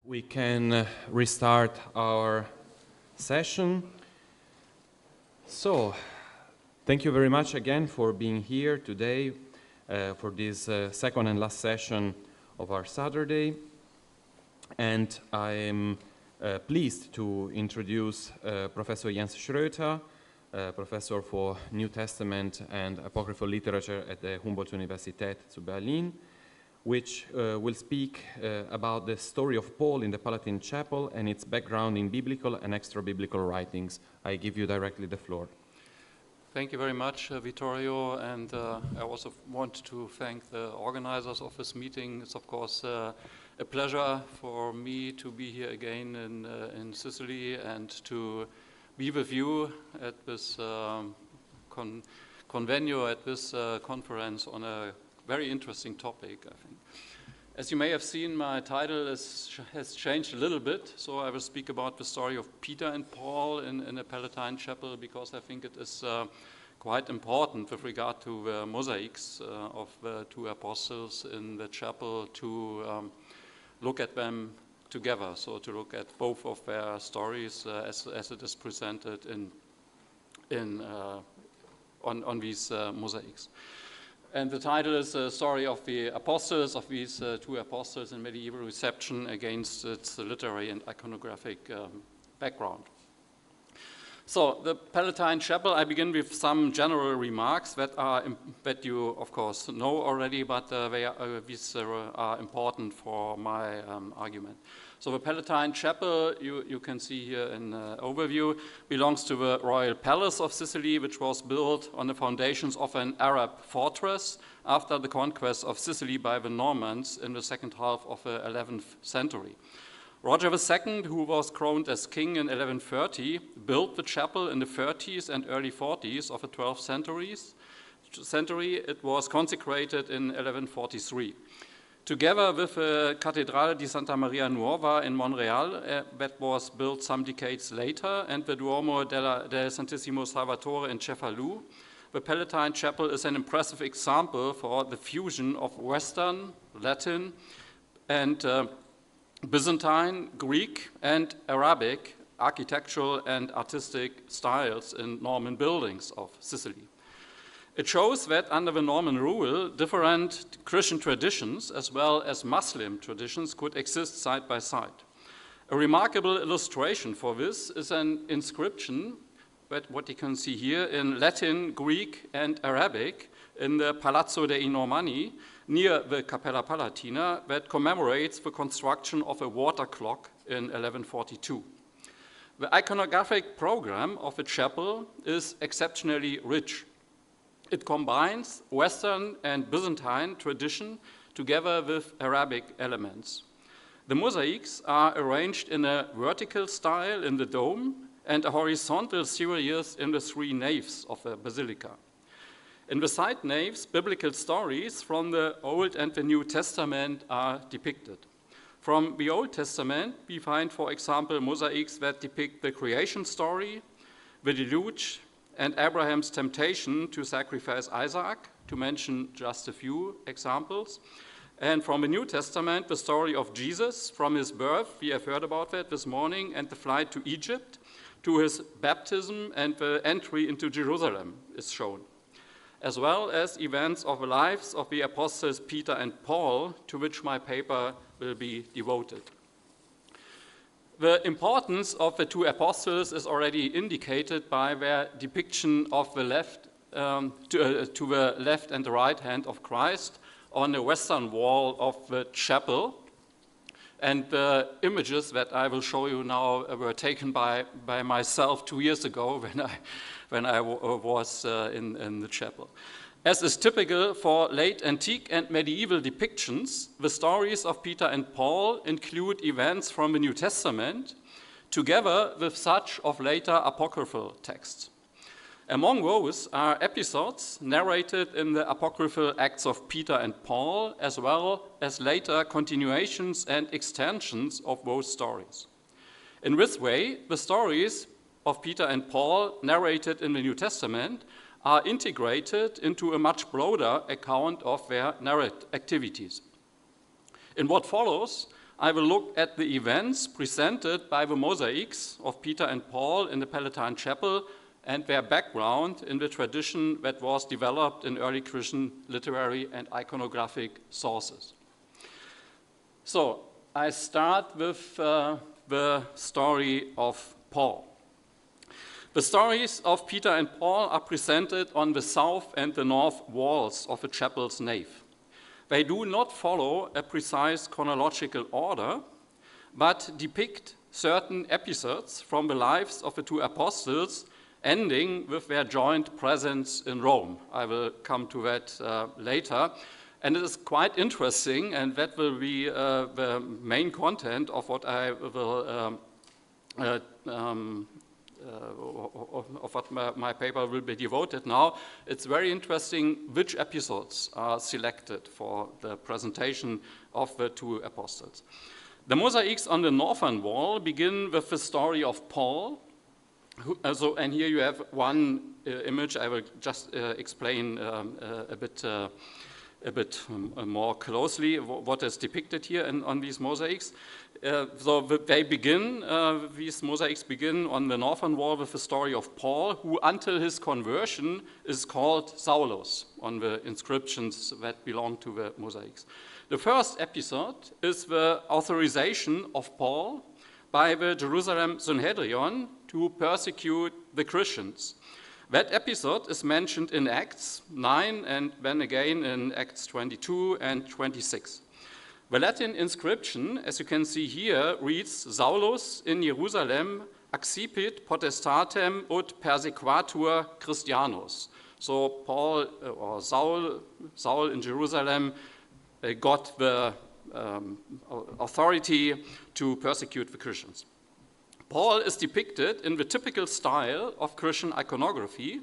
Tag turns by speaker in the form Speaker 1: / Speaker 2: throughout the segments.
Speaker 1: We can restart our session. So, thank you very much again for being here today for this second and last session of our Saturday. And I am pleased to introduce Professor Jens Schröter, Professor for New Testament and Apocryphal Literature at the Humboldt-Universität zu Berlin, which will speak about the story of Paul in the Palatin Chapel and its background in biblical and extra-biblical writings. I give you directly the floor.
Speaker 2: Thank you very much, Vittorio, and I also want to thank the organizers of this meeting. It's of course a pleasure for me to be here again in Sicily and to be with you at this convenio, at this conference on a very interesting topic, I think. As you may have seen, my title has changed a little bit, so I will speak about the story of Peter and Paul in the Palatine Chapel, because I think it is quite important with regard to the mosaics of the two apostles in the chapel to look at them together, so to look at both of their stories as it is presented on these mosaics. And the title is the story of the apostles, of these two apostles in medieval reception against its literary and iconographic background. So the Palatine Chapel, I begin with some general remarks that you of course know already, but these are important for my argument. So the Palatine Chapel, you can see here in overview, belongs to the royal palace of Sicily, which was built on the foundations of an Arab fortress after the conquest of Sicily by the Normans in the second half of the 11th century. Roger II, who was crowned as king in 1130, built the chapel in the 30s and early 40s of the 12th century. It was consecrated in 1143. Together with the Cattedrale di Santa Maria Nuova in Montreal, that was built some decades later, and the Duomo del Santissimo Salvatore in Cefalù, the Palatine Chapel is an impressive example for the fusion of Western, Latin, and Byzantine, Greek, and Arabic architectural and artistic styles in Norman buildings of Sicily. It shows that under the Norman rule, different Christian traditions as well as Muslim traditions could exist side by side. A remarkable illustration for this is an inscription, what you can see here, in Latin, Greek, and Arabic in the Palazzo dei Normanni near the Cappella Palatina that commemorates the construction of a water clock in 1142. The iconographic program of the chapel is exceptionally rich. It combines Western and Byzantine tradition together with Arabic elements. The mosaics are arranged in a vertical style in the dome and a horizontal series in the three naves of the basilica. In the side naves, biblical stories from the Old and the New Testament are depicted. From the Old Testament, we find, for example, mosaics that depict the creation story, the deluge, and Abraham's temptation to sacrifice Isaac, to mention just a few examples. And from the New Testament, the story of Jesus, from his birth, we have heard about that this morning, and the flight to Egypt, to his baptism and the entry into Jerusalem is shown, as well as events of the lives of the apostles Peter and Paul, to which my paper will be devoted. The importance of the two apostles is already indicated by their depiction of the left, to the left and the right hand of Christ on the western wall of the chapel. And the images that I will show you now were taken by myself 2 years ago when I was in the chapel. As is typical for late antique and medieval depictions, the stories of Peter and Paul include events from the New Testament, together with such of later apocryphal texts. Among those are episodes narrated in the apocryphal Acts of Peter and Paul, as well as later continuations and extensions of those stories. In this way, the stories of Peter and Paul narrated in the New Testament are integrated into a much broader account of their narrative activities. In what follows, I will look at the events presented by the mosaics of Peter and Paul in the Palatine Chapel and their background in the tradition that was developed in early Christian literary and iconographic sources. So, I start with the story of Paul. The stories of Peter and Paul are presented on the south and the north walls of the chapel's nave. They do not follow a precise chronological order, but depict certain episodes from the lives of the two apostles, ending with their joint presence in Rome. I will come to that later. And it is quite interesting, and that will be the main content of what I will, of what my paper will be devoted now. It's very interesting which episodes are selected for the presentation of the two apostles. The mosaics on the northern wall begin with the story of Paul. And here you have one image. I will just explain a bit more closely what is depicted here on these mosaics. These mosaics begin on the northern wall with the story of Paul, who until his conversion is called Saulus on the inscriptions that belong to the mosaics. The first episode is the authorization of Paul by the Jerusalem Sanhedrin to persecute the Christians. That episode is mentioned in Acts 9 and then again in Acts 22 and 26. The Latin inscription, as you can see here, reads, Saulus in Jerusalem accipit potestatem ut persequatur Christianus. So Paul or Saul in Jerusalem got the authority to persecute the Christians. Paul is depicted in the typical style of Christian iconography,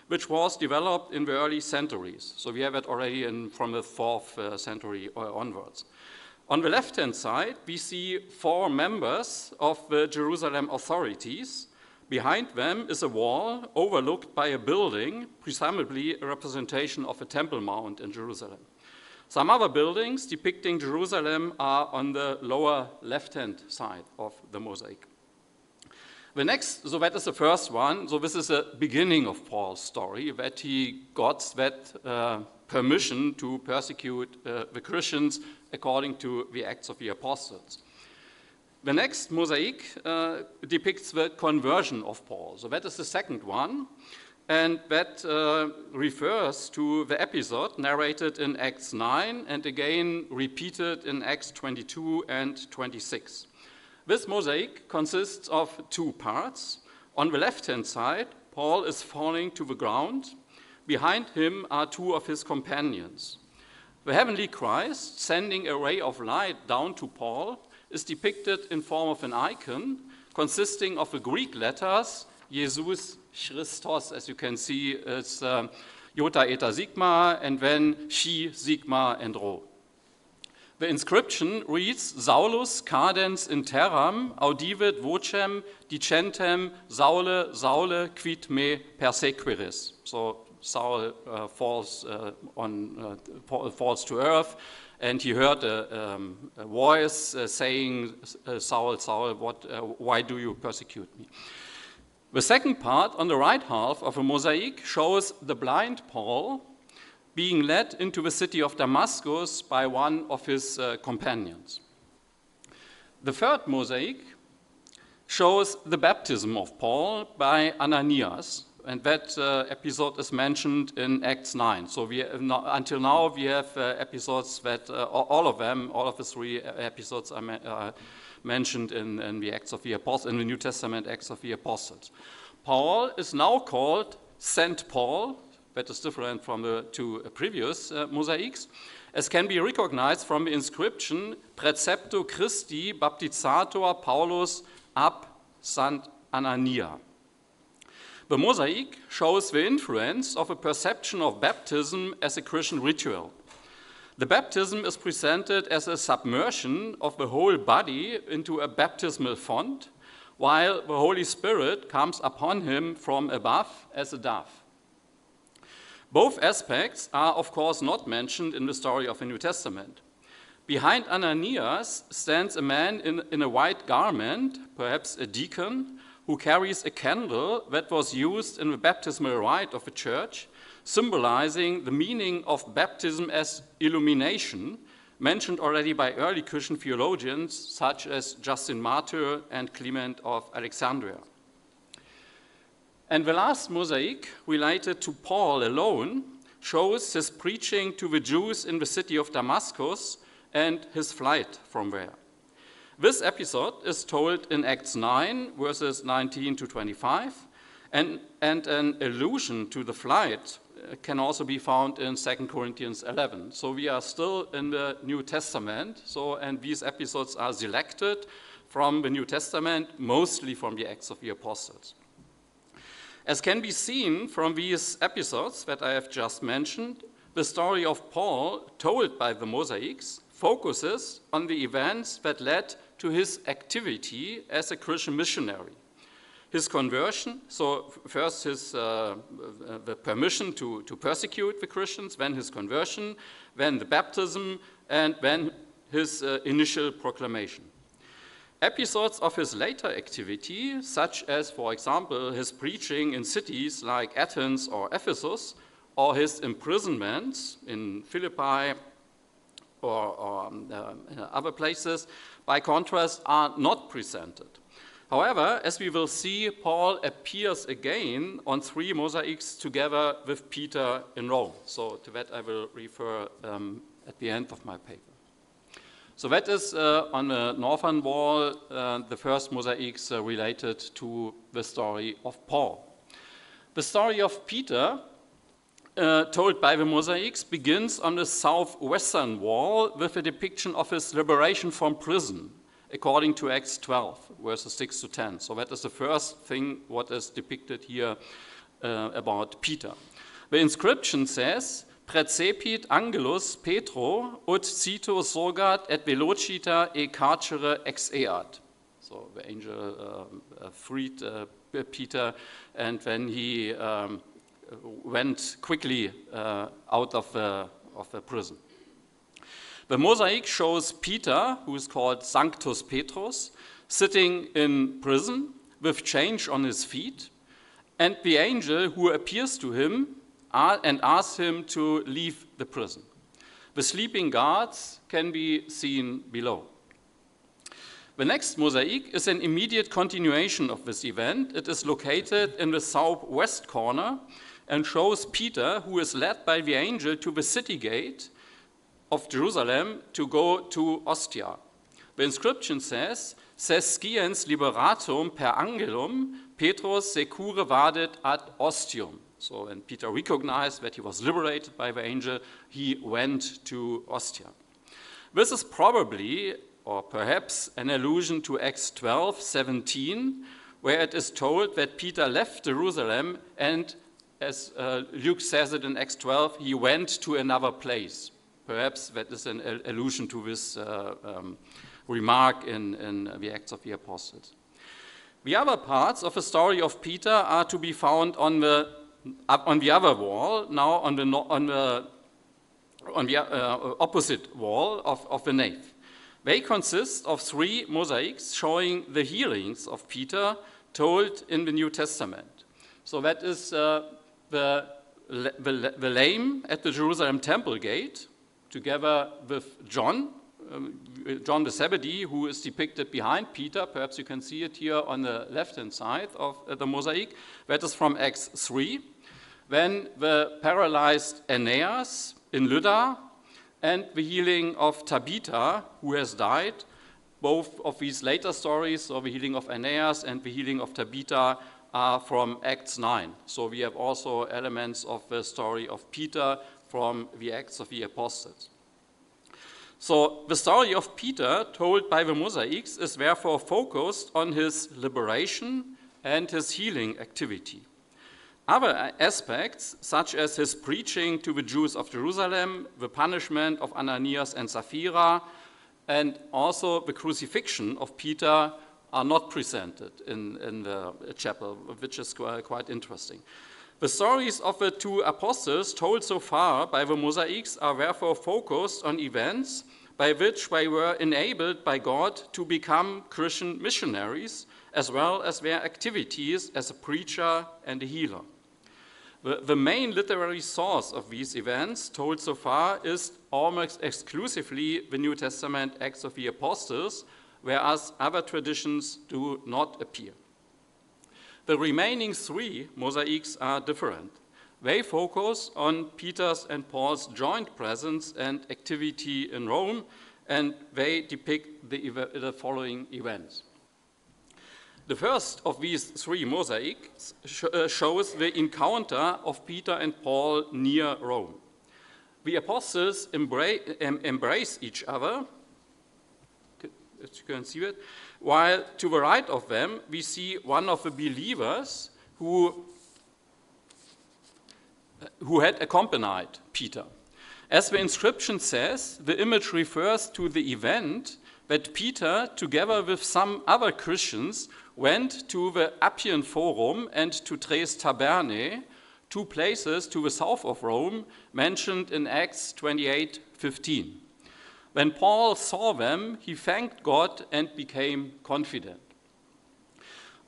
Speaker 2: which was developed in the early centuries. So we have it already from the 4th century onwards. On the left-hand side, we see 4 members of the Jerusalem authorities. Behind them is a wall overlooked by a building, presumably a representation of a Temple Mount in Jerusalem. Some other buildings depicting Jerusalem are on the lower left-hand side of the mosaic. The next, so that is the first one. So this is the beginning of Paul's story, that he got that permission to persecute the Christians according to the Acts of the Apostles. The next mosaic depicts the conversion of Paul. So that is the second one. And that refers to the episode narrated in Acts 9 and again repeated in Acts 22 and 26. This mosaic consists of 2 parts. On the left-hand side, Paul is falling to the ground. Behind him are 2 of his companions. The heavenly Christ, sending a ray of light down to Paul, is depicted in form of an icon consisting of the Greek letters Jesus Christos, as you can see, it's Iota, Eta, Sigma, and then Chi, Sigma, and Rho. The inscription reads, Saulus cadens in terram audivit vocem dicentem Saule, Saule, quid me persequiris. So Saul falls to earth, and he heard a voice saying, Saul, Saul, why do you persecute me? The second part, on the right half of a mosaic, shows the blind Paul being led into the city of Damascus by one of his companions. The third mosaic shows the baptism of Paul by Ananias, and that episode is mentioned in Acts 9. So until now we have episodes that all of the three episodes are mentioned in the Acts of the Apostles, in the New Testament Acts of the Apostles. Paul is now called Saint Paul, that is different from the two previous mosaics, as can be recognized from the inscription Praecepto Christi Baptizator Paulus ab Sant Anania. The mosaic shows the influence of a perception of baptism as a Christian ritual. The baptism is presented as a submersion of the whole body into a baptismal font, while the Holy Spirit comes upon him from above as a dove. Both aspects are, of course, not mentioned in the story of the New Testament. Behind Ananias stands a man in a white garment, perhaps a deacon, who carries a candle that was used in the baptismal rite of the church, symbolizing the meaning of baptism as illumination, mentioned already by early Christian theologians such as Justin Martyr and Clement of Alexandria. And the last mosaic, related to Paul alone, shows his preaching to the Jews in the city of Damascus and his flight from there. This episode is told in Acts 9, verses 19 to 25, and an allusion to the flight can also be found in 2 Corinthians 11. So we are still in the New Testament, and these episodes are selected from the New Testament, mostly from the Acts of the Apostles. As can be seen from these episodes that I have just mentioned, the story of Paul, told by the mosaics, focuses on the events that led to his activity as a Christian missionary. His conversion, so first the permission to persecute the Christians, then his conversion, then the baptism, and then his initial proclamation. Episodes of his later activity, such as, for example, his preaching in cities like Athens or Ephesus, or his imprisonments in Philippi or other places, by contrast, are not presented. However, as we will see, Paul appears again on 3 mosaics together with Peter in Rome. So to that I will refer at the end of my paper. So that is on the northern wall, the first mosaics related to the story of Paul. The story of Peter, told by the mosaics, begins on the southwestern wall with a depiction of his liberation from prison, according to Acts 12, verses 6 to 10. So that is the first thing what is depicted here about Peter. The inscription says, Praecepit angelus Petro ut cito sorgat et velocita e carcere exeat. So the angel freed Peter, and then he went quickly out of the prison. The mosaic shows Peter, who is called Sanctus Petrus, sitting in prison with chains on his feet, and the angel who appears to him and asks him to leave the prison. The sleeping guards can be seen below. The next mosaic is an immediate continuation of this event. It is located in the southwest corner and shows Peter, who is led by the angel to the city gate of Jerusalem to go to Ostia. The inscription says, Sesciens liberatum per angelum, Petrus secure vadet ad Ostium. So when Peter recognized that he was liberated by the angel, he went to Ostia. This is probably, or perhaps, an allusion to Acts 12:17, where it is told that Peter left Jerusalem and, as Luke says it in Acts 12, he went to another place. Perhaps that is an allusion to this remark in the Acts of the Apostles. The other parts of the story of Peter are to be found on the other wall, now on the opposite wall of the nave. They consist of 3 mosaics showing the healings of Peter told in the New Testament. So that is the lame at the Jerusalem temple gate, together with John, John the Zebedee, who is depicted behind Peter. Perhaps you can see it here on the left-hand side of the mosaic. That is from Acts 3. Then the paralyzed Aeneas in Lydda and the healing of Tabitha, who has died. Both of these later stories, so the healing of Aeneas and the healing of Tabitha, are from Acts 9. So we have also elements of the story of Peter from the Acts of the Apostles. So the story of Peter, told by the mosaics, is therefore focused on his liberation and his healing activity. Other aspects, such as his preaching to the Jews of Jerusalem, the punishment of Ananias and Sapphira, and also the crucifixion of Peter, are not presented in the chapel, which is quite interesting. The stories of the two apostles told so far by the mosaics are therefore focused on events by which they were enabled by God to become Christian missionaries, as well as their activities as a preacher and a healer. The main literary source of these events told so far is almost exclusively the New Testament Acts of the Apostles, whereas other traditions do not appear. The remaining three mosaics are different. They focus on Peter's and Paul's joint presence and activity in Rome, and they depict the following events. The first of these three mosaics shows the encounter of Peter and Paul near Rome. The apostles embrace each other, as you can see it, while to the right of them we see one of the believers who had accompanied Peter. As the inscription says, the image refers to the event that Peter, together with some other Christians, went to the Appian Forum and to Tres Tabernae, two places to the south of Rome, mentioned in Acts 28:15. When Paul saw them, he thanked God and became confident.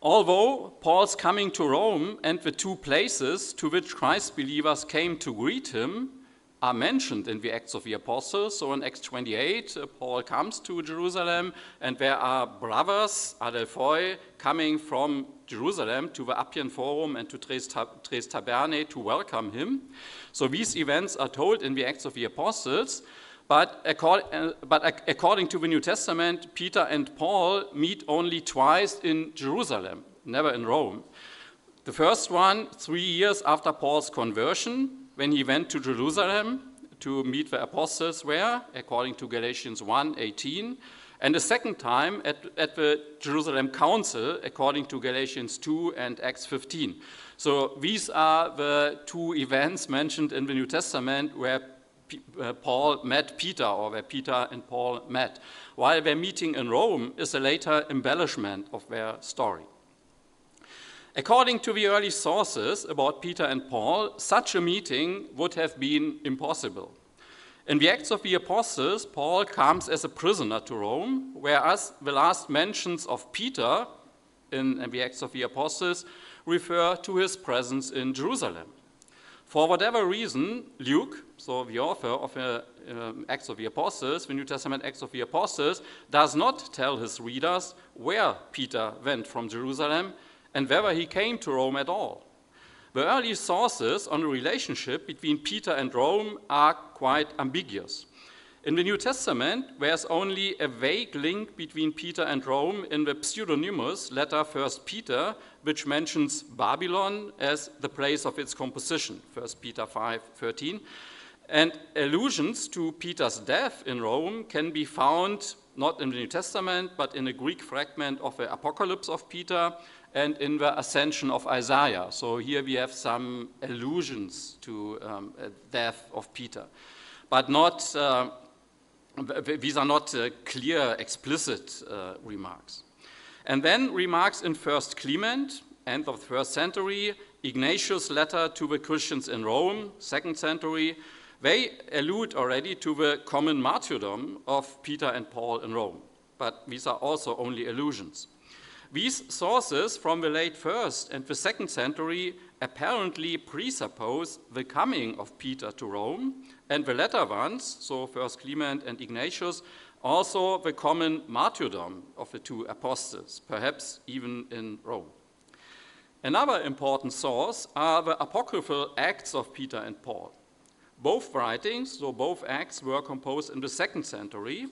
Speaker 2: Although Paul's coming to Rome and the two places to which Christ believers came to greet him are mentioned in the Acts of the Apostles, so in Acts 28, Paul comes to Jerusalem, and there are brothers, Adelphoi, coming from Jerusalem to the Appian Forum and to Tres Tabernae to welcome him. So these events are told in the Acts of the Apostles, but according to the New Testament, Peter and Paul meet only twice in Jerusalem, never in Rome. The first one, 3 years after Paul's conversion, when he went to Jerusalem to meet the apostles there, according to Galatians 1:18, and the second time at the Jerusalem Council, according to Galatians 2 and Acts 15. So these are the two events mentioned in the New Testament where Paul met Peter, or where Peter and Paul met, while their meeting in Rome is a later embellishment of their story. According to the early sources about Peter and Paul, such a meeting would have been impossible. In the Acts of the Apostles, Paul comes as a prisoner to Rome, whereas the last mentions of Peter in the Acts of the Apostles refer to his presence in Jerusalem. For whatever reason, Luke, so the author of the Acts of the Apostles, the New Testament Acts of the Apostles, does not tell his readers where Peter went from Jerusalem and whether he came to Rome at all. The early sources on the relationship between Peter and Rome are quite ambiguous. In the New Testament, there's only a vague link between Peter and Rome in the pseudonymous letter 1 Peter, which mentions Babylon as the place of its composition, 1 Peter 5:13. And allusions to Peter's death in Rome can be found not in the New Testament, but in a Greek fragment of the Apocalypse of Peter and in the Ascension of Isaiah. So here we have some allusions to death of Peter, but not these are not clear, explicit remarks. And then remarks in 1 Clement, end of the 1st century, Ignatius' letter to the Christians in Rome, 2nd century, they allude already to the common martyrdom of Peter and Paul in Rome, but these are also only allusions. These sources from the late 1st and the 2nd century apparently presuppose the coming of Peter to Rome, and the latter ones, so 1 Clement and Ignatius, also the common martyrdom of the two apostles, perhaps even in Rome. Another important source are the apocryphal Acts of Peter and Paul. Both writings, so both Acts, were composed in the 2nd century,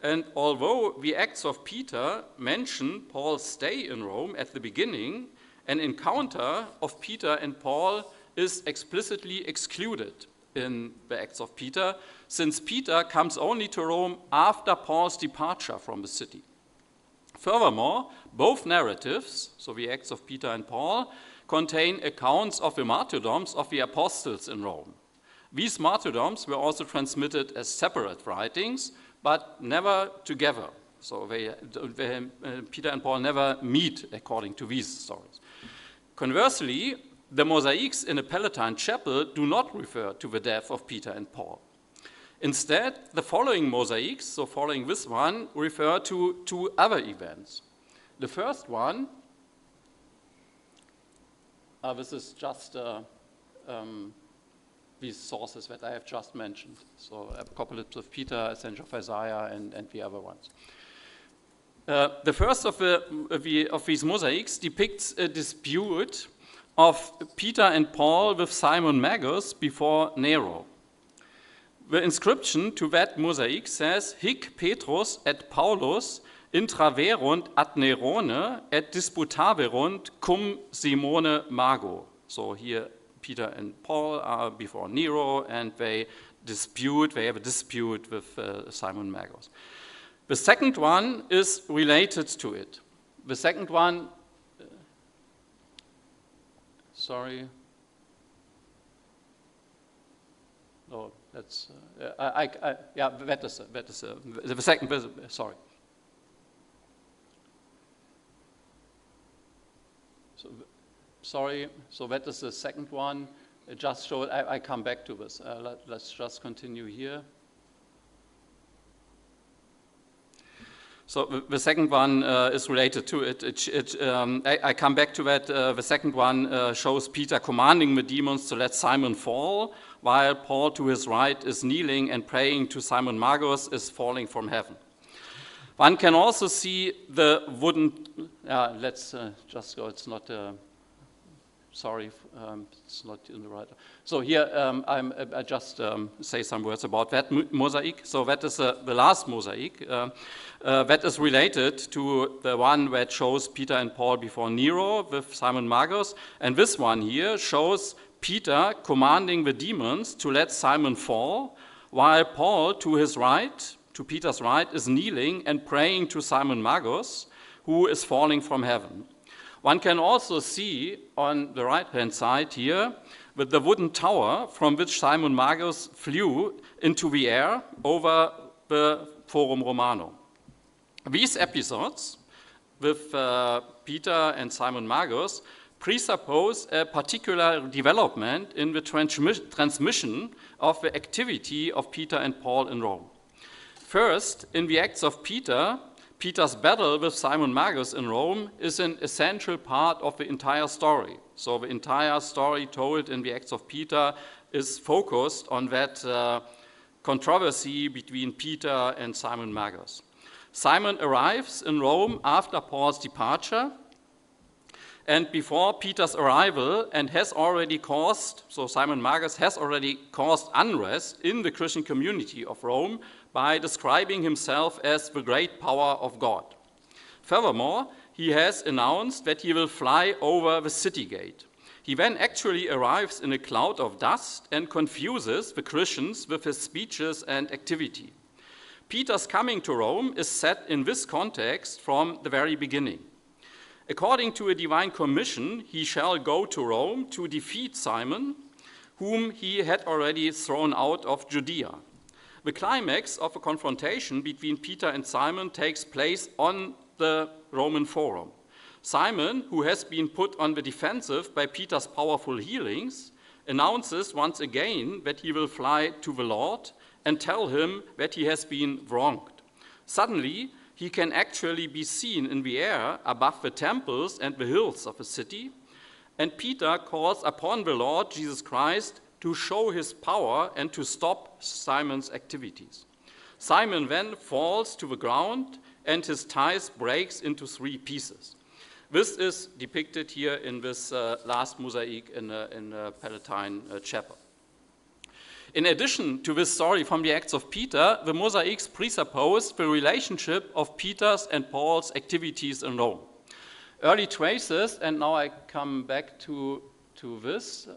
Speaker 2: and although the Acts of Peter mention Paul's stay in Rome at the beginning, an encounter of Peter and Paul is explicitly excluded in the Acts of Peter, since Peter comes only to Rome after Paul's departure from the city. Furthermore, both narratives, so the Acts of Peter and Paul, contain accounts of the martyrdoms of the apostles in Rome. These martyrdoms were also transmitted as separate writings, but never together. So Peter and Paul never meet according to these stories. Conversely, the mosaics in the Palatine chapel do not refer to the death of Peter and Paul. Instead, the following mosaics, so following this one, refer to two other events. The first one, this is just these sources that I have just mentioned. So Apocalypse of Peter, Ascension of Isaiah, and the other ones. The first of these mosaics depicts a dispute of Peter and Paul with Simon Magus before Nero. The inscription to that mosaic says, Hic Petrus et Paulus intraverunt ad Nerone et disputaverunt cum Simone Mago. So here Peter and Paul are before Nero, and they have a dispute with Simon Magus. The second one is related to it. The second one, no, that's, the second, sorry. So that is the second one. It just showed, I come back to this. Let's just continue here. So the second one is related to it. I come back to that. The second one shows Peter commanding the demons to let Simon fall, while Paul to his right is kneeling and praying to Simon Magus is falling from heaven. One can also see the wooden, let's just go, it's not, it's not in the right. So here I just say some words about that mosaic. So that is the last mosaic that is related to the one that shows Peter and Paul before Nero with Simon Magus. And this one here shows Peter commanding the demons to let Simon fall, while Paul to his right, to Peter's right, is kneeling and praying to Simon Magus, who is falling from heaven. One can also see on the right-hand side here with the wooden tower from which Simon Magus flew into the air over the Forum Romanum. These episodes with Peter and Simon Magus presuppose a particular development in the transmission of the activity of Peter and Paul in Rome. First, in the Acts of Peter, Peter's battle with Simon Magus in Rome is an essential part of the entire story. So the entire story told in the Acts of Peter is focused on that controversy between Peter and Simon Magus. Simon arrives in Rome after Paul's departure and before Peter's arrival, and has already caused, so Simon Magus has already caused unrest in the Christian community of Rome by describing himself as the great power of God. Furthermore, he has announced that he will fly over the city gate. He then actually arrives in a cloud of dust and confuses the Christians with his speeches and activity. Peter's coming to Rome is set in this context from the very beginning. According to a divine commission, he shall go to Rome to defeat Simon, whom he had already thrown out of Judea. The climax of a confrontation between Peter and Simon takes place on the Roman Forum. Simon, who has been put on the defensive by Peter's powerful healings, announces once again that he will fly to the Lord and tell him that he has been wronged. Suddenly, he can actually be seen in the air above the temples and the hills of the city, and Peter calls upon the Lord Jesus Christ to show his power and to stop Simon's activities. Simon then falls to the ground and his thighs breaks into 3 pieces. This is depicted here in this last mosaic in the Palatine chapel. In addition to this story from the Acts of Peter, the mosaics presuppose the relationship of Peter's and Paul's activities in Rome. Early traces, and now I come back to this,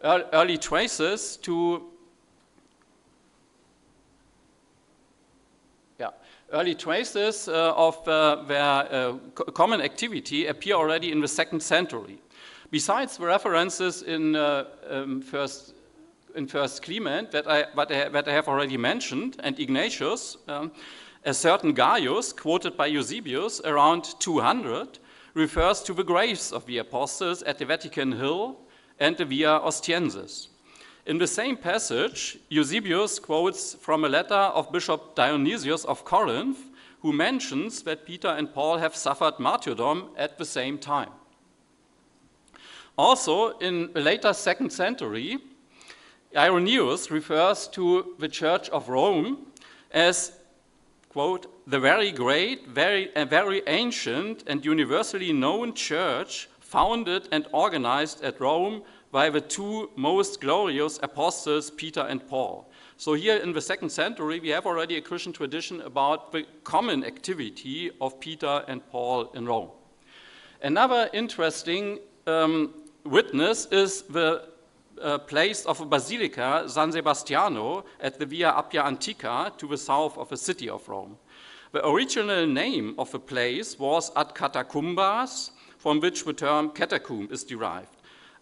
Speaker 2: early traces to early traces of their common activity appear already in the 2nd century. Besides the references in First Clement that I have already mentioned, and Ignatius, a certain Gaius, quoted by Eusebius around 200, refers to the graves of the apostles at the Vatican Hill and the Via Ostiensis. In the same passage, Eusebius quotes from a letter of Bishop Dionysius of Corinth, who mentions that Peter and Paul have suffered martyrdom at the same time. Also, in the later 2nd century, Irenaeus refers to the Church of Rome as, quote, the very great, very ancient and universally known church founded and organized at Rome by the 2 most glorious apostles, Peter and Paul. So here in the 2nd century, we have already a Christian tradition about the common activity of Peter and Paul in Rome. Another interesting witness is the place of a basilica, San Sebastiano, at the Via Appia Antica to the south of the city of Rome. The original name of the place was Ad Catacumbas, from which the term catacomb is derived.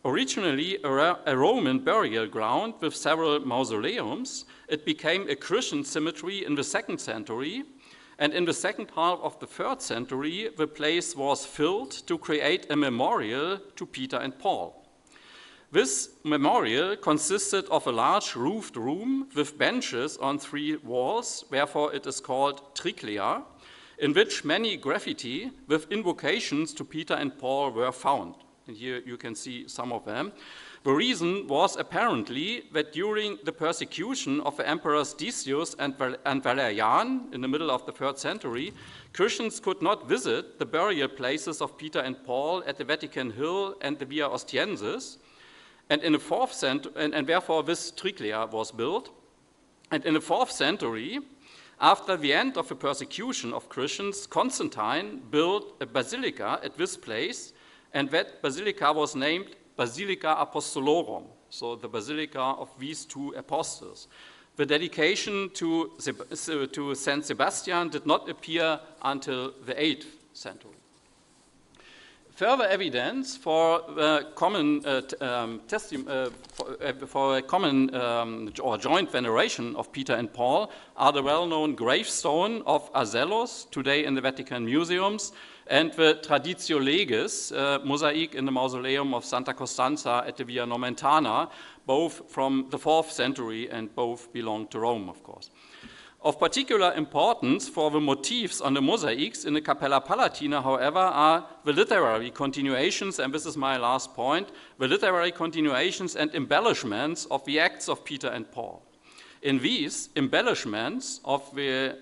Speaker 2: Originally a Roman burial ground with several mausoleums, it became a Christian cemetery in the 2nd century, and in the second half of the 3rd century, the place was filled to create a memorial to Peter and Paul. This memorial consisted of a large roofed room with benches on 3 walls, therefore it is called triclea, in which many graffiti with invocations to Peter and Paul were found. And here you can see some of them. The reason was apparently that during the persecution of the emperors Decius and Valerian in the middle of the 3rd century, Christians could not visit the burial places of Peter and Paul at the Vatican Hill and the Via Ostiensis, and in the 4th century, and therefore this triclea was built. And in the 4th century, after the end of the persecution of Christians, Constantine built a basilica at this place, and that basilica was named Basilica Apostolorum, so the basilica of these 2 apostles. The dedication to Saint Sebastian did not appear until the 8th century. Further evidence for common or joint veneration of Peter and Paul are the well-known gravestone of Azellos, today in the Vatican museums, and the Traditio Legis mosaic in the mausoleum of Santa Costanza at the Via Nomentana, both from the 4th century and both belong to Rome, of course. Of particular importance for the motifs on the mosaics in the Capella Palatina, however, are the literary continuations, and this is my last point, the literary continuations and embellishments of the Acts of Peter and Paul. In these embellishments of the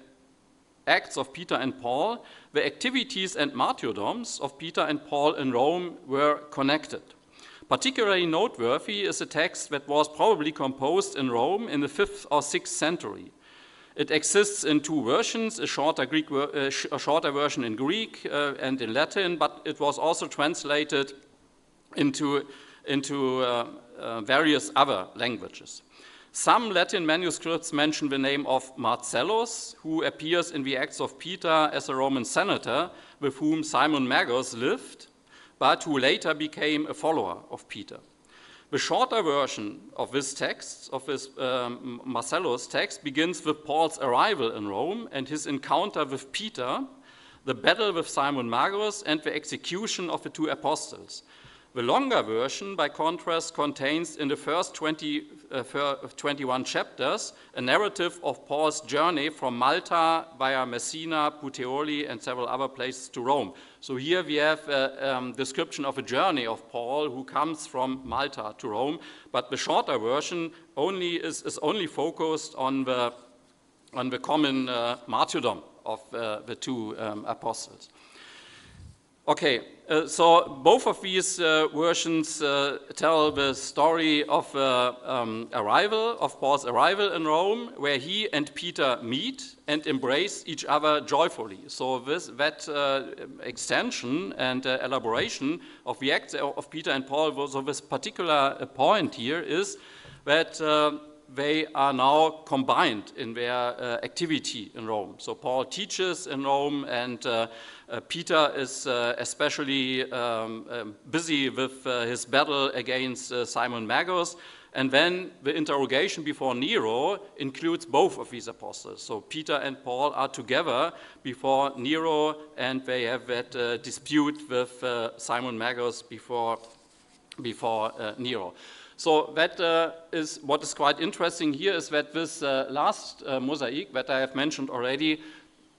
Speaker 2: Acts of Peter and Paul, the activities and martyrdoms of Peter and Paul in Rome were connected. Particularly noteworthy is a text that was probably composed in Rome in the 5th or 6th century. It exists in 2 versions, a shorter version in Greek and in Latin, but it was also translated into various other languages. Some Latin manuscripts mention the name of Marcellus, who appears in the Acts of Peter as a Roman senator with whom Simon Magus lived, but who later became a follower of Peter. The shorter version of this text, of this Marcellus text, begins with Paul's arrival in Rome and his encounter with Peter, the battle with Simon Magus, and the execution of the 2 apostles. The longer version, by contrast, contains in the first 21 chapters a narrative of Paul's journey from Malta via Messina, Puteoli, and several other places to Rome. So here we have a description of a journey of Paul who comes from Malta to Rome, but the shorter version is only focused on the the common martyrdom of the two apostles. Okay, so both of these versions tell the story of Paul's arrival in Rome, where he and Peter meet and embrace each other joyfully. So that extension and elaboration of the acts of Peter and Paul, so this particular point here is that they are now combined in their activity in Rome. So Paul teaches in Rome, and Peter is especially busy with his battle against Simon Magus. And then the interrogation before Nero includes both of these apostles. So Peter and Paul are together before Nero, and they have that dispute with Simon Magus before Nero. So that is what is quite interesting here, is that this last mosaic that I have mentioned already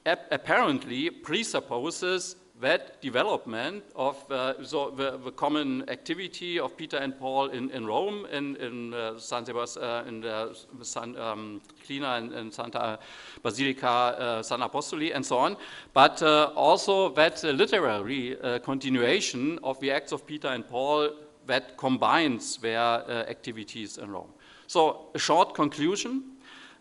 Speaker 2: apparently presupposes that development of the common activity of Peter and Paul in Rome, in San Sebastian, in San Clina and Santa Basilica, San Apostoli, and so on, but also that literary continuation of the Acts of Peter and Paul that combines their activities in Rome. So, a short conclusion.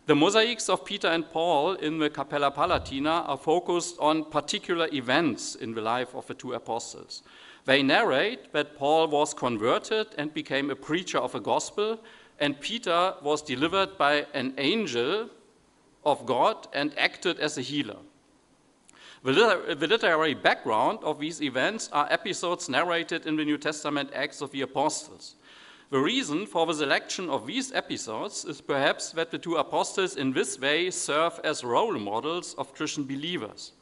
Speaker 2: The mosaics of Peter and Paul in the Capella Palatina are focused on particular events in the life of the two apostles. They narrate that Paul was converted and became a preacher of the gospel, and Peter was delivered by an angel of God and acted as a healer. The literary background of these events are episodes narrated in the New Testament Acts of the Apostles. The reason for the selection of these episodes is perhaps that the two apostles in this way serve as role models of Christian believers.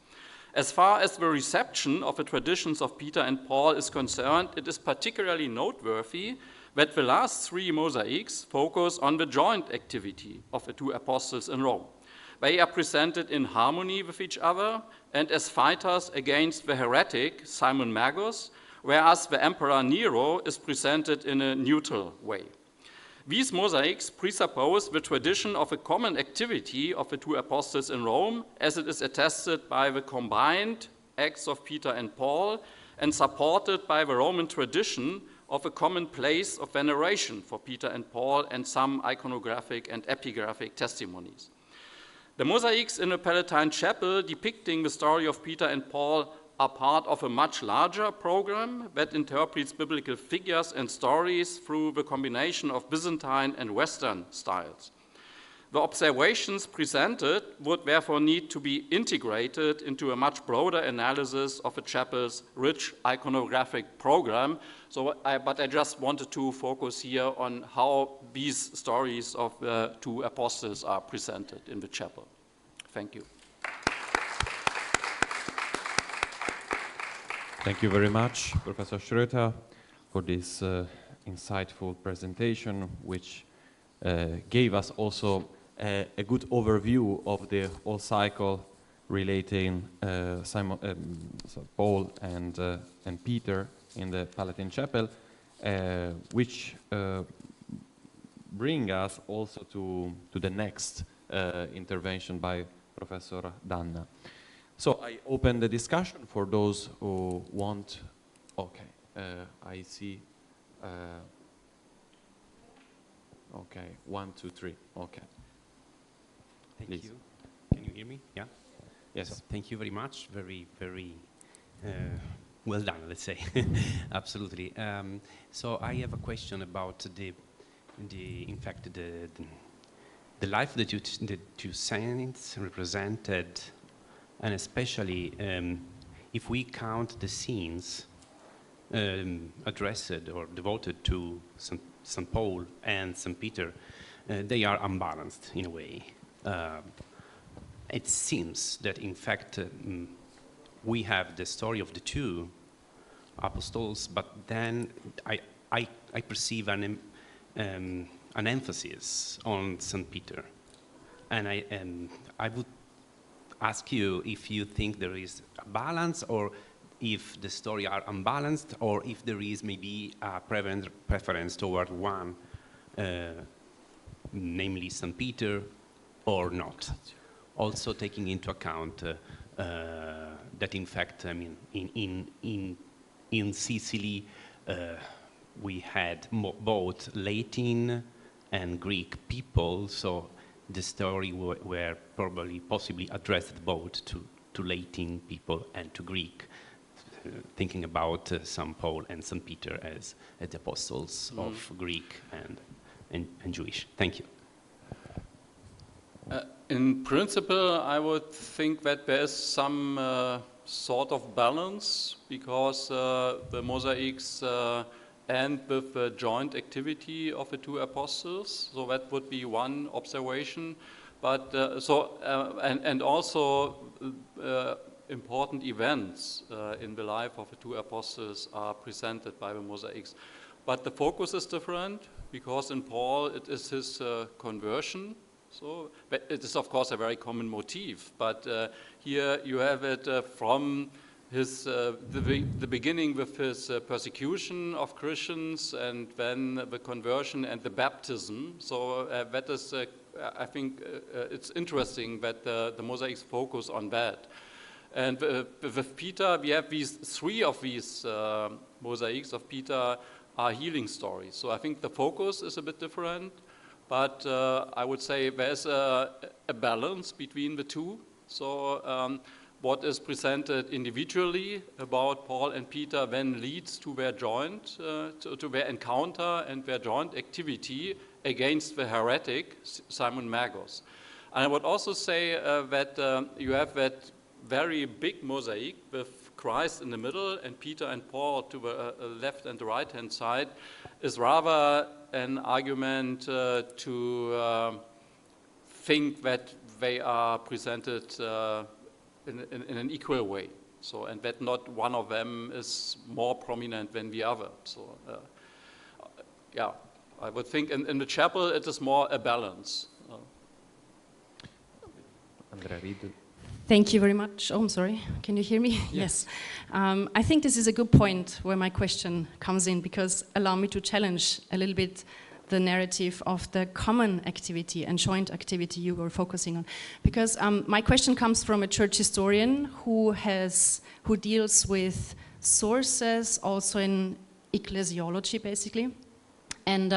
Speaker 2: As far as the reception of the traditions of Peter and Paul is concerned, it is particularly noteworthy that the last three mosaics focus on the joint activity of the two apostles in Rome. They are presented in harmony with each other and as fighters against the heretic Simon Magus, whereas the Emperor Nero is presented in a neutral way. These mosaics presuppose the tradition of a common activity of the two apostles in Rome, as it is attested by the combined acts of Peter and Paul, and supported by the Roman tradition of a common place of veneration for Peter and Paul and some iconographic and epigraphic testimonies. The mosaics in the Palatine Chapel depicting the story of Peter and Paul are part of a much larger program that interprets biblical figures and stories through the combination of Byzantine and Western styles. The observations presented would therefore need to be integrated into a much broader analysis of the chapel's rich iconographic program. But I just wanted to focus here on how these stories of the two apostles are presented in the chapel. Thank you.
Speaker 1: Thank you very much, Professor Schröter, for this insightful presentation, which gave us also a good overview of the whole cycle relating Paul and Peter in the Palatin Chapel, which bring us also to the next intervention by Professor Danna. So I open the discussion for those who want. Okay, I see. Okay, 1, 2, 3. Okay.
Speaker 3: Thank
Speaker 1: Please.
Speaker 3: you. Can you hear me? Yeah.
Speaker 1: Yes.
Speaker 3: So thank you very much. Very, very well done. Let's say. Absolutely. So I have a question about in fact, the life that the two saints represented. And especially if we count the scenes addressed or devoted to St. Paul and St. Peter, they are unbalanced in a way. It seems that in fact we have the story of the two apostles, but then I perceive an emphasis on St. Peter, and I would ask you if you think there is a balance, or if the story are unbalanced, or if there is maybe a preference toward one, namely St. Peter, or not. also taking into account that in fact, I mean, in Sicily, we had both Latin and Greek people, so the story were probably possibly addressed both to Latin people and to Greek, thinking about St. Paul and St. Peter as the apostles of Greek and Jewish. Thank you.
Speaker 2: In principle, I would think that there is some sort of balance, because the mosaics end with the joint activity of the two apostles. So that would be one observation. But and also important events in the life of the two apostles are presented by the mosaics. But the focus is different, because in Paul it is his conversion. So it is of course a very common motif, but here you have it from his the beginning with his persecution of Christians, and then the conversion and the baptism. So that is, I think, it's interesting that the mosaics focus on that. And with Peter, we have three of these mosaics of Peter are healing stories. So I think the focus is a bit different. But I would say there's a balance between the two. So what is presented individually about Paul and Peter then leads to their joint, to their encounter and their joint activity against the heretic, Simon Magus. And I would also say that you have that very big mosaic with Christ in the middle and Peter and Paul to the left and the right-hand side is rather an argument to think that they are presented in an equal way. So, and that not one of them is more prominent than the other. So, yeah, I would think in the chapel it is more a balance.
Speaker 1: Andrea, Riedl.
Speaker 4: Thank you very much. Oh, I'm sorry. Can you hear me? Yes. I think this is a good point where my question comes in, because allow me to challenge a little bit the narrative of the common activity and joint activity you were focusing on. Because my question comes from a church historian who deals with sources also in ecclesiology, basically. And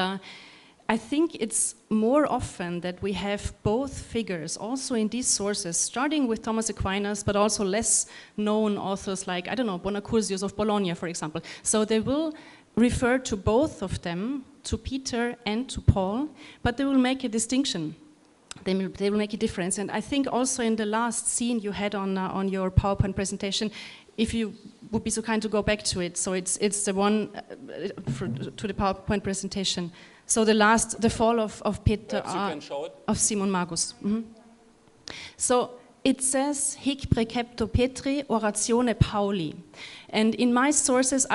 Speaker 4: I think it's more often that we have both figures also in these sources, starting with Thomas Aquinas, but also less known authors like, I don't know, Bonacursius of Bologna, for example. So they will refer to both of them, to Peter and to Paul, but they will make a distinction. They will make a difference. And I think also in the last scene you had on your PowerPoint presentation, if you would be so kind to go back to it. So it's the one to the PowerPoint presentation. So the fall of Peter, of Simon Magus. Mm-hmm. So it says, hic precepto Petri oratione Pauli. And in my sources,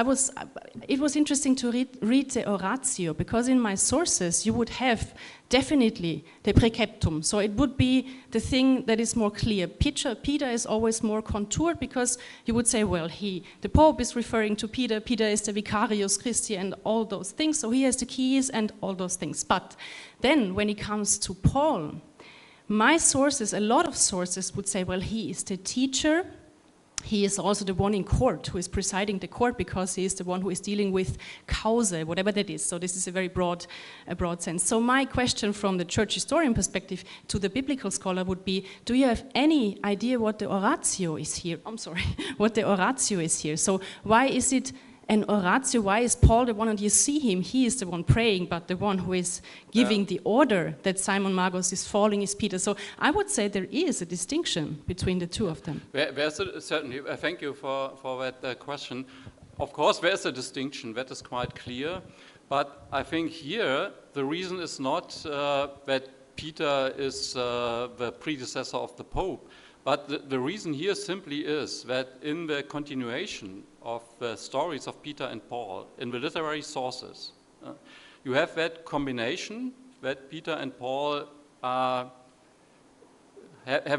Speaker 4: it was interesting to read the oratio, because in my sources you would have definitely the preceptum. So it would be the thing that is more clear. Peter is always more contoured, because you would say, well, the Pope is referring to Peter. Peter is the Vicarius Christi and all those things. So he has the keys and all those things. But then when it comes to Paul, my sources, a lot of sources would say, well, he is the teacher. He is also the one in court who is presiding the court, because he is the one who is dealing with cause, whatever that is. So this is a very broad sense. So my question from the church historian perspective to the biblical scholar would be, do you have any idea what the oratio is here? I'm sorry, what the oratio is here. So why is it an oratio? Why is Paul the one, and you see him, he is the one praying, but the one who is giving the order that Simon Magus is falling is Peter. So I would say there is a distinction between the two of them.
Speaker 2: There's certainly, thank you for that question. Of course, there's a distinction, that is quite clear. But I think here the reason is not that Peter is the predecessor of the Pope, but the reason here simply is that in the continuation of the stories of Peter and Paul, in the literary sources, you have that combination that Peter and Paul have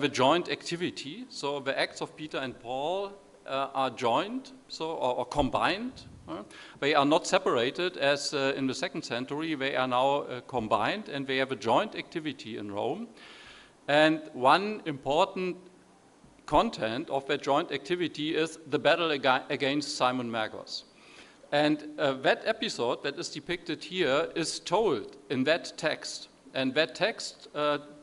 Speaker 2: a joint activity. So the acts of Peter and Paul are joined, or combined. They are not separated as in the 2nd century. They are now combined, and they have a joint activity in Rome. And one important content of that joint activity is the battle against Simon Magos. And that episode that is depicted here is told in that text. And that text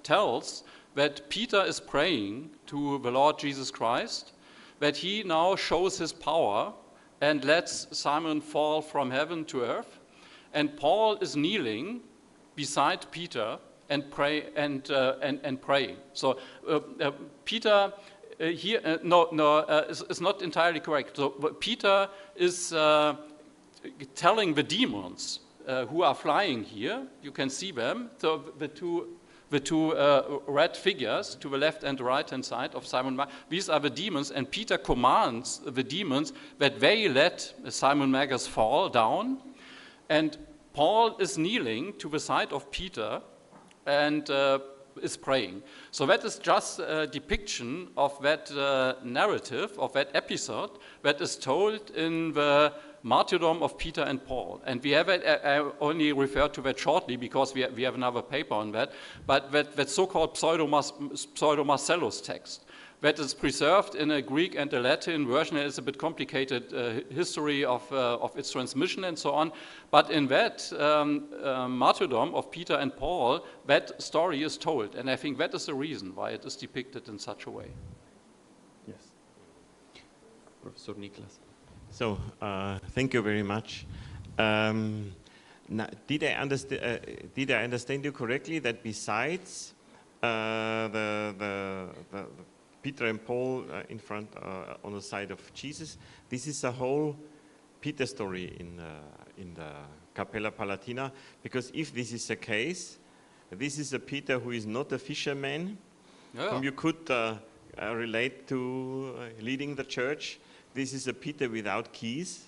Speaker 2: tells that Peter is praying to the Lord Jesus Christ, that he now shows his power and lets Simon fall from heaven to earth. And Paul is kneeling beside Peter and praying. So Peter here, it's not entirely correct. So Peter is telling the demons who are flying here, you can see them, so the two red figures to the left and right hand side of Simon Magus, these are the demons, and Peter commands the demons that they let Simon Magus fall down, and Paul is kneeling to the side of Peter and is praying. So that is just a depiction of that narrative, of that episode that is told in the martyrdom of Peter and Paul. And we have it, I only refer to that shortly because we have another paper on that, but that so-called Pseudo-Marcellus text that is preserved in a Greek and a Latin version. It's a bit complicated history of its transmission and so on. But in that martyrdom of Peter and Paul, that story is told. And I think that is the reason why it is depicted in such a way.
Speaker 1: Yes. Professor Niklas.
Speaker 5: So, thank you very much. Now, did I understand you correctly that besides the Peter and Paul in front on the side of Jesus, this is a whole Peter story in the Capella Palatina? Because if this is the case, this is a Peter who is not a fisherman, whom you could relate to leading the church. This is a Peter without keys.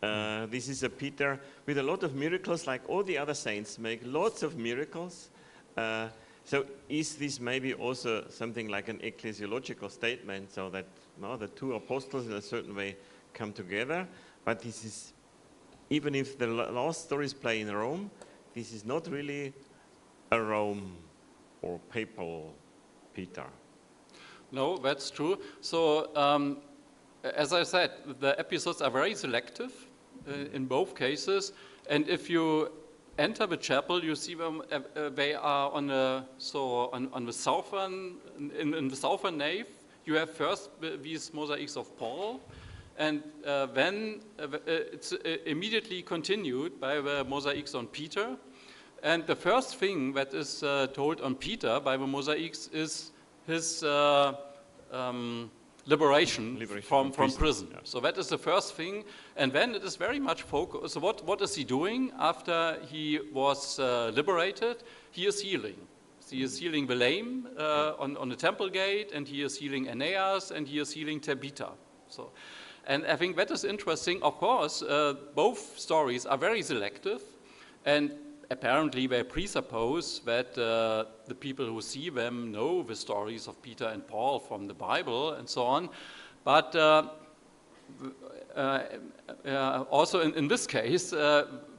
Speaker 5: This is a Peter with a lot of miracles, like all the other saints make lots of miracles. So is this maybe also something like an ecclesiological statement, so that the two apostles in a certain way come together? But this is, even if the last stories play in Rome, this is not really a Rome or papal Peter.
Speaker 2: No, that's true. So, as I said, the episodes are very selective in both cases, and if you enter the chapel, you see them. They are on the southern in the southern nave. You have first these mosaics of Paul, and then it's immediately continued by the mosaics on Peter. And the first thing that is told on Peter by the mosaics is his liberation from prison. Yeah. So that is the first thing. And then it is very much focused. So what is he doing after he was liberated? He is healing. He is healing the lame on the temple gate, and he is healing Aeneas, and he is healing Tabitha. So, and I think that is interesting. Of course, both stories are very selective, and apparently they presuppose that the people who see them know the stories of Peter and Paul from the Bible and so on. But also in this case,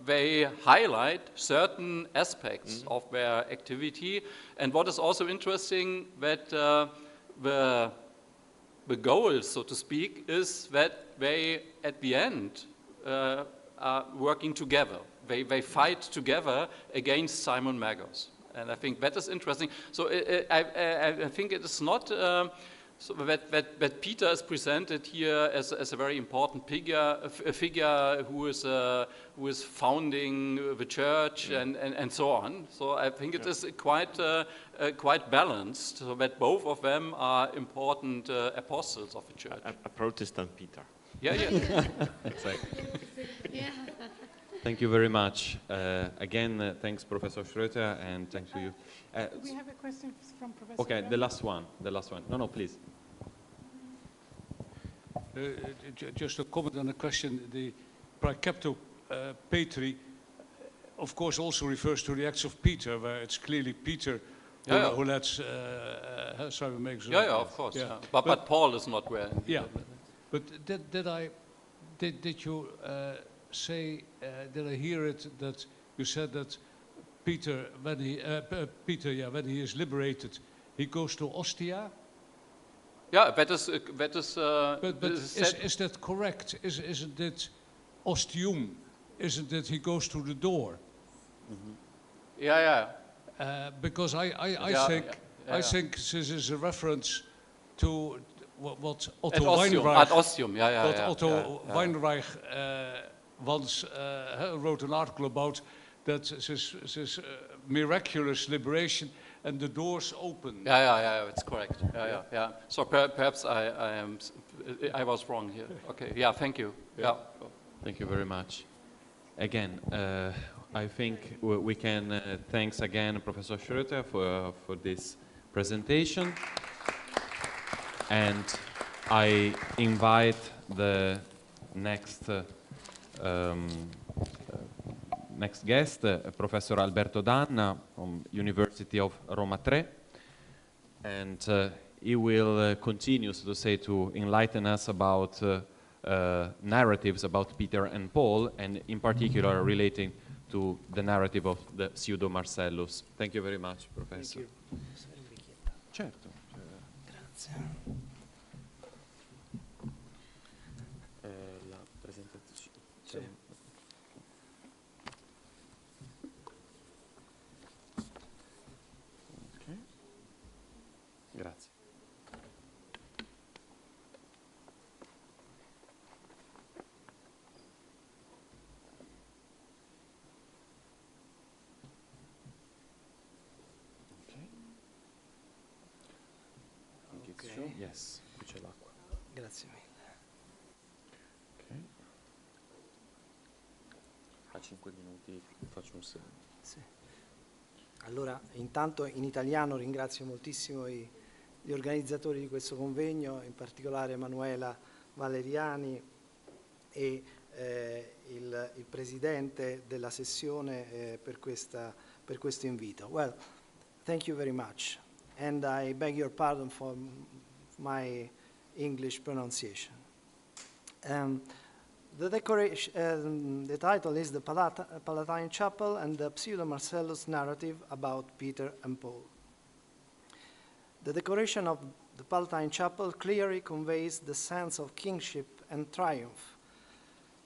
Speaker 2: they highlight certain aspects of their activity. And what is also interesting, that the goal, so to speak, is that they, at the end, are working together. They fight together against Simon Magos. And I think that is interesting. So I think it is not so that Peter is presented here as a very important figure, a figure who is founding the church and so on. So I think it is quite balanced, so that both of them are important apostles of the church.
Speaker 5: A Protestant Peter.
Speaker 2: Yeah.
Speaker 1: Exactly.
Speaker 6: Yeah.
Speaker 1: Thank you very much. Again, thanks, Professor Schröter, and thanks to you.
Speaker 6: We have a question from Professor.
Speaker 1: Okay, the last one. No, please.
Speaker 7: Just a comment on the question. The Praecepto Petri, of course, also refers to the Acts of Peter, where it's clearly Peter who lets Simon Magos.
Speaker 2: Yeah, of course. Yeah. But Paul is not where.
Speaker 7: Yeah, but did you say? Did I hear it that you said that Peter, when he is liberated, he goes to Ostia.
Speaker 2: Yeah, that is.
Speaker 7: But is that correct? Isn't it ostium? Isn't it he goes to the door?
Speaker 2: Yeah.
Speaker 7: Because I think this is a reference to what Otto Weinreich.
Speaker 2: At ostium,
Speaker 7: Otto Weinreich once wrote an article about that this miraculous liberation and the doors open.
Speaker 2: Yeah, it's correct. Yeah. So perhaps I was wrong here. Okay. Yeah. Thank you. Yeah.
Speaker 1: Thank you very much. Again, I think we can thanks again Professor Schröter for this presentation. And I invite the next next guest, Professor Alberto Danna from University of Roma Tre, and he will continue, so to say, to enlighten us about narratives about Peter and Paul, and in particular relating to the narrative of the pseudo Marcellus. Thank you very much, Professor.
Speaker 8: Thank you.
Speaker 1: Certo.
Speaker 8: Grazie.
Speaker 1: La presentazione.
Speaker 8: Sì.
Speaker 1: Okay. Grazie.
Speaker 8: Okay.
Speaker 1: Yes, qui c'è l'acqua.
Speaker 8: Grazie mille.
Speaker 1: Okay. A 5 minuti faccio un segno.
Speaker 8: Sì. Allora, intanto in italiano ringrazio moltissimo gli organizzatori di questo convegno, in particolare Emanuela Valeriani e il presidente della sessione per questo invito. Well, thank you very much. And I beg your pardon for my English pronunciation. The title is The Palatine Chapel and the Pseudo-Marcellus Narrative about Peter and Paul. The decoration of the Palatine Chapel clearly conveys the sense of kingship and triumph.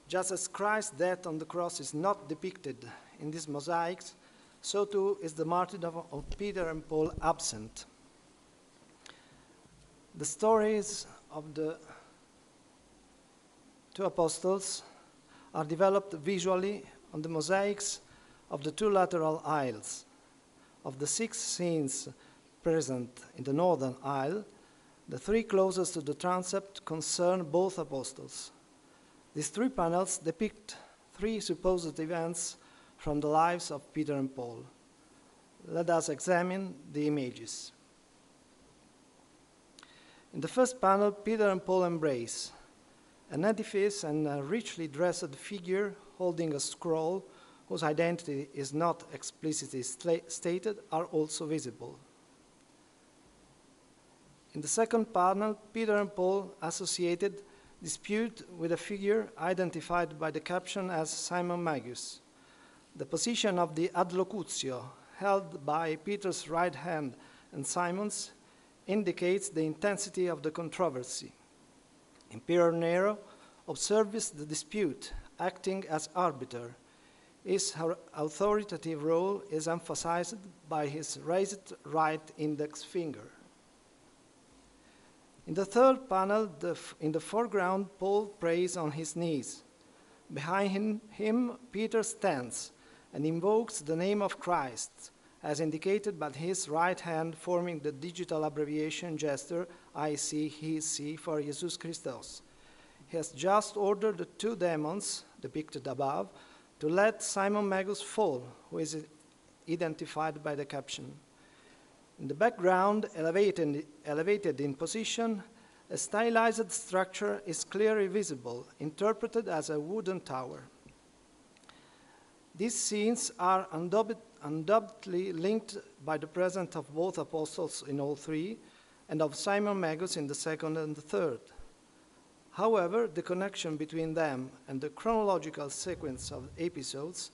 Speaker 8: Just as Christ's death on the cross is not depicted in these mosaics, so too is the martyrdom of Peter and Paul absent. The stories of the two apostles are developed visually on the mosaics of the two lateral aisles. Of the 6 scenes present in the northern aisle, the 3 closest to the transept concern both apostles. These 3 panels depict 3 supposed events from the lives of Peter and Paul. Let us examine the images. In the first panel, Peter and Paul embrace. An edifice and a richly dressed figure holding a scroll whose identity is not explicitly stated are also visible. In the second panel, Peter and Paul associated dispute with a figure identified by the caption as Simon Magus. The position of the adlocutio, held by Peter's right hand and Simon's, indicates the intensity of the controversy. Emperor Nero observes the dispute, acting as arbiter. His authoritative role is emphasized by his raised right index finger. In the third panel, in the foreground, Paul prays on his knees. Behind him, Peter stands and invokes the name of Christ, as indicated by his right hand forming the digital abbreviation gesture IC, he, C for Jesus Christos. He has just ordered the 2 demons, depicted above, to let Simon Magus fall, who is identified by the caption. In the background, elevated in position, a stylized structure is clearly visible, interpreted as a wooden tower. These scenes are undoubtedly linked by the presence of both apostles in all 3, and of Simon Magus in the second and the third. However, the connection between them and the chronological sequence of episodes,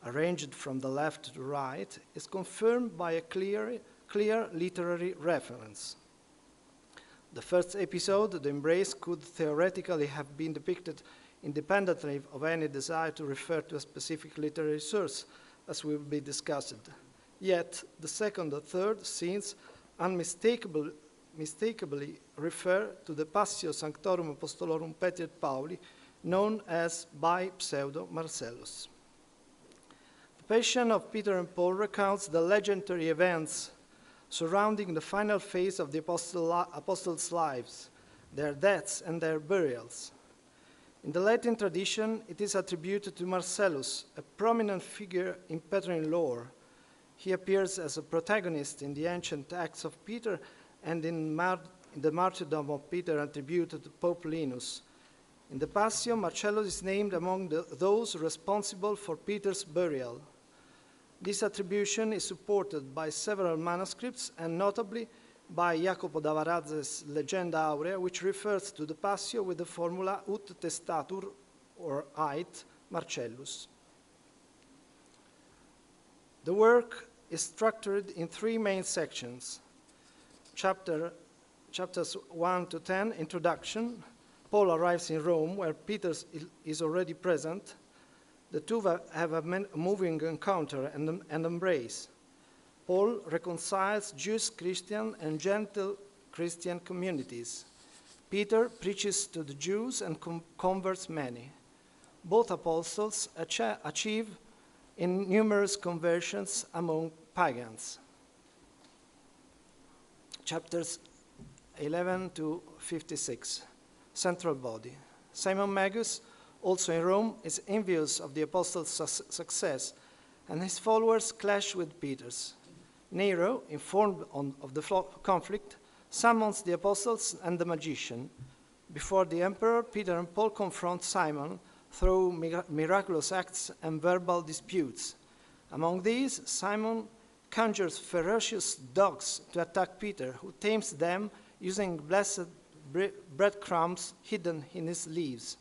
Speaker 8: arranged from the left to right, is confirmed by a clear clear literary reference. The first episode, the embrace, could theoretically have been depicted independently of any desire to refer to a specific literary source, as will be discussed. Yet, the second and third scenes unmistakably refer to the Passio Sanctorum Apostolorum Petri et Pauli, known as by pseudo Marcellus. The Passion of Peter and Paul recounts the legendary events surrounding the final phase of the apostles' lives, their deaths and their burials. In the Latin tradition, it is attributed to Marcellus, a prominent figure in Petrine lore. He appears as a protagonist in the ancient Acts of Peter and in the martyrdom of Peter attributed to Pope Linus. In the Passio, Marcellus is named among those responsible for Peter's burial. This attribution is supported by several manuscripts and notably by Jacopo da Varazze's Legenda Aurea, which refers to the Passio with the formula ut testatur or ait Marcellus. The work is structured in three main sections. Chapters 1 to 10, introduction. Paul arrives in Rome, where Peter is already present. The two have a moving encounter and embrace. Paul reconciles Jewish Christian and Gentile Christian communities. Peter preaches to the Jews and converts many. Both apostles achieve in numerous conversions among pagans. Chapters 11 to 56, central body. Simon Magus, also in Rome, is envious of the apostles' success, and his followers clash with Peter's. Nero, informed of the conflict, summons the apostles and the magician. Before the emperor, Peter and Paul confront Simon through miraculous acts and verbal disputes. Among these, Simon conjures ferocious dogs to attack Peter, who tames them using blessed breadcrumbs hidden in his leaves.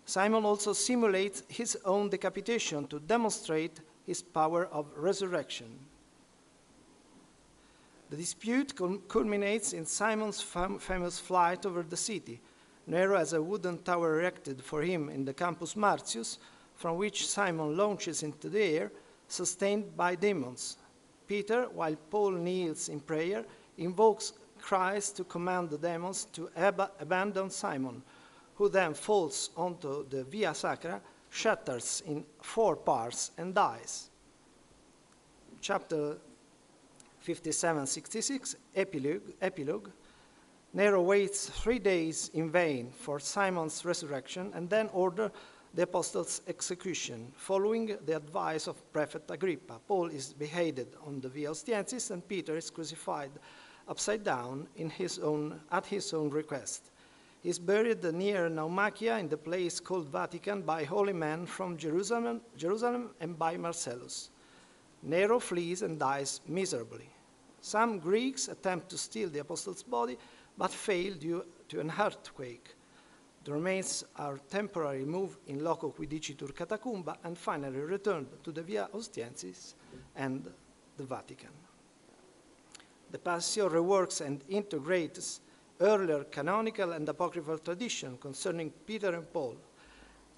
Speaker 8: Simon also simulates his own decapitation to demonstrate his power of resurrection. The dispute culminates in Simon's famous flight over the city. Nero has a wooden tower erected for him in the Campus Martius, from which Simon launches into the air, sustained by demons. Peter, while Paul kneels in prayer, invokes Christ to command the demons to abandon Simon, who then falls onto the Via Sacra, shatters in 4 parts, and dies. Chapter 57-66, epilogue. Nero waits 3 days in vain for Simon's resurrection and then orders the apostles' execution. Following the advice of Prefect Agrippa, Paul is beheaded on the Via Ostiensis and Peter is crucified upside down at his own request. He is buried near Naumachia in the place called Vatican by holy men from Jerusalem and by Marcellus. Nero flees and dies miserably. Some Greeks attempt to steal the apostles' body, but fail due to an earthquake. The remains are temporarily moved in loco quidicitur catacumba and finally returned to the Via Ostiensis and the Vatican. The Passio reworks and integrates earlier canonical and apocryphal tradition concerning Peter and Paul.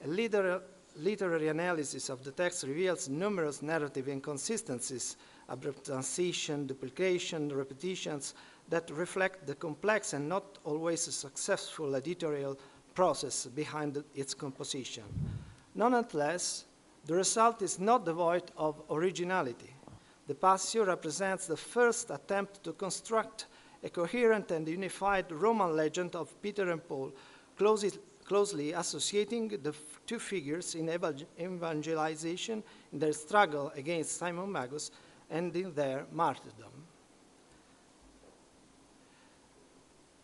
Speaker 8: A literary analysis of the text reveals numerous narrative inconsistencies, abrupt transition, duplication, repetitions that reflect the complex and not always successful editorial process behind its composition. Nonetheless, the result is not devoid of originality. The Passio represents the first attempt to construct a coherent and unified Roman legend of Peter and Paul, closely associating the two figures in evangelization, in their struggle against Simon Magus, and in their martyrdom.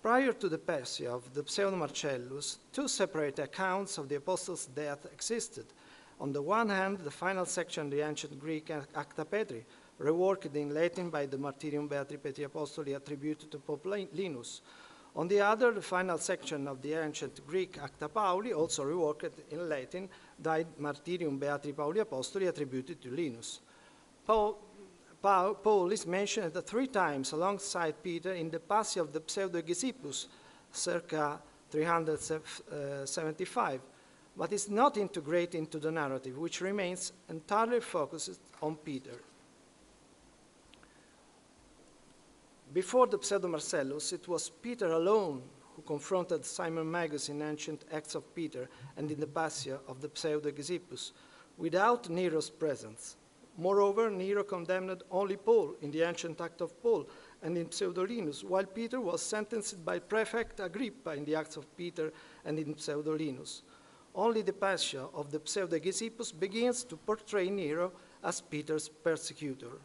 Speaker 8: Prior to the Passio of the Pseudo-Marcellus, 2 separate accounts of the apostles' death existed. On the one hand, the final section of the ancient Greek Acta Petri, reworked in Latin by the Martyrium Beatri Petri Apostoli attributed to Pope Linus. On the other, the final section of the ancient Greek Acta Pauli, also reworked in Latin, by Martyrium Beatri Pauli Apostoli attributed to Linus. Paul is mentioned 3 times alongside Peter in the Passio of the Pseudo-Gesippus, circa 375, but is not integrated into the narrative, which remains entirely focused on Peter. Before the Pseudo-Marcellus, it was Peter alone who confronted Simon Magus in ancient Acts of Peter and in the Passio of the Pseudo-Gesippus, without Nero's presence. Moreover, Nero condemned only Paul in the ancient Act of Paul and in Pseudolinus, while Peter was sentenced by Prefect Agrippa in the Acts of Peter and in Pseudolinus. Only the Passio of the Pseudo-Gesippus begins to portray Nero as Peter's persecutor.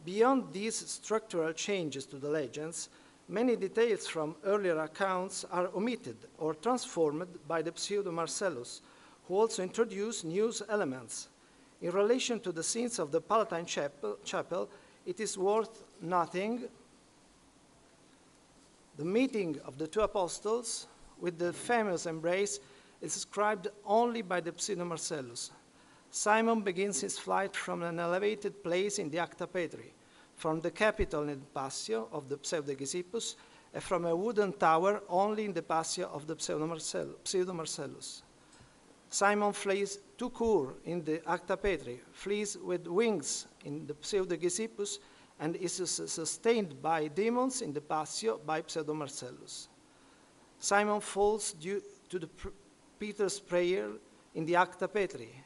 Speaker 8: Beyond these structural changes to the legends, many details from earlier accounts are omitted or transformed by the Pseudo-Marcellus, who also introduced new elements. In relation to the scenes of the Palatine chapel, it is worth noting the meeting of the 2 apostles with the famous embrace is described only by the Pseudo-Marcellus. Simon begins his flight from an elevated place in the Acta Petri, from the Capitol in the Passio of the Pseudo-Gesippus, and from a wooden tower only in the Passio of the Pseudo-Marcellus. Simon flees to Cur in the Acta Petri, flees with wings in the Pseudo-Gesippus, and is sustained by demons in the Passio by Pseudo-Marcellus. Simon falls due to Peter's prayer in the Acta Petri,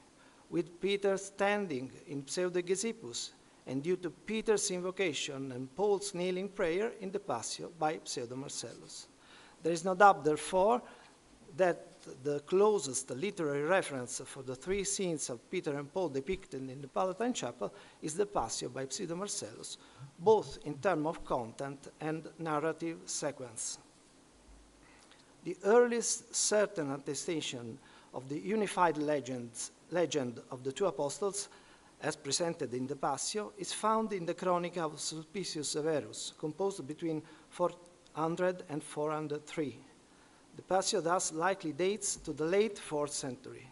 Speaker 8: with Peter standing in Pseudo-Gesippus, and due to Peter's invocation and Paul's kneeling prayer in the Passio by Pseudo-Marcellus. There is no doubt, therefore, that the closest literary reference for the 3 scenes of Peter and Paul depicted in the Palatine Chapel is the Passio by Pseudo-Marcellus, both in terms of content and narrative sequence. The earliest certain attestation of the unified legend of the 2 apostles, as presented in the Passio, is found in the Chronica of Sulpicius Severus, composed between 400 and 403. The Passio thus likely dates to the late 4th century.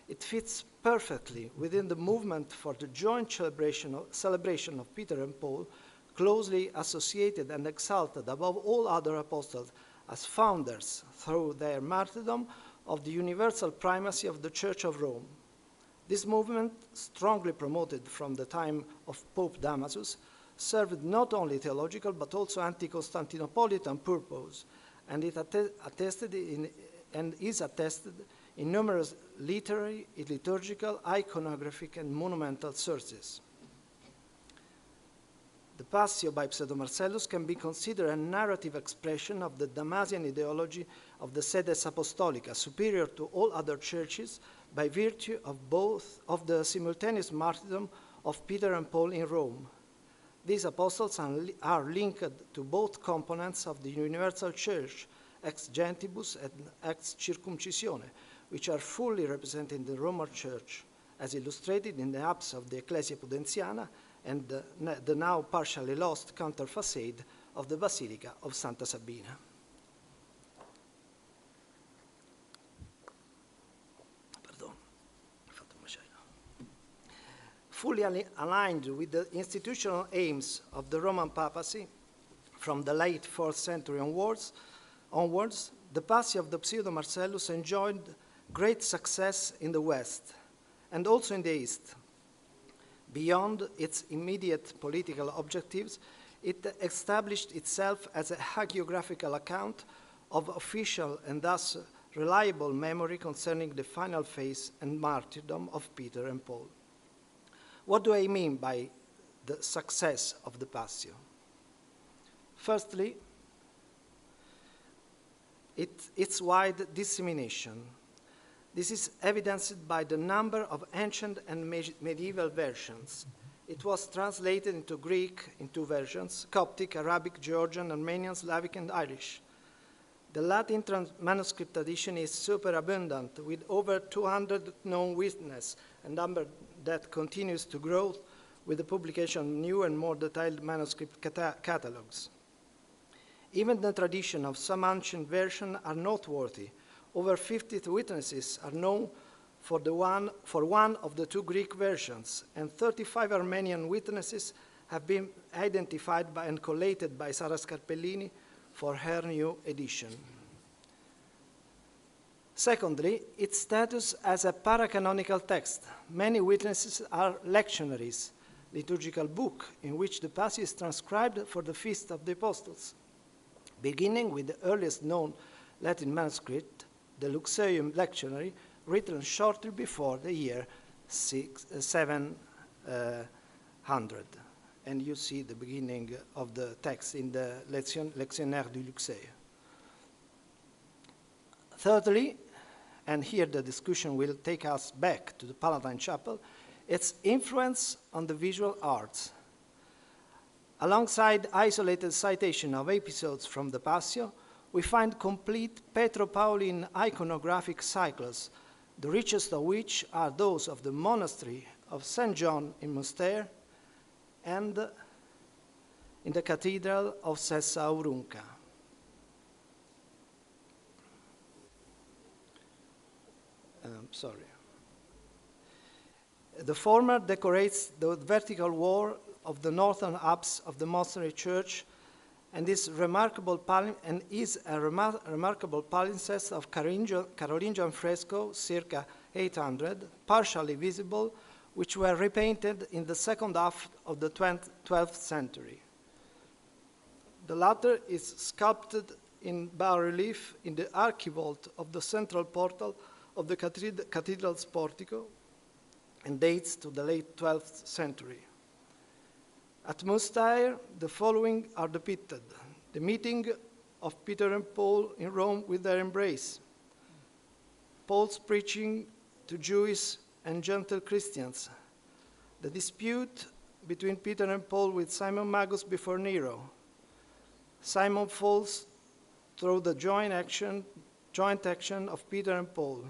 Speaker 8: It fits perfectly within the movement for the joint celebration of Peter and Paul, closely associated and exalted above all other apostles as founders, through their martyrdom, of the universal primacy of the Church of Rome. This movement, strongly promoted from the time of Pope Damasus, served not only theological but also anti-Constantinopolitan purpose, and it is attested in numerous literary, liturgical, iconographic, and monumental sources. The Passio by Pseudo-Marcellus can be considered a narrative expression of the Damasian ideology of the Sedes Apostolica, superior to all other churches by virtue of the simultaneous martyrdom of Peter and Paul in Rome. These apostles are linked to both components of the universal church, ex gentibus and ex circumcisione, which are fully represented in the Roman Church, as illustrated in the apse of the Ecclesia Pudenziana and the now partially lost counter facade of the Basilica of Santa Sabina. Fully aligned with the institutional aims of the Roman papacy from the late 4th century onwards, the Passio of the Pseudo-Marcellus enjoyed great success in the West and also in the East. Beyond its immediate political objectives, it established itself as a hagiographical account of official and thus reliable memory concerning the final phase and martyrdom of Peter and Paul. What do I mean by the success of the Passio? Firstly, its wide dissemination. This is evidenced by the number of ancient and medieval versions. It was translated into Greek in 2 versions: Coptic, Arabic, Georgian, Armenian, Slavic, and Irish. The Latin manuscript edition is superabundant, with over 200 known witnesses, a number that continues to grow with the publication of new and more detailed manuscript catalogs. Even the tradition of some ancient versions are noteworthy. Over 50 witnesses are known for one of the two Greek versions, and 35 Armenian witnesses have been identified and collated by Sara Scarpellini for her new edition. Secondly, its status as a paracanonical text. Many witnesses are lectionaries, liturgical book, in which the Passio is transcribed for the Feast of the Apostles, beginning with the earliest known Latin manuscript, the Luxeuium Lectionary, written shortly before the year 700. And you see the beginning of the text in the Lectionnaire du Luxeuil. Thirdly, and here the discussion will take us back to the Palatine Chapel, its influence on the visual arts. Alongside isolated citation of episodes from the Passio, we find complete Petro-Pauline iconographic cycles, the richest of which are those of the monastery of St. John in Mustère and in the Cathedral of Sessa Aurunca. The former decorates the vertical wall of the northern apse of the monastery church and is a remarkable palimpsest of Carolingian fresco, circa 800, partially visible, which were repainted in the second half of the 12th century. The latter is sculpted in bas-relief in the archivolt of the central portal of the cathedral's portico and dates to the late 12th century. At Mustère, the following are depicted: the meeting of Peter and Paul in Rome with their embrace, Paul's preaching to Jewish and Gentile Christians, the dispute between Peter and Paul with Simon Magus before Nero, Simon falls through the joint action of Peter and Paul,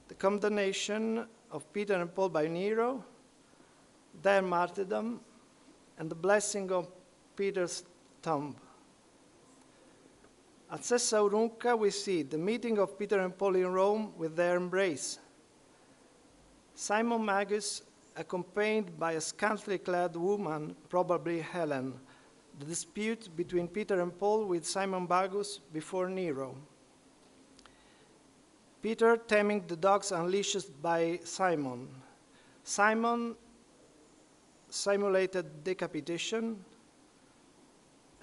Speaker 8: the condemnation of Peter and Paul by Nero, their martyrdom, and the blessing of Peter's tomb. At Sessa Aurunca, we see the meeting of Peter and Paul in Rome with their embrace, Simon Magus accompanied by a scantily clad woman, probably Helen, the dispute between Peter and Paul with Simon Magus before Nero, Peter taming the dogs unleashed by Simon, Simon simulated decapitation,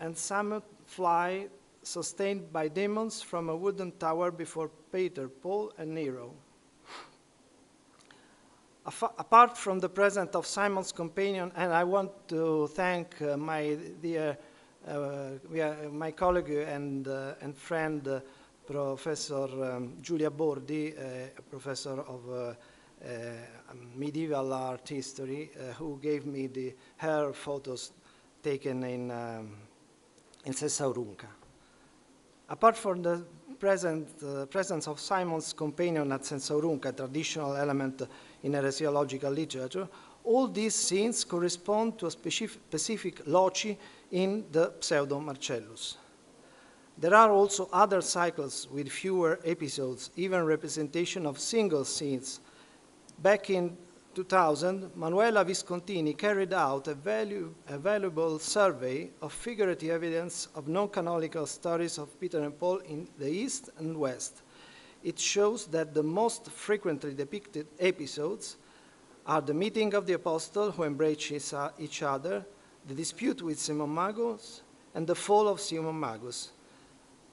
Speaker 8: and Simon fly sustained by demons from a wooden tower before Peter, Paul, and Nero. Apart from the presence of Simon's companion, and I want to thank my colleague and friend, Professor Giulia Bordi, a professor of medieval art history, who gave me her photos taken in Sessa Aurunca. Apart from the presence of Simon's companion at Sessa Aurunca, a traditional element in heresiological literature, all these scenes correspond to a specific loci in the Pseudo-Marcellus. There are also other cycles with fewer episodes, even representation of single scenes. Back in 2000, Manuela Viscontini carried out a valuable survey of figurative evidence of non-canonical stories of Peter and Paul in the East and West. It shows that the most frequently depicted episodes are the meeting of the apostles who embrace each other, the dispute with Simon Magus, and the fall of Simon Magus.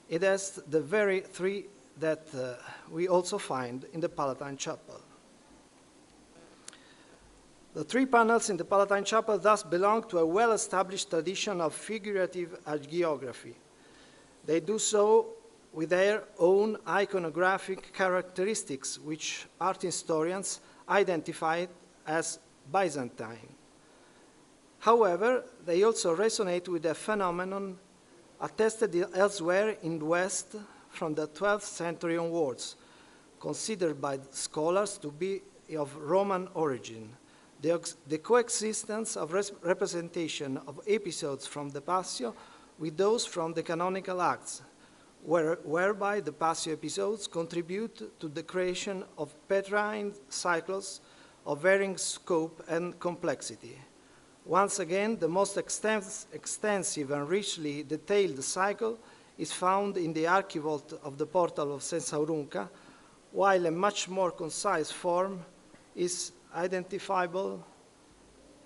Speaker 8: It has the very three that we also find in the Palatine Chapel. The three panels in the Palatine Chapel thus belong to a well-established tradition of figurative hagiography. They do so with their own iconographic characteristics, which art historians identify as Byzantine. However, they also resonate with a phenomenon attested elsewhere in the West from the 12th century onwards, considered by scholars to be of Roman origin. The coexistence of representation of episodes from the Passio with those from the canonical acts, whereby the Passio episodes contribute to the creation of Petrine cycles of varying scope and complexity. Once again, the most extensive and richly detailed cycle is found in the archivolt of the portal of Sensaurunca, while a much more concise form is identifiable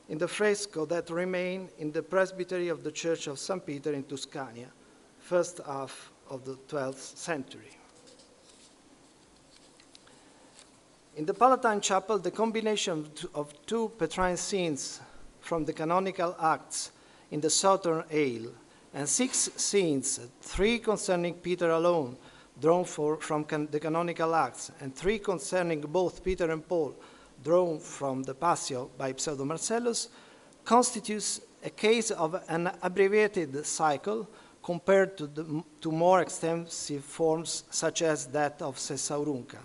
Speaker 8: in the fresco that remain in the presbytery of the Church of St. Peter in Tuscania, first half of the 12th century. In the Palatine Chapel, the combination of two Petrine scenes from the canonical acts in the southern aisle and 6 scenes, 3 concerning Peter alone, drawn from the canonical acts, and 3 concerning both Peter and Paul, drawn from the Passio by Pseudo Marcellus, constitutes a case of an abbreviated cycle compared to more extensive forms such as that of Sensaurunca.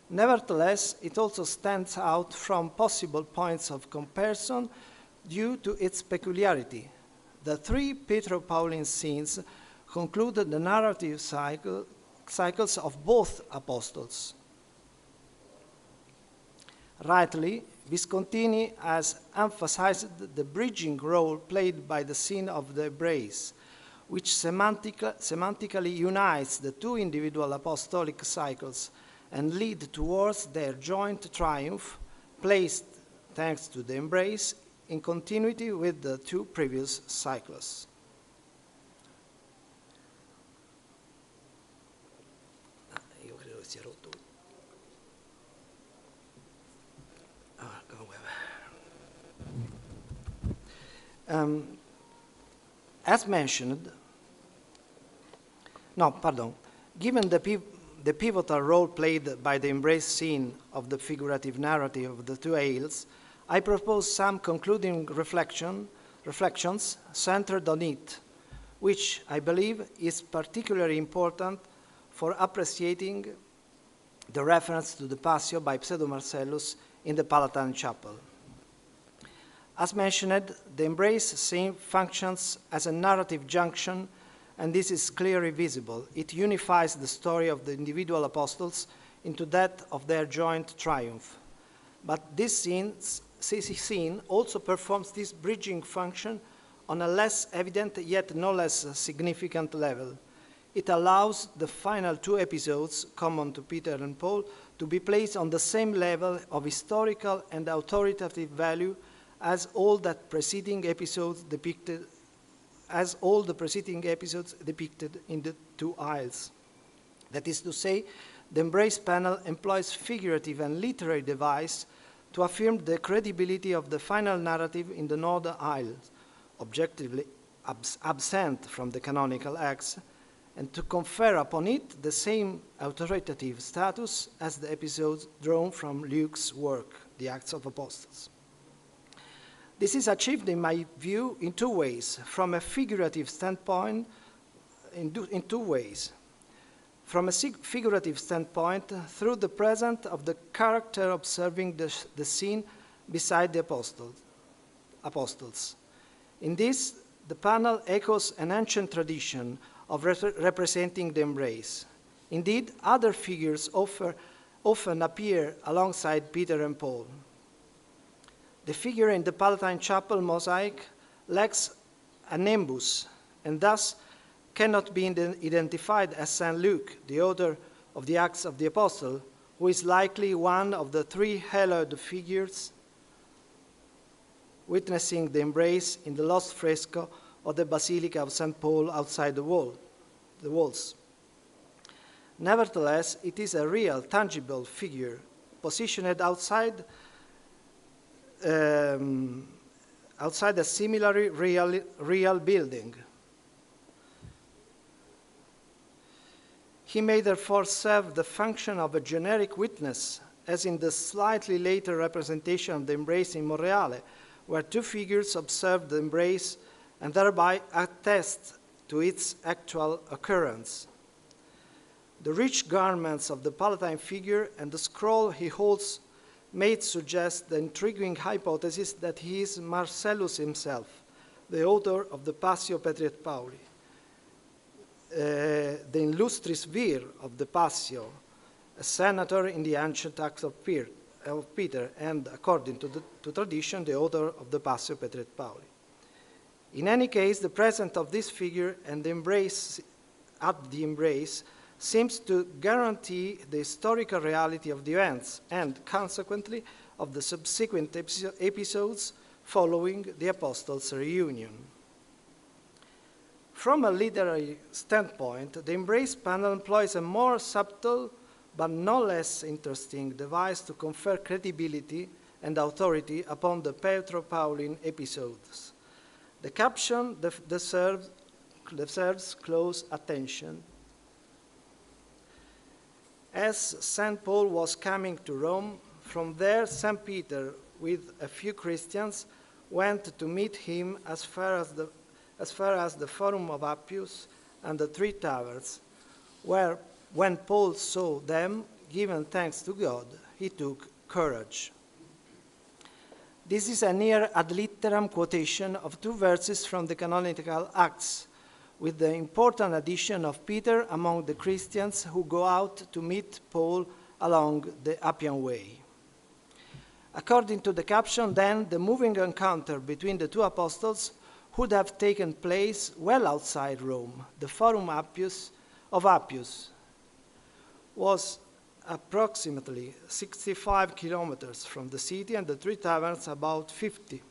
Speaker 8: Nevertheless, it also stands out from possible points of comparison due to its peculiarity. The 3 Petro-Pauline scenes concluded the narrative cycles of both apostles. Rightly, Viscontini has emphasized the bridging role played by the scene of the embrace, which semantically unites the 2 individual apostolic cycles and lead towards their joint triumph, placed, thanks to the embrace, in continuity with the 2 previous cycles. Io credo che sia rotto. As mentioned, given the pivotal role played by the embrace scene of the figurative narrative of the 2 aisles, I propose some concluding reflections centered on it, which I believe is particularly important for appreciating the reference to the Passio by Pseudo Marcellus in the Palatine Chapel. As mentioned, the embrace scene functions as a narrative junction, and this is clearly visible. It unifies the story of the individual apostles into that of their joint triumph. But this scene also performs this bridging function on a less evident yet no less significant level. It allows the final 2 episodes, common to Peter and Paul, to be placed on the same level of historical and authoritative value as all the preceding episodes depicted in the 2 aisles. That is to say, the embrace panel employs figurative and literary device to affirm the credibility of the final narrative in the northern aisle, objectively absent from the canonical acts, and to confer upon it the same authoritative status as the episodes drawn from Luke's work, the Acts of Apostles. This is achieved, in my view, in 2 ways. From a figurative standpoint, in 2 ways. From a figurative standpoint, through the presence of the character observing the scene beside the apostles. In this, the panel echoes an ancient tradition of representing the embrace. Indeed, other figures often appear alongside Peter and Paul. The figure in the Palatine Chapel mosaic lacks a nimbus and thus cannot be identified as St. Luke, the author of the Acts of the Apostle, who is likely one of the 3 hallowed figures witnessing the embrace in the lost fresco of the Basilica of St. Paul outside the walls. Nevertheless, it is a real, tangible figure positioned outside a similarly real building. He may therefore serve the function of a generic witness, as in the slightly later representation of the embrace in Monreale, where 2 figures observe the embrace and thereby attest to its actual occurrence. The rich garments of the Palatine figure and the scroll he holds may suggest the intriguing hypothesis that he is Marcellus himself, the author of the Passio Petri et Pauli. the illustris vir of the Passio, a senator in the ancient Acts of Peter, and according to tradition, the author of the Passio Petri et Pauli. In any case, the presence of this figure and the embrace at the embrace seems to guarantee the historical reality of the events and, consequently, of the subsequent episodes following the Apostles' reunion. From a literary standpoint, the embrace panel employs a more subtle but no less interesting device to confer credibility and authority upon the Petro-Pauline episodes. The caption deserves close attention. As St. Paul was coming to Rome, from there St. Peter, with a few Christians, went to meet him as far as the Forum of Appius and the Three Taverns, where, when Paul saw them, giving thanks to God, he took courage. This is a near ad litteram quotation of two verses from the canonical Acts, with the important addition of Peter among the Christians who go out to meet Paul along the Appian Way. According to the caption, then, the moving encounter between the two apostles would have taken place well outside Rome. The Forum of Appius was approximately 65 kilometers from the city, and the Three Taverns about 50.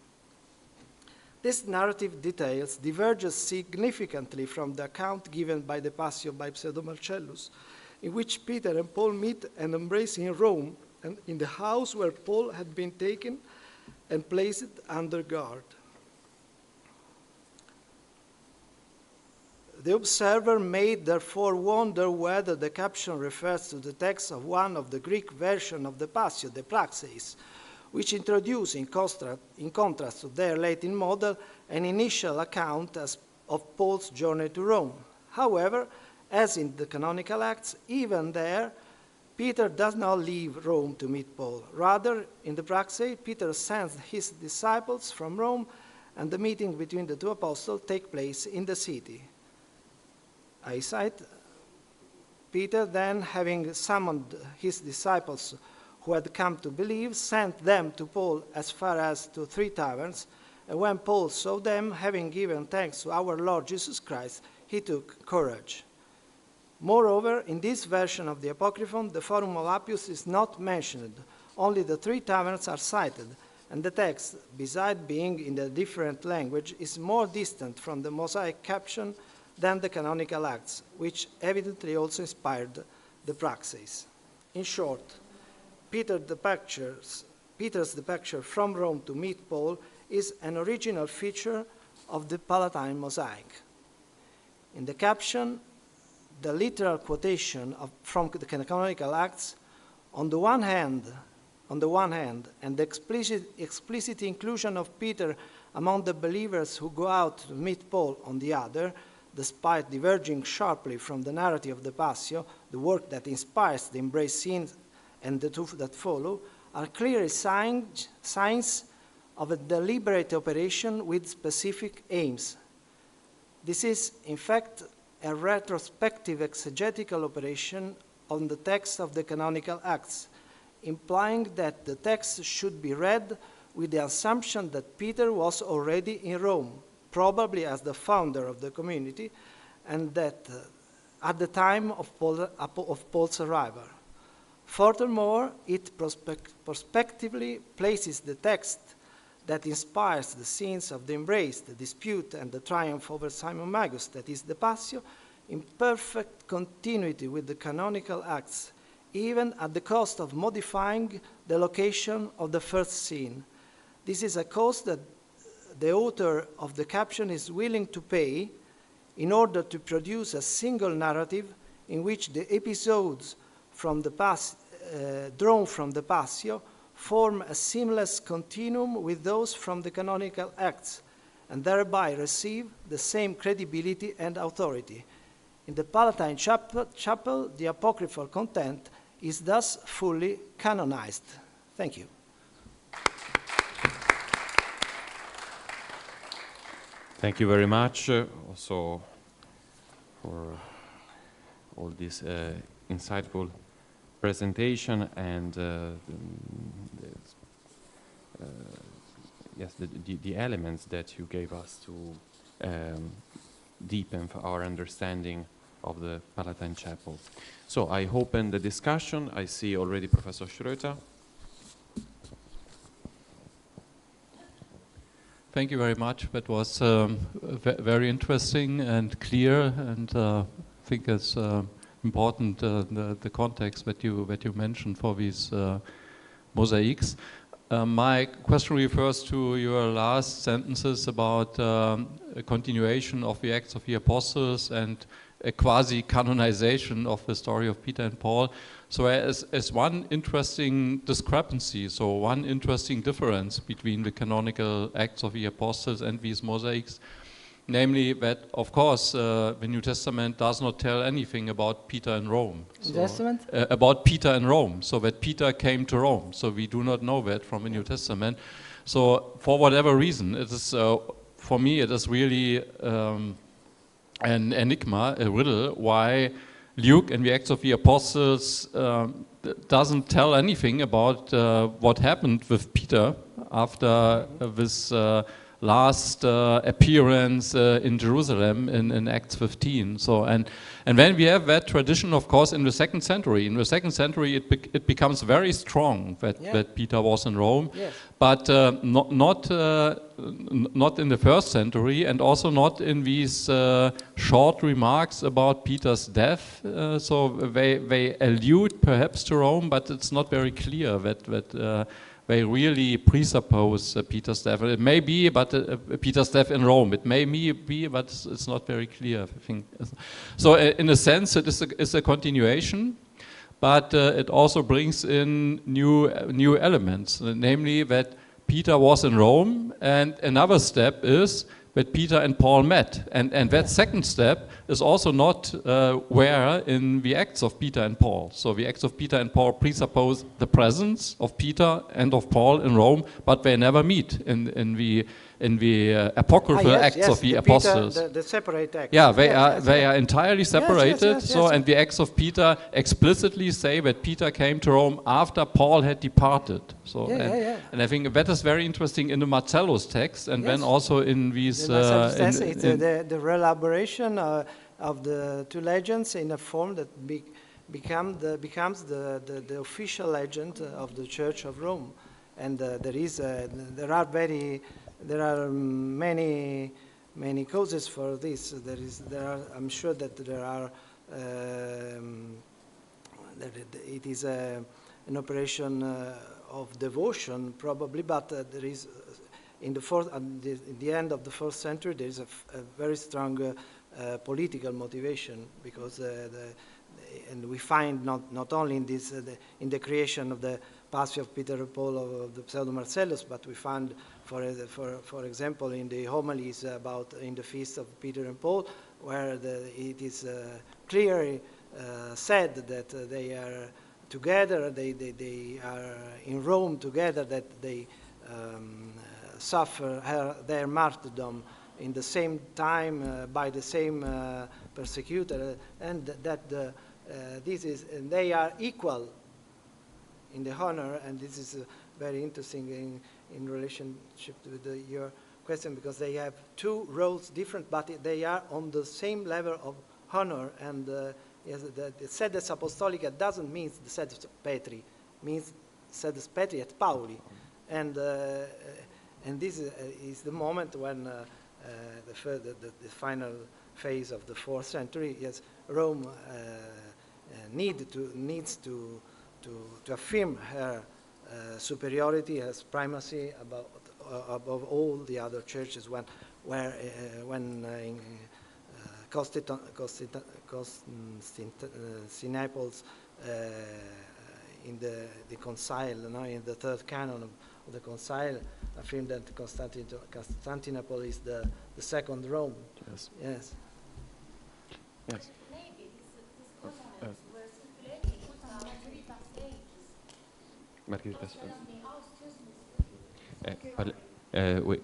Speaker 8: This narrative details diverges significantly from the account given by the Passio by Pseudo Marcellus, in which Peter and Paul meet and embrace in Rome and in the house where Paul had been taken and placed under guard. The observer may therefore wonder whether the caption refers to the text of one of the Greek versions of the Passio, the Praxeis, which introduce, in contrast to their Latin model, an initial account of Paul's journey to Rome. However, as in the canonical Acts, even there, Peter does not leave Rome to meet Paul. Rather, in the Praxeis, Peter sends his disciples from Rome, and the meeting between the two apostles takes place in the city. I cite, Peter then, having summoned his disciples who had come to believe, sent them to Paul as far as to Three Taverns, and when Paul saw them, having given thanks to our Lord Jesus Christ, he took courage. Moreover, in this version of the Apocryphon, the Forum of Appius is not mentioned, only the Three Taverns are cited, and the text, besides being in a different language, is more distant from the Mosaic caption than the canonical Acts, which evidently also inspired the Praxeis. In short, Peter's departure from Rome to meet Paul is an original feature of the Palatine mosaic. In the caption, the literal quotation from the canonical Acts, on the one hand, and the explicit inclusion of Peter among the believers who go out to meet Paul on the other, despite diverging sharply from the narrative of the Passio, the work that inspires the embrace scenes and the two that follow, are clearly signs of a deliberate operation with specific aims. This is, in fact, a retrospective exegetical operation on the text of the canonical Acts, implying that the text should be read with the assumption that Peter was already in Rome, probably as the founder of the community, and that at the time of Paul's arrival. Furthermore, it prospectively places the text that inspires the scenes of the embrace, the dispute, and the triumph over Simon Magus, that is the Passio, in perfect continuity with the canonical Acts, even at the cost of modifying the location of the first scene. This is a cost that the author of the caption is willing to pay in order to produce a single narrative in which the episodes from the drawn from the Passio form a seamless continuum with those from the canonical Acts, and thereby receive the same credibility and authority. In the Palatine Chapel, the apocryphal content is thus fully canonized. Thank you.
Speaker 1: Thank you very much. Also, for all this insightful presentation and yes, the elements that you gave us to deepen our understanding of the Palatine Chapel. So I open the discussion. I see already Professor Schröter.
Speaker 9: Thank you very much. That was very interesting and clear, and I think it's important the context that you mentioned for these mosaics. My question refers to your last sentences about a continuation of the Acts of the Apostles and a quasi-canonization of the story of Peter and Paul. So as one interesting discrepancy, so one interesting difference between the canonical Acts of the Apostles and these mosaics, namely that, of course, the New Testament does not tell anything about Peter in Rome.
Speaker 8: So, Testament?
Speaker 9: About Peter in Rome, so that Peter came to Rome. So we do not know that from the New Testament. So for whatever reason, it is, for me, it is really an enigma, a riddle, why Luke in the Acts of the Apostles doesn't tell anything about what happened with Peter after this last appearance in Jerusalem in Acts 15. So and then we have that tradition, of course, in the second century. In the second century, it becomes very strong that Peter was in Rome,
Speaker 8: yes.
Speaker 9: But not in the first century, and also not in these short remarks about Peter's death. So they allude perhaps to Rome, but it's not very clear that they really presuppose Peter's death. It may be, but Peter's death in Rome. It may be, but it's not very clear, I think. So in a sense, it is a continuation, but it also brings in new elements, namely that Peter was in Rome, and another step is that Peter and Paul met. And that second step is also not where in the Acts of Peter and Paul. So the Acts of Peter and Paul presuppose the presence of Peter and of Paul in Rome, but they never meet in the apocryphal Acts of the Apostles.
Speaker 8: The separate Acts.
Speaker 9: Yeah, they are entirely separated. And the Acts of Peter explicitly say that Peter came to Rome after Paul had departed. So and I think that is very interesting in the Marcellus text, and then also in these
Speaker 8: the relaboration of the two legends in a form that becomes the official legend of the Church of Rome. And there are many causes for this. I'm sure that there are. It is an operation of devotion, probably, but there is in the end of the 4th century there is a very strong political motivation, because and we find not only in this in the creation of the Passion of Peter and Paul of the Pseudo Marcellus, but we find, for example, in the homilies about in the feast of Peter and Paul, where it is clearly said that they are together, they are in Rome together, that they suffer their martyrdom in the same time by the same persecutor, and that they are equal in the honor. And this is very interesting in relationship with your question, because they have two roles different, but they are on the same level of honor. And yes, the sedes apostolica doesn't mean the sedes Petri, means sedes Petri et Pauli, and this is the moment when the final phase of the 4th century. Yes, Rome needs to affirm her superiority, her primacy above all the other churches. When in Constantinople's in the concile, in the 3rd canon of the concile, affirmed that Constantinople is the second Rome.
Speaker 1: Yes.
Speaker 8: Yes.
Speaker 1: Yes.
Speaker 10: Maybe these comments were circulating without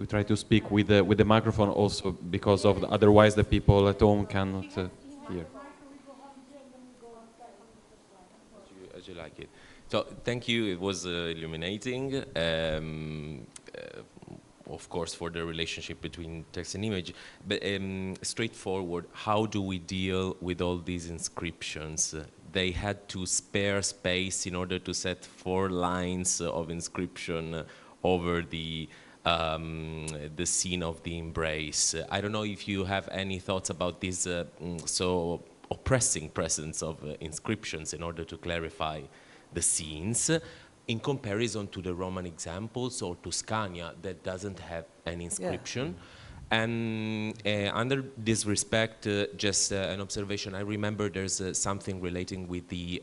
Speaker 1: we try to speak with the microphone also, because of otherwise the people at home cannot. here.
Speaker 11: As you like it. So thank you. It was illuminating. Of course, for the relationship between text and image, but straightforward. How do we deal with all these inscriptions? They had to spare space in order to set 4 lines of inscription over the scene of the embrace. I don't know if you have any thoughts about this so oppressing presence of inscriptions in order to clarify the scenes in comparison to the Roman examples or Tuscania that doesn't have an inscription. Yeah. And under this respect, just an observation, I remember there's something relating with the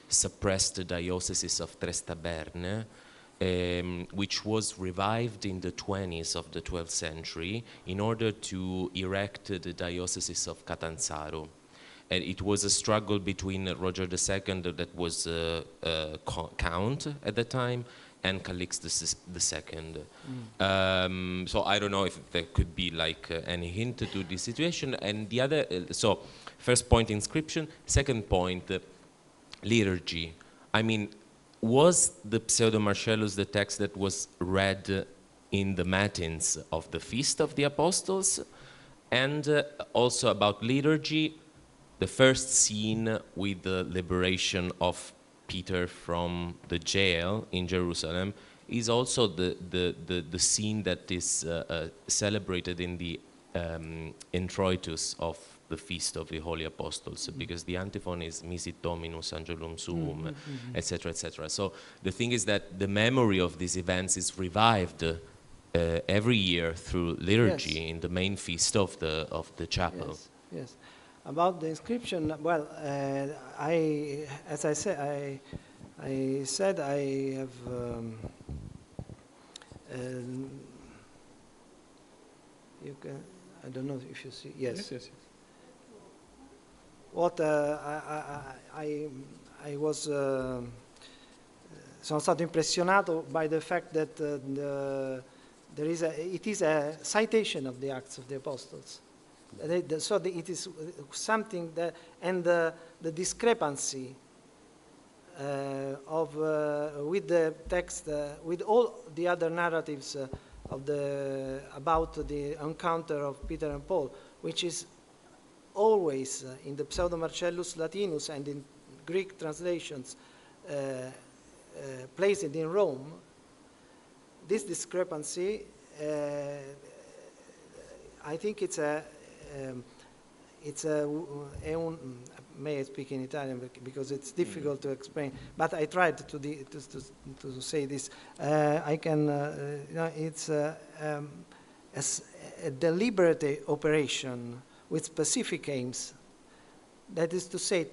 Speaker 11: suppressed diocese of Trestaberne, which was revived in the 20s of the 12th century in order to erect the diocese of Catanzaro. And it was a struggle between Roger II, that was count at the time, and Calixtus II. So I don't know if there could be like any hint to this situation. And the other, so first point, inscription. Second point, liturgy. I mean, was the Pseudo-Marcellus the text that was read in the Matins of the Feast of the Apostles? And also about liturgy, the first scene with the liberation of Peter from the jail in Jerusalem is also the scene that is celebrated in the introitus of the Feast of the Holy Apostles, because the antiphon is Misit Dominus Angelum Suum, etc., etc. So the thing is that the memory of these events is revived every year through liturgy in the main feast of the chapel.
Speaker 8: Yes, yes. About the inscription, well, as I said, I have you can. I don't know if you see. Yes.
Speaker 1: Yes, yes, yes.
Speaker 8: What I was sono stato impressionato by the fact that it is a citation of the Acts of the Apostles. So it is something that, and the discrepancy with the text, with all the other narratives about the encounter of Peter and Paul, which is always in the Pseudo-Marcellus Latinus and in Greek translations placed in Rome. This discrepancy, I think it's a may I speak in Italian because it's difficult to explain, but I tried to say this. I can, it's a deliberate operation with specific aims. That is to say,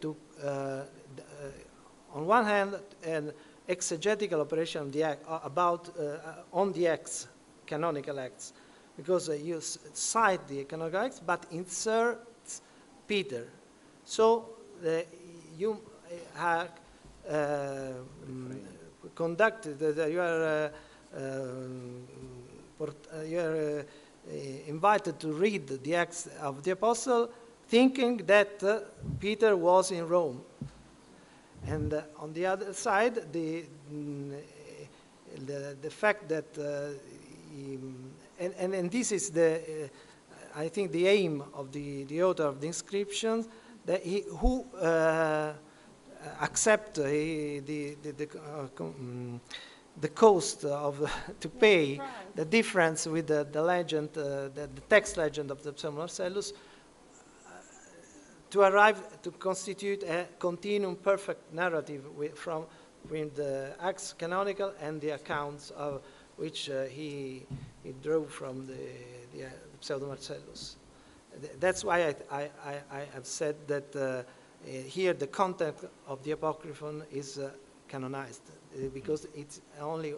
Speaker 8: on one hand, an exegetical operation on the on the acts, canonical acts, because you cite the canonical acts, but inserts Peter. So you have conducted, you are invited to read the Acts of the Apostle, thinking that Peter was in Rome. And on the other side, the fact that, and this is I think the aim of the author of the inscriptions, that who accept the cost of to pay the difference with the legend, the text legend of the Pseudo-Marcellus, to arrive to constitute a continuum perfect narrative from the Acts canonical and the accounts of which he drew from the Pseudo-Marcellus. That's why I have said that here the content of the Apocryphon is canonized, because it's only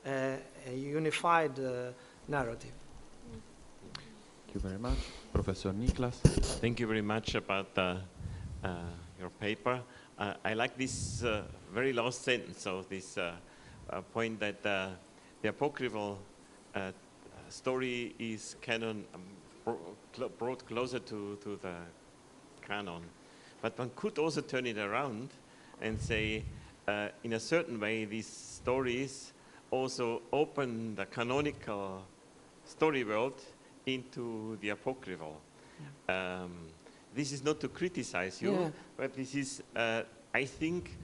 Speaker 8: a unified narrative.
Speaker 1: Thank you very much. Professor Niklas.
Speaker 5: Thank you very much about your paper. I like this very last sentence of this point that the apocryphal story is canon, brought closer to the canon. But one could also turn it around and say, in a certain way, these stories also open the canonical story world into the apocryphal. This is not to criticize you, but this is, I think,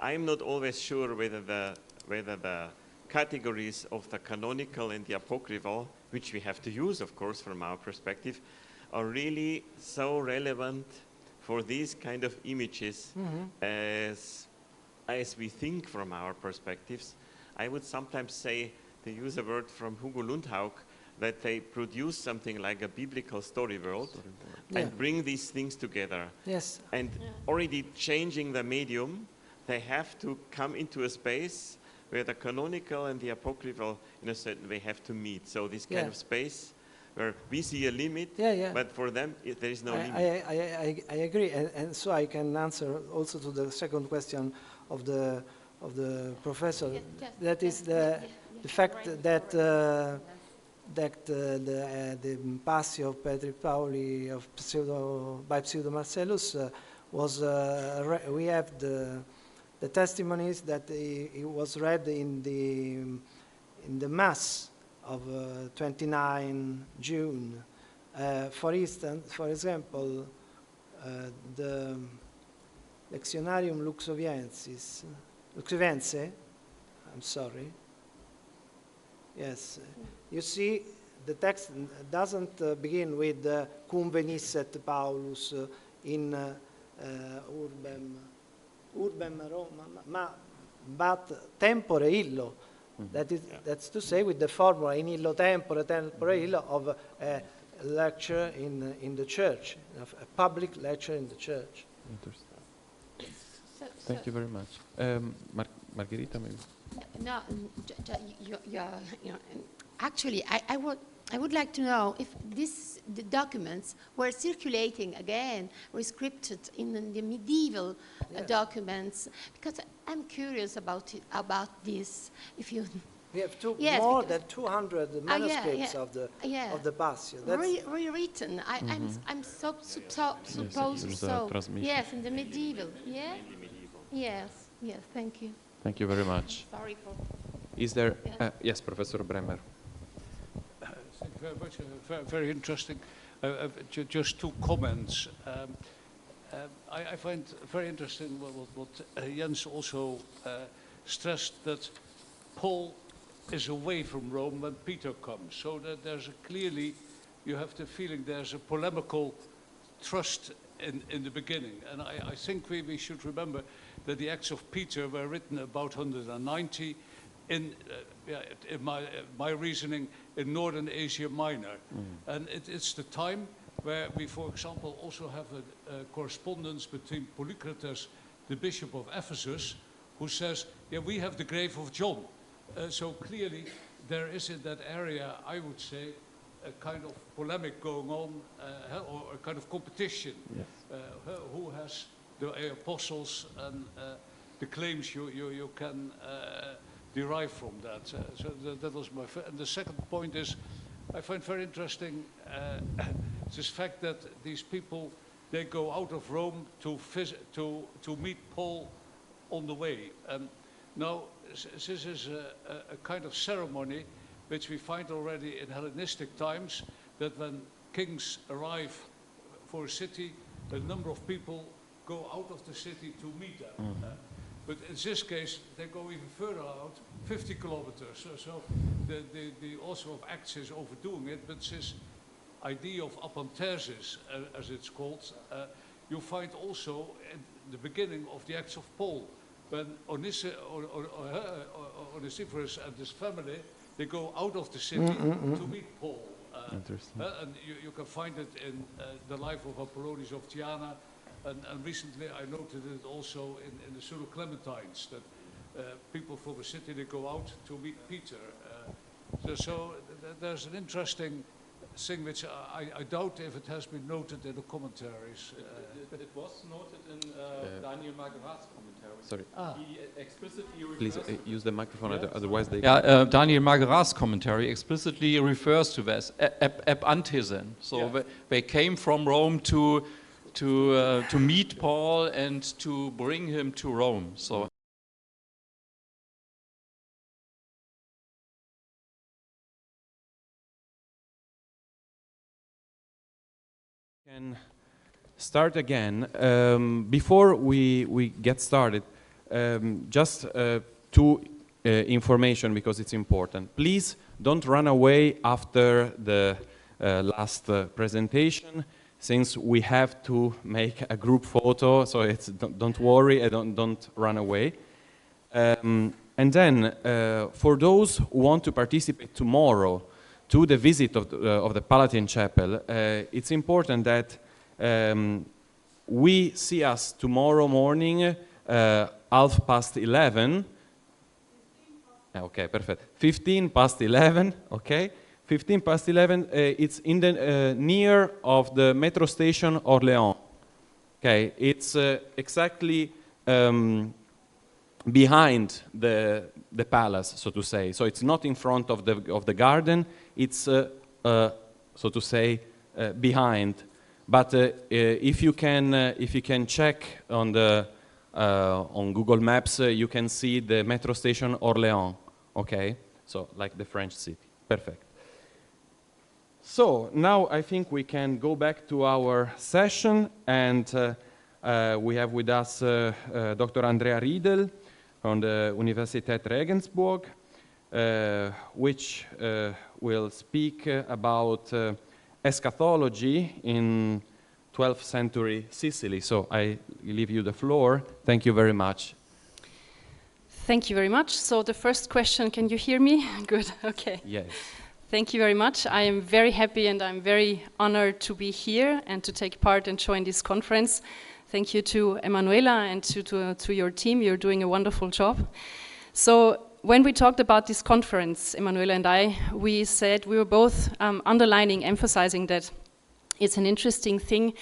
Speaker 5: I'm not always sure whether the categories of the canonical and the apocryphal, which we have to use, of course, from our perspective, are really so relevant for these kind of images as we think from our perspectives. I would sometimes say, to use a word from Hugo Lundhaug, that they produce something like a biblical story world and bring these things together.
Speaker 8: Yes.
Speaker 5: And already changing the medium, they have to come into a space where the canonical and the apocryphal in a certain way have to meet. So this kind of space where we see a limit, but for them there is no limit.
Speaker 8: I agree, and so I can answer also to the second question of the professor. That is the fact that the Passio of Petri Pauli by Pseudo Marcellus was we have the testimonies that it was read in the Mass of 29 June. For example, the Lectionarium Luxoviense, I'm sorry. Yes, you see, the text doesn't begin with cum venisset Paulus in urbem Roma, but tempore illo. That's to say, with the formula in illo tempore, tempore illo of a lecture in the church, a public lecture in the church.
Speaker 1: Interesting. Thank you very much. Margherita, maybe?
Speaker 10: No, actually, I would like to know if the documents were circulating again, rescripted in the medieval documents, because I'm curious about this. If you
Speaker 8: we have more than 200 manuscripts of the Passio.
Speaker 10: Rewritten. I'm supposed so. Yes, in the medieval. Yeah. Yes. Thank you.
Speaker 1: Thank you very much.
Speaker 10: Sorry for.
Speaker 1: Is there? Yes, Professor Bremer.
Speaker 7: Thank you very much. Very interesting. Just two comments. I find very interesting what Jens also stressed, that Paul is away from Rome when Peter comes. So that there's clearly, you have the feeling there's a polemical trust in the beginning. And I think we should remember that the Acts of Peter were written about 190 in my reasoning, in Northern Asia Minor. And it's the time where we, for example, also have a correspondence between Polycrates, the bishop of Ephesus, who says, we have the grave of John. So clearly there is in that area, I would say, a kind of polemic going on, or a kind of competition. Who has the apostles and the claims you can derive from that. So that was my first. And the second point is, I find very interesting this fact that these people, they go out of Rome to meet Paul on the way. Now, this is a kind of ceremony which we find already in Hellenistic times, that when kings arrive for a city, a number of people go out of the city to meet them. But in this case, they go even further out, 50 kilometers. So the author of Acts is overdoing it, but this idea of apanthesis, as it's called, you find also in the beginning of the Acts of Paul, when Onesiphorus and his family, they go out of the city to meet Paul.
Speaker 1: Interesting.
Speaker 7: And you can find it in the life of Apollonius of Tyana, and recently I noted it also in the Pseudo Clementines, that people from a city, they go out to meet Peter. So there's an interesting thing which I doubt if it has been noted in the commentaries.
Speaker 9: It was noted in Daniel Margarat's commentary.
Speaker 1: Sorry.
Speaker 9: He explicitly
Speaker 1: Please use the microphone, otherwise they...
Speaker 9: Daniel Margarat's commentary explicitly refers to this, ep antesen. So they came from Rome to to meet Paul and to bring him to Rome. So.
Speaker 1: Can start again. Before we get started, just two information because it's important. Please don't run away after the last presentation, since we have to make a group photo. So it's don't worry, don't run away. And then for those who want to participate tomorrow to the visit of the Palatin Chapel, it's important that we see us tomorrow morning 11:30. Okay, perfect. 11:15, okay? 11:15, it's in the near of the metro station Orléans. Okay, it's exactly behind the palace, so to say. So it's not in front of the garden. It's so to say behind. But if you can check on the on Google Maps, you can see the metro station Orléans. Okay, so like the French city. Perfect. So now I think we can go back to our session, and we have with us Dr. Andrea Riedl from the Universität Regensburg, which will speak about eschatology in 12th century Sicily. So I leave you the floor. Thank you very much.
Speaker 4: Thank you very much. So the first question, can you hear me? Good, okay.
Speaker 1: Yes.
Speaker 4: Thank you very much. I am very happy and I'm very honored to be here and to take part and join this conference. Thank you to Emanuela and to your team. You're doing a wonderful job. So when we talked about this conference, Emanuela and I, we said we were both underlining, emphasizing that it's an interesting thing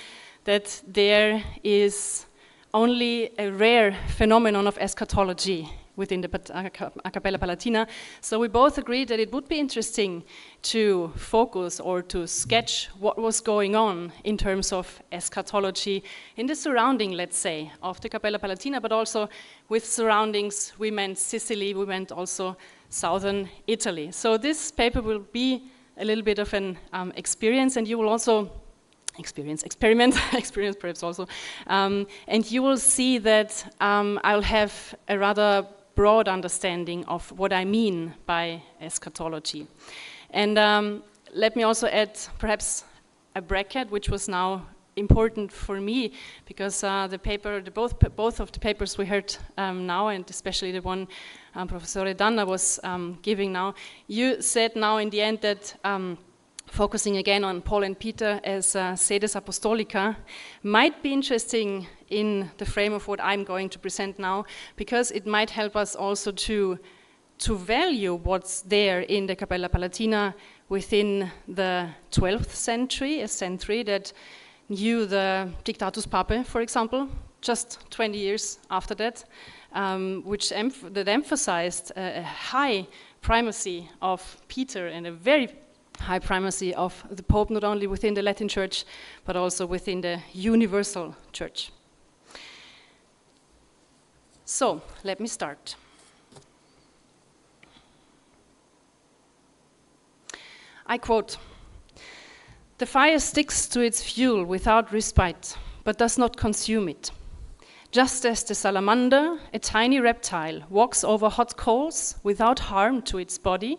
Speaker 4: that there is only a rare phenomenon of eschatology within the Cappella Palatina. So we both agreed that it would be interesting to focus or to sketch what was going on in terms of eschatology in the surrounding, let's say, of the Cappella Palatina, but also with surroundings, we meant Sicily, we meant also southern Italy. So this paper will be a little bit of an experience, and you will also experience perhaps also, and you will see that I'll have a rather broad understanding of what I mean by eschatology. And let me also add perhaps a bracket, which was now important for me, because the paper, both of the papers we heard now, and especially the one Professor Danna was giving now, you said now in the end that focusing again on Paul and Peter as sedes apostolica might be interesting in the frame of what I'm going to present now, because it might help us also to value what's there in the Cappella Palatina within the 12th century, a century that knew the Dictatus Papae, for example, just 20 years after that, that emphasized a high primacy of Peter and a very high primacy of the Pope, not only within the Latin Church, but also within the Universal Church. So, let me start. I quote, "The fire sticks to its fuel without respite, but does not consume it. Just as the salamander, a tiny reptile, walks over hot coals without harm to its body,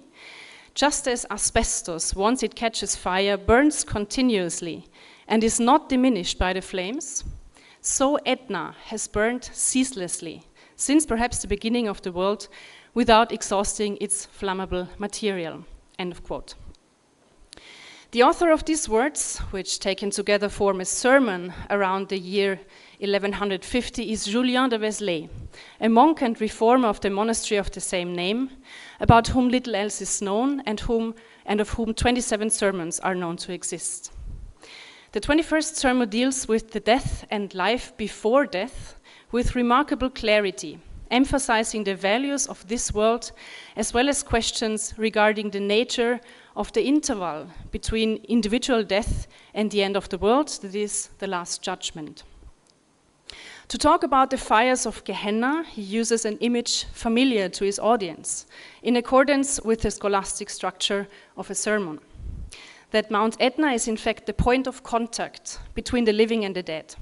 Speaker 4: just as asbestos, once it catches fire, burns continuously and is not diminished by the flames, so Etna has burned ceaselessly, since perhaps the beginning of the world, without exhausting its flammable material." End of quote. The author of these words, which taken together form a sermon around the year 1150, is Julien de Vézelay, a monk and reformer of the monastery of the same name, about whom little else is known and of whom 27 sermons are known to exist. The 21st sermon deals with the death and life before death with remarkable clarity emphasizing the values of this world, as well as questions regarding the nature of the interval between individual death and the end of the world, that is, the Last Judgment. To talk about the fires of Gehenna, he uses an image familiar to his audience, in accordance with the scholastic structure of a sermon. That Mount Etna is in fact the point of contact between the living and the dead.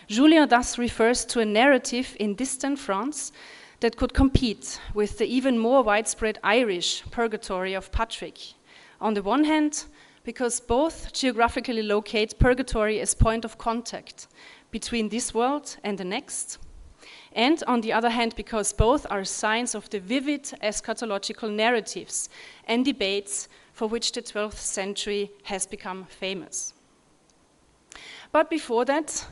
Speaker 4: Julien thus refers to a narrative in distant France that could compete with the even more widespread Irish purgatory of Patrick. On the one hand, because both geographically locate purgatory as point of contact between this world and the next, and on the other hand, because both are signs of the vivid eschatological narratives and debates for which the 12th century has become famous. But before that,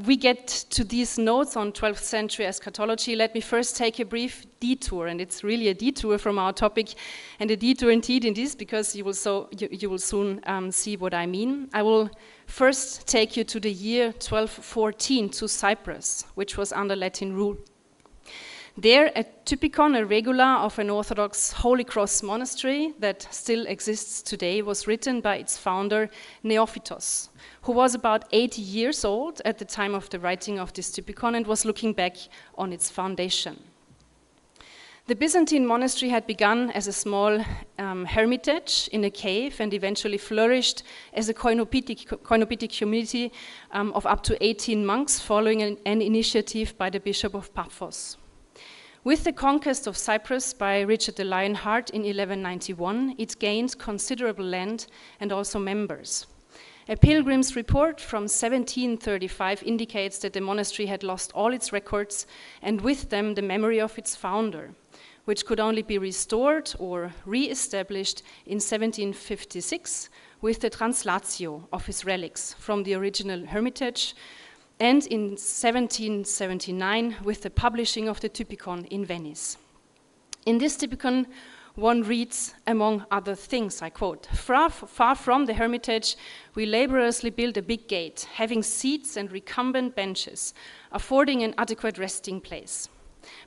Speaker 4: we get to these notes on 12th century eschatology, let me first take a brief detour, and it's really a detour from our topic, and a detour indeed in this, because you will soon see what I mean. I will first take you to the year 1214 to Cyprus, which was under Latin rule. There, a typicon, a regula of an Orthodox Holy Cross monastery that still exists today, was written by its founder, Neophytos, who was about 80 years old at the time of the writing of this typicon and was looking back on its foundation. The Byzantine monastery had begun as a small hermitage in a cave and eventually flourished as a koinopitic community of up to 18 monks following an initiative by the Bishop of Paphos. With the conquest of Cyprus by Richard the Lionheart in 1191, it gained considerable land and also members. A pilgrim's report from 1735 indicates that the monastery had lost all its records and with them the memory of its founder, which could only be restored or re-established in 1756 with the translatio of his relics from the original hermitage, and in 1779 with the publishing of the Typicon in Venice. In this Typicon, one reads, among other things, I quote, far from the hermitage, we laboriously built a big gate, having seats and recumbent benches, affording an adequate resting place.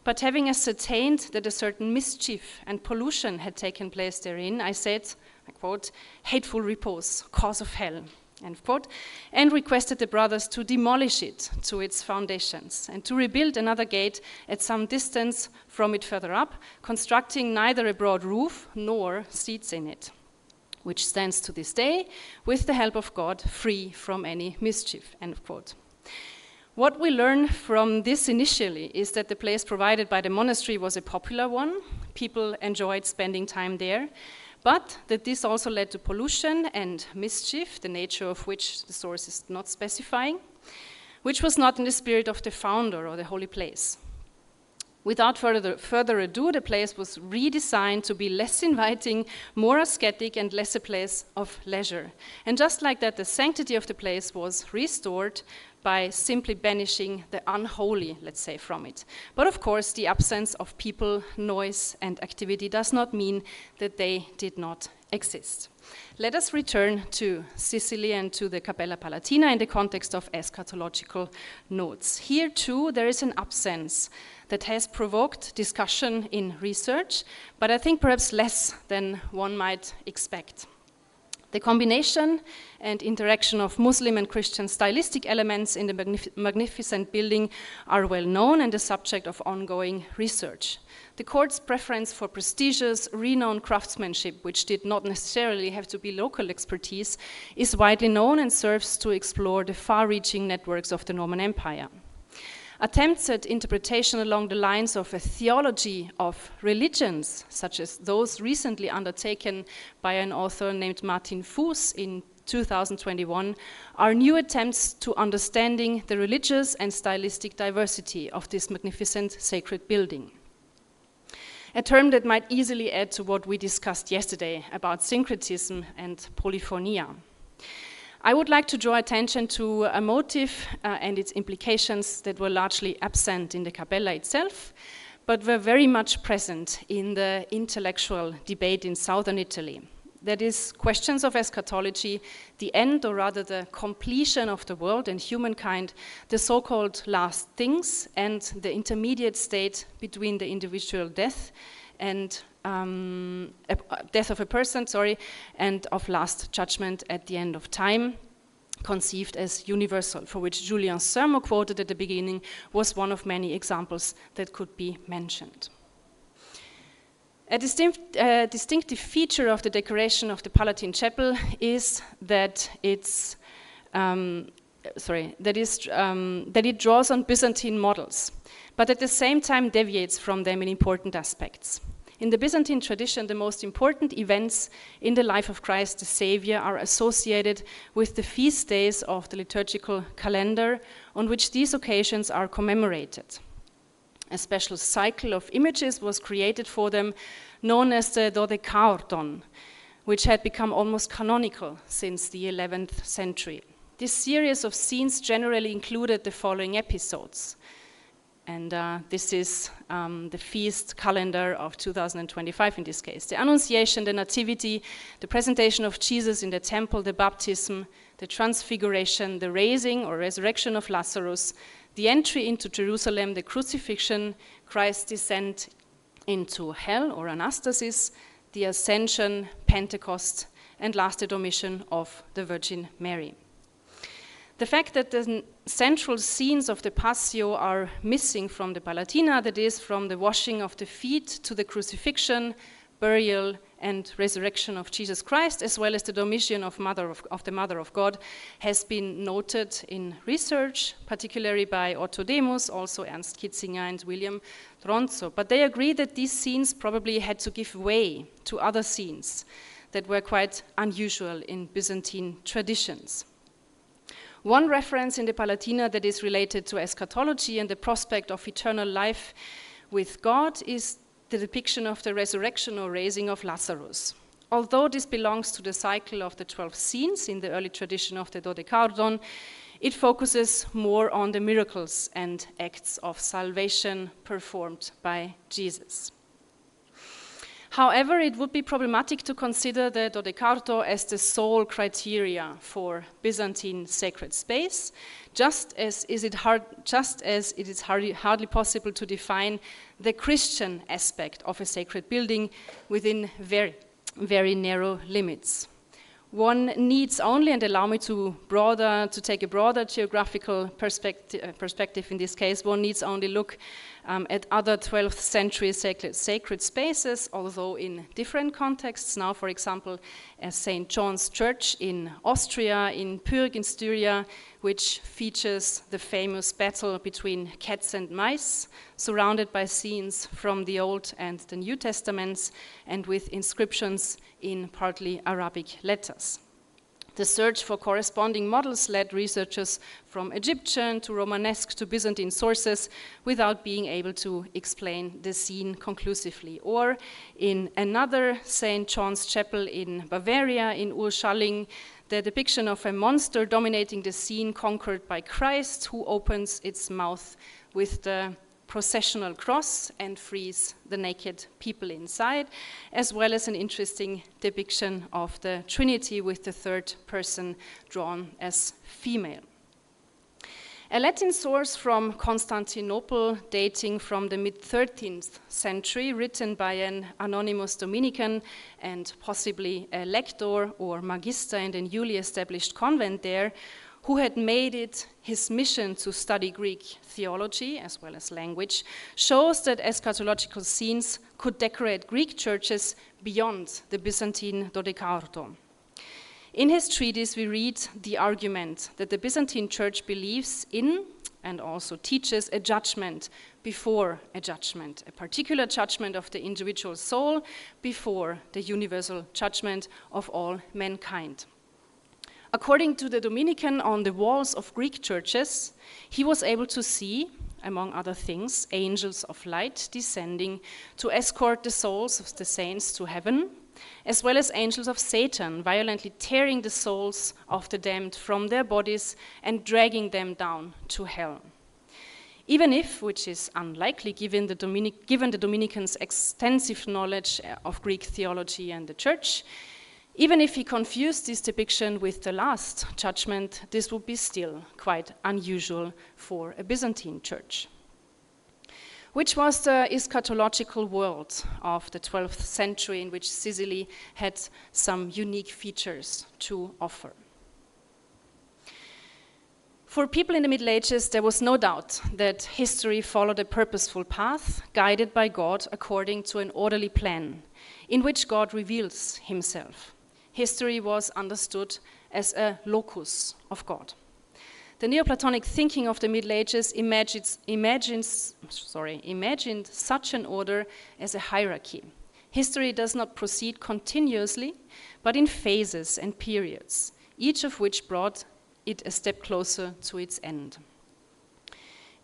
Speaker 4: But having ascertained that a certain mischief and pollution had taken place therein, I said, I quote, hateful repose, cause of hell, end quote, and requested the brothers to demolish it to its foundations and to rebuild another gate at some distance from it further up, constructing neither a broad roof nor seats in it, which stands to this day with the help of God free from any mischief, end quote. What we learn from this initially is that the place provided by the monastery was a popular one. People enjoyed spending time there, but that this also led to pollution and mischief, the nature of which the source is not specifying, which was not in the spirit of the founder or the holy place. Without further ado, the place was redesigned to be less inviting, more ascetic, and less a place of leisure. And just like that, the sanctity of the place was restored by simply banishing the unholy, let's say, from it. But of course, the absence of people, noise, and activity does not mean that they did not exist. Let us return to Sicily and to the Cappella Palatina in the context of eschatological notes. Here too, there is an absence that has provoked discussion in research, but I think perhaps less than one might expect. The combination and interaction of Muslim and Christian stylistic elements in the magnificent building are well known and the subject of ongoing research. The court's preference for prestigious, renowned craftsmanship, which did not necessarily have to be local expertise, is widely known and serves to explore the far-reaching networks of the Norman Empire. Attempts at interpretation along the lines of a theology of religions, such as those recently undertaken by an author named Martin Fuß in 2021, are new attempts to understanding the religious and stylistic diversity of this magnificent sacred building. A term that might easily add to what we discussed yesterday about syncretism and polyphonia. I would like to draw attention to a motive and its implications that were largely absent in the Cappella itself, but were very much present in the intellectual debate in southern Italy. that is, questions of eschatology, the end, or rather the completion of the world and humankind, the so-called last things, and the intermediate state between the individual death and death of a person, and of last judgment at the end of time, conceived as universal, for which Julian Sermo, quoted at the beginning, was one of many examples that could be mentioned. A distinctive feature of the decoration of the Palatin chapel is that that it draws on Byzantine models, but at the same time deviates from them in important aspects. In the Byzantine tradition, the most important events in the life of Christ the Savior are associated with the feast days of the liturgical calendar on which these occasions are commemorated. A special cycle of images was created for them, known as the Dodecaordon, which had become almost canonical since the 11th century. This series of scenes generally included the following episodes. And this is the feast calendar of 2025 in this case. The Annunciation, the Nativity, the presentation of Jesus in the temple, the baptism, the transfiguration, the raising or resurrection of Lazarus, the entry into Jerusalem, the crucifixion, Christ's descent into hell or anastasis, the ascension, Pentecost, and last the Dormition of the Virgin Mary. The fact that the central scenes of the Passio are missing from the Palatina, that is, from the washing of the feet to the crucifixion, burial, and resurrection of Jesus Christ, as well as the Dormition of the Mother of God, has been noted in research, particularly by Otto Demus, also Ernst Kitzinger and William Tronzo. But they agree that these scenes probably had to give way to other scenes that were quite unusual in Byzantine traditions. One reference in the Palatina that is related to eschatology and the prospect of eternal life with God is the depiction of the resurrection or raising of Lazarus. Although this belongs to the cycle of the 12 scenes in the early tradition of the Dodecaordon, it focuses more on the miracles and acts of salvation performed by Jesus. However, it would be problematic to consider the Dodecaordo as the sole criteria for Byzantine sacred space, just as it is hardly possible to define the Christian aspect of a sacred building within very, very narrow limits. One needs only, and allow me to take a broader geographical perspective in this case, one needs only look at other 12th century sacred spaces, although in different contexts. Now, for example, as St. John's Church in Austria, in Pyrg in Styria, which features the famous battle between cats and mice, surrounded by scenes from the Old and the New Testaments, and with inscriptions in partly Arabic letters. The search for corresponding models led researchers from Egyptian to Romanesque to Byzantine sources without being able to explain the scene conclusively. Or in another St. John's Chapel in Bavaria, in Urschalling, the depiction of a monster dominating the scene conquered by Christ, who opens its mouth with the processional cross and frees the naked people inside, as well as an interesting depiction of the Trinity with the third person drawn as female. A Latin source from Constantinople dating from the mid-13th century, written by an anonymous Dominican and possibly a lector or magister in the newly established convent there, who had made it his mission to study Greek theology as well as language, shows that eschatological scenes could decorate Greek churches beyond the Byzantine Dodecaordo. In his treatise, we read the argument that the Byzantine Church believes in and also teaches a judgment before a judgment, a particular judgment of the individual soul before the universal judgment of all mankind. According to the Dominican, on the walls of Greek churches, he was able to see, among other things, angels of light descending to escort the souls of the saints to heaven, as well as angels of Satan violently tearing the souls of the damned from their bodies and dragging them down to hell. Even if, which is unlikely given the Dominicans' extensive knowledge of Greek theology and the church, Even if he confused this depiction with the Last Judgment, this would be still quite unusual for a Byzantine church. Which was the eschatological world of the 12th century in which Sicily had some unique features to offer. For people in the Middle Ages, there was no doubt that history followed a purposeful path, guided by God according to an orderly plan, in which God reveals himself. History was understood as a locus of God. The Neoplatonic thinking of the Middle Ages imagined such an order as a hierarchy. History does not proceed continuously, but in phases and periods, each of which brought it a step closer to its end.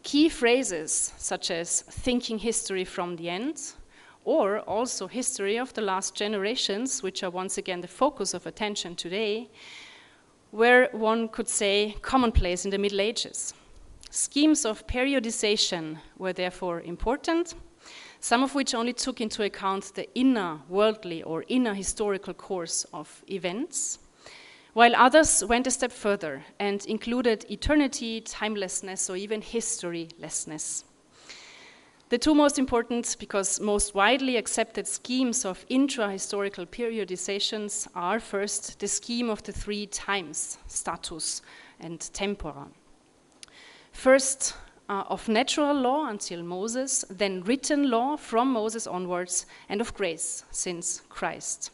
Speaker 4: Key phrases such as thinking history from the end, or also history of the last generations, which are once again the focus of attention today, were, one could say, commonplace in the Middle Ages. Schemes of periodization were therefore important, some of which only took into account the inner worldly or inner historical course of events, while others went a step further and included eternity, timelessness, or even historylessness. The two most important, because most widely accepted schemes of intra-historical periodizations are first the scheme of the three times, status and tempora. First, of natural law until Moses, then written law from Moses onwards, and of grace since Christ.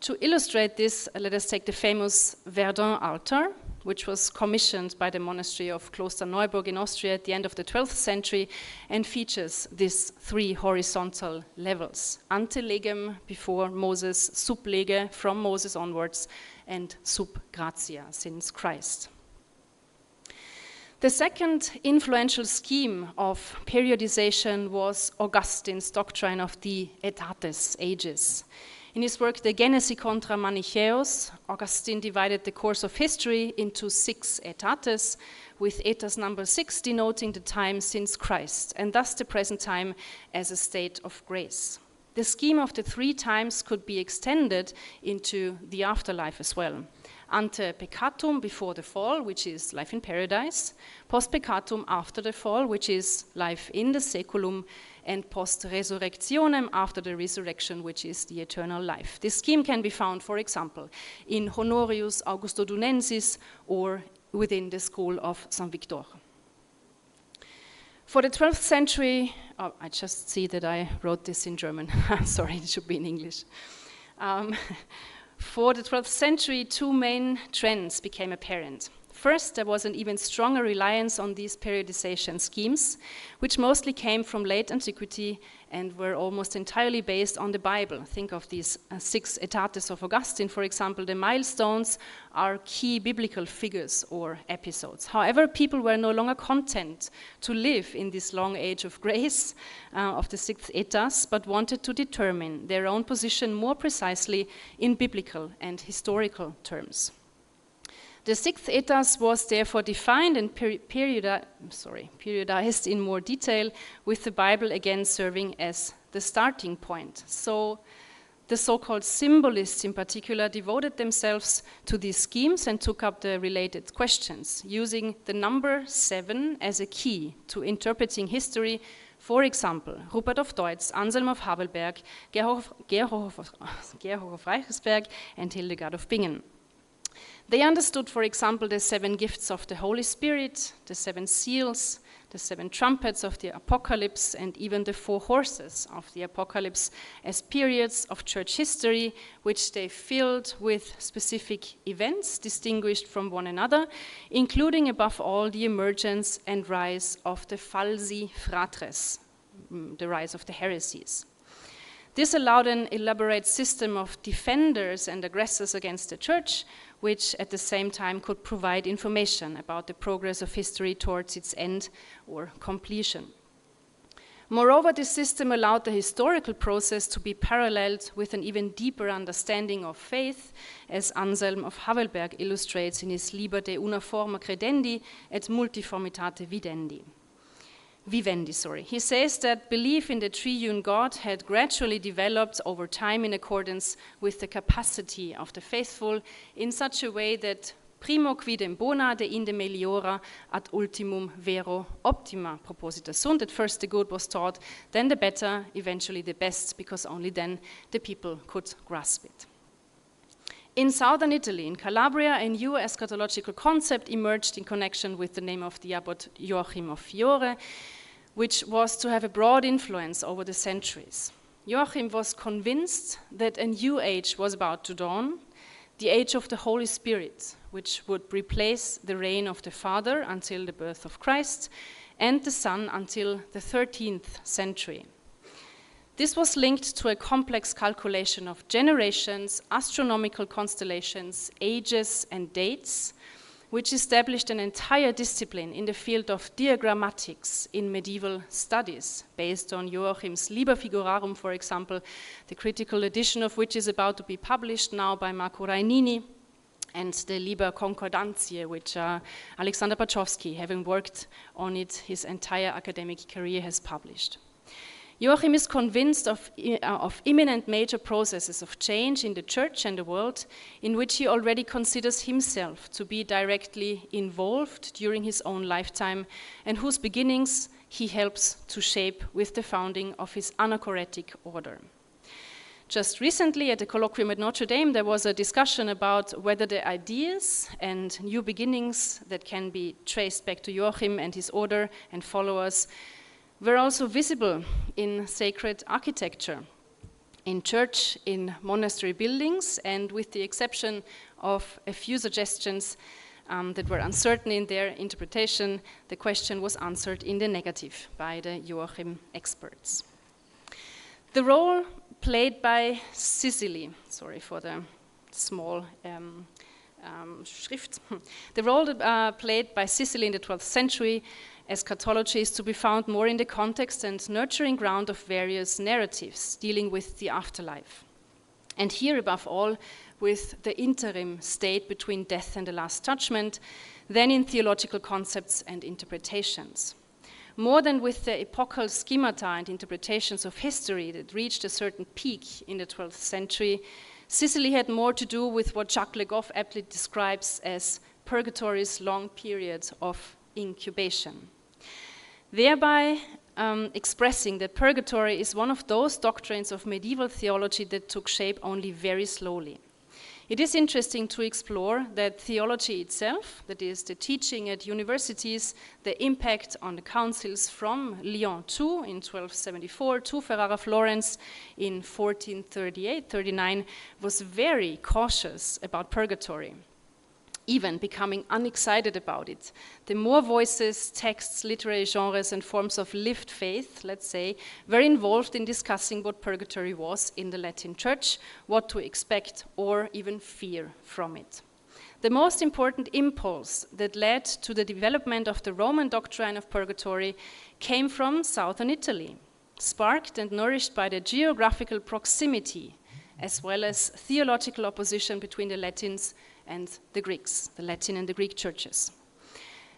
Speaker 4: To illustrate this, let us take the famous Verdun altar, which was commissioned by the monastery of Klosterneuburg in Austria at the end of the 12th century and features these three horizontal levels. Ante legem before Moses, sub lege from Moses onwards, and sub gratia since Christ. The second influential scheme of periodization was Augustine's doctrine of the aetates, ages. In his work, De Genesi contra Manichaeos, Augustine divided the course of history into 6 aetates, with aetas number 6 denoting the time since Christ, and thus the present time as a state of grace. The scheme of the 3 times could be extended into the afterlife as well. Ante peccatum, before the fall, which is life in paradise, post peccatum, after the fall, which is life in the saeculum, and post resurrectionem, after the resurrection, which is the eternal life. This scheme can be found, for example, in Honorius Augustodunensis or within the school of Saint Victor. For the 12th century, I just see that I wrote this in German. Sorry, it should be in English. For the 12th century, 2 main trends became apparent. First, there was an even stronger reliance on these periodization schemes, which mostly came from late antiquity and were almost entirely based on the Bible. Think of these 6 aetates of Augustine, for example. The milestones are key biblical figures or episodes. However, people were no longer content to live in this long age of grace of the 6th aetas, but wanted to determine their own position more precisely in biblical and historical terms. The 6th aetas was therefore defined and periodized in more detail, with the Bible again serving as the starting point. So the so-called symbolists in particular devoted themselves to these schemes and took up the related questions, using the number 7 as a key to interpreting history. For example, Rupert of Deutz, Anselm of Havelberg, Gerhoch of Reichersberg, and Hildegard of Bingen. They understood, for example, the 7 gifts of the Holy Spirit, the 7 seals, the 7 trumpets of the Apocalypse, and even the 4 horses of the Apocalypse as periods of church history, which they filled with specific events distinguished from one another, including above all the emergence and rise of the falsi fratres, the rise of the heresies. This allowed an elaborate system of defenders and aggressors against the church, which at the same time could provide information about the progress of history towards its end or completion. Moreover, this system allowed the historical process to be paralleled with an even deeper understanding of faith, as Anselm of Havelberg illustrates in his Liber de una forma credendi et multiformitate videndi. Vivendi, sorry. He says that belief in the triune God had gradually developed over time in accordance with the capacity of the faithful in such a way that primo quidem bona de inde meliora ad ultimum vero optima proposita sunt, that first the good was taught, then the better, eventually the best, because only then the people could grasp it. In southern Italy, in Calabria, a new eschatological concept emerged in connection with the name of the abbot Joachim of Fiore, which was to have a broad influence over the centuries. Joachim was convinced that a new age was about to dawn, the age of the Holy Spirit, which would replace the reign of the Father until the birth of Christ and the Son until the 13th century. This was linked to a complex calculation of generations, astronomical constellations, ages, and dates, which established an entire discipline in the field of diagrammatics in medieval studies, based on Joachim's Liber Figurarum, for example, the critical edition of which is about to be published now by Marco Rainini, and the Liber Concordantiae, which Alexander Pachowski, having worked on it his entire academic career, has published. Joachim is convinced of imminent major processes of change in the church and the world, in which he already considers himself to be directly involved during his own lifetime, and whose beginnings he helps to shape with the founding of his anachoretic order. Just recently at the colloquium at Notre Dame, there was a discussion about whether the ideas and new beginnings that can be traced back to Joachim and his order and followers were also visible in sacred architecture, in church, in monastery buildings, and with the exception of a few suggestions that were uncertain in their interpretation, the question was answered in the negative by the Joachim experts. The role played by Sicily, sorry for the small Schrift, the role played by Sicily in the 12th century eschatology is to be found more in the context and nurturing ground of various narratives dealing with the afterlife. And here, above all, with the interim state between death and the last judgment, then in theological concepts and interpretations. More than with the epochal schemata and interpretations of history that reached a certain peak in the 12th century, Sicily had more to do with what Jacques Le Goff aptly describes as purgatory's long period of incubation, thereby expressing that purgatory is one of those doctrines of medieval theology that took shape only very slowly. It is interesting to explore that theology itself, that is the teaching at universities, the impact on the councils from Lyon II in 1274 to Ferrara Florence in 1438-39, was very cautious about purgatory, even becoming unexcited about it. The more voices, texts, literary genres, and forms of lived faith, let's say, were involved in discussing what purgatory was in the Latin Church, what to expect or even fear from it. The most important impulse that led to the development of the Roman doctrine of purgatory came from southern Italy, sparked and nourished by the geographical proximity, as well as theological opposition between the Latins and the Greeks, the Latin and the Greek churches.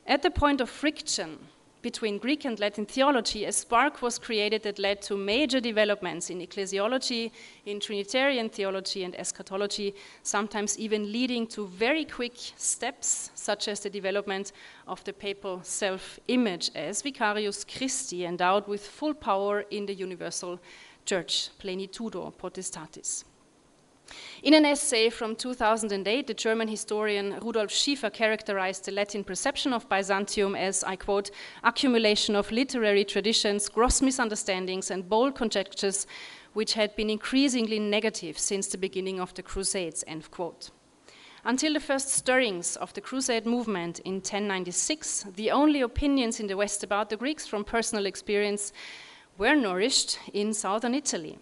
Speaker 4: At the point of friction between Greek and Latin theology, a spark was created that led to major developments in ecclesiology, in Trinitarian theology and eschatology, sometimes even leading to very quick steps, such as the development of the papal self-image as Vicarius Christi, endowed with full power in the universal church, plenitudo potestatis. In an essay from 2008, the German historian Rudolf Schiefer characterized the Latin perception of Byzantium as, I quote, accumulation of literary traditions, gross misunderstandings, and bold conjectures which had been increasingly negative since the beginning of the Crusades, end quote. Until the first stirrings of the Crusade movement in 1096, the only opinions in the West about the Greeks from personal experience were nourished in southern Italy.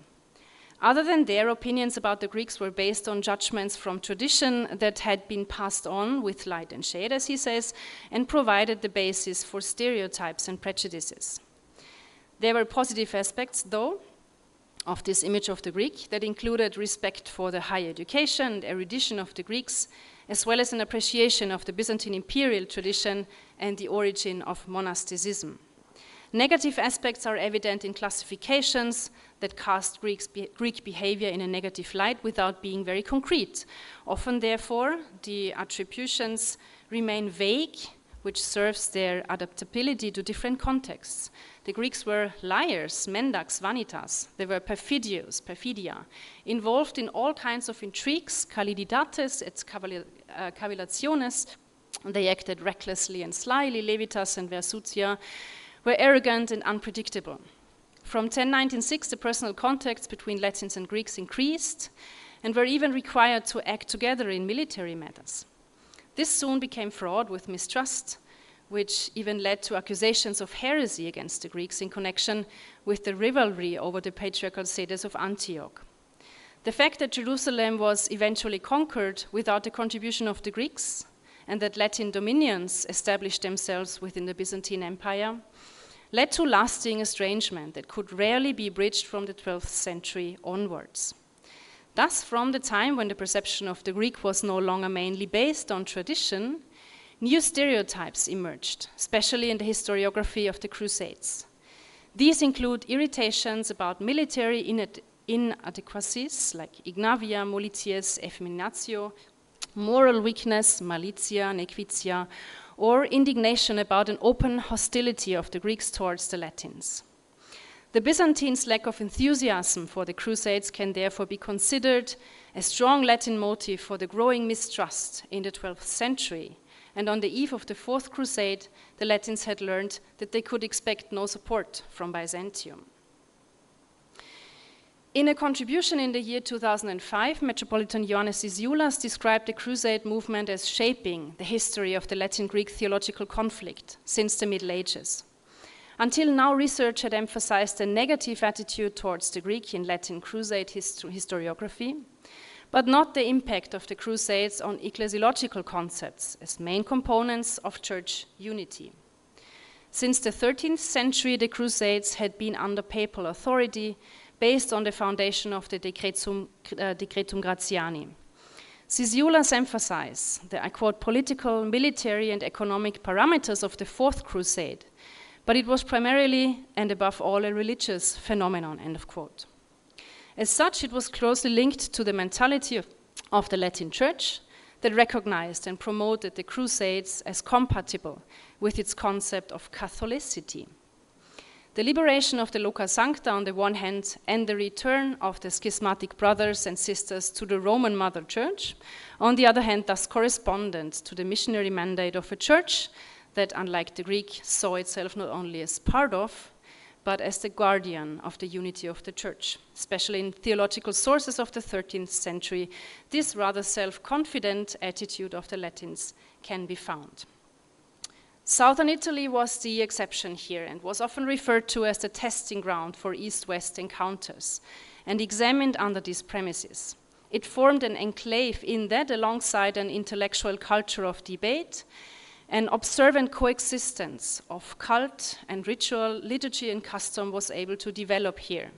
Speaker 4: Other than their opinions about the Greeks were based on judgments from tradition that had been passed on with light and shade, as he says, and provided the basis for stereotypes and prejudices. There were positive aspects, though, of this image of the Greek that included respect for the higher education and erudition of the Greeks, as well as an appreciation of the Byzantine imperial tradition and the origin of monasticism. Negative aspects are evident in classifications that cast Greek behavior in a negative light without being very concrete. Often, therefore, the attributions remain vague, which serves their adaptability to different contexts. The Greeks were liars, mendax, vanitas. They were perfidia, involved in all kinds of intrigues, calididates et cavillationes. They acted recklessly and slyly. Levitas and Versutia were arrogant and unpredictable. From 1096, the personal contacts between Latins and Greeks increased and were even required to act together in military matters. This soon became fraught with mistrust, which even led to accusations of heresy against the Greeks in connection with the rivalry over the patriarchal status of Antioch. The fact that Jerusalem was eventually conquered without the contribution of the Greeks, and that Latin dominions established themselves within the Byzantine Empire, led to lasting estrangement that could rarely be bridged from the 12th century onwards. Thus, from the time when the perception of the Greek was no longer mainly based on tradition, new stereotypes emerged, especially in the historiography of the Crusades. These include irritations about military inadequacies like ignavia, molitias, effeminatio, moral weakness, malitia, nequitia, or indignation about an open hostility of the Greeks towards the Latins. The Byzantines' lack of enthusiasm for the Crusades can therefore be considered a strong Latin motive for the growing mistrust in the 12th century. And on the eve of the Fourth Crusade, the Latins had learned that they could expect no support from Byzantium. In a contribution in the year 2005, Metropolitan Ioannis Isioulas described the Crusade movement as shaping the history of the Latin-Greek theological conflict since the Middle Ages. Until now, research had emphasized a negative attitude towards the Greek in Latin Crusade historiography, but not the impact of the Crusades on ecclesiological concepts as main components of church unity. Since the 13th century, the Crusades had been under papal authority based on the foundation of the Decretum Gratiani. Isioulas emphasized the, I quote, political, military, and economic parameters of the Fourth Crusade, but it was primarily and above all a religious phenomenon, end of quote. As such, it was closely linked to the mentality of the Latin Church that recognized and promoted the Crusades as compatible with its concept of Catholicity. The liberation of the Loca Sancta on the one hand and the return of the schismatic brothers and sisters to the Roman Mother Church, on the other hand, thus corresponded to the missionary mandate of a church that, unlike the Greek, saw itself not only as part of, but as the guardian of the unity of the church. Especially in theological sources of the 13th century, this rather self-confident attitude of the Latins can be found. Southern Italy was the exception here and was often referred to as the testing ground for East-West encounters and examined under these premises. It formed an enclave in that alongside an intellectual culture of debate, an observant coexistence of cult and ritual, liturgy and custom was able to develop here,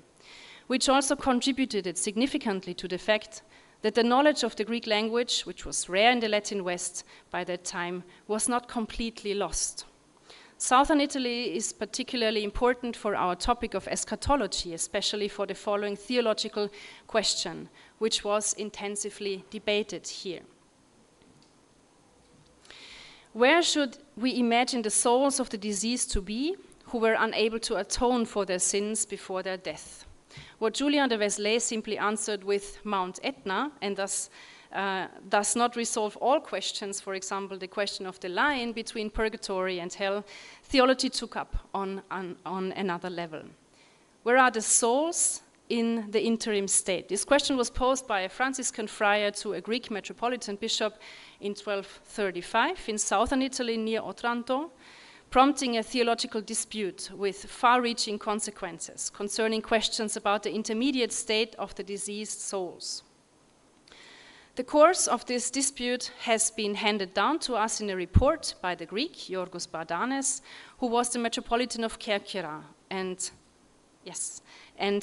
Speaker 4: which also contributed significantly to the fact that the knowledge of the Greek language, which was rare in the Latin West by that time, was not completely lost. Southern Italy is particularly important for our topic of eschatology, especially for the following theological question, which was intensively debated here. Where should we imagine the souls of the deceased to be who were unable to atone for their sins before their death? What Julian de Wesley simply answered with Mount Etna, and thus does not resolve all questions, for example, the question of the line between purgatory and hell, theology took up on another level. Where are the souls in the interim state? This question was posed by a Franciscan friar to a Greek metropolitan bishop in 1235 in southern Italy near Otranto, prompting a theological dispute with far-reaching consequences concerning questions about the intermediate state of the deceased souls. The course of this dispute has been handed down to us in a report by the Greek, Yorgos Bardanes, who was the metropolitan of Kerkyra and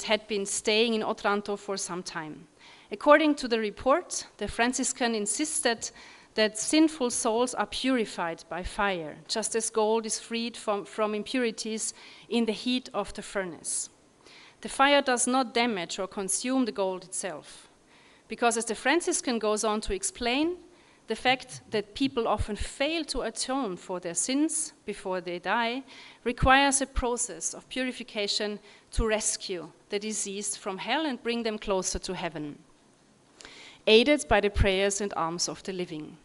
Speaker 4: had been staying in Otranto for some time. According to the report, the Franciscan insisted that sinful souls are purified by fire, just as gold is freed from impurities in the heat of the furnace. The fire does not damage or consume the gold itself, because as the Franciscan goes on to explain, the fact that people often fail to atone for their sins before they die requires a process of purification to rescue the deceased from hell and bring them closer to heaven, aided by the prayers and alms of the living.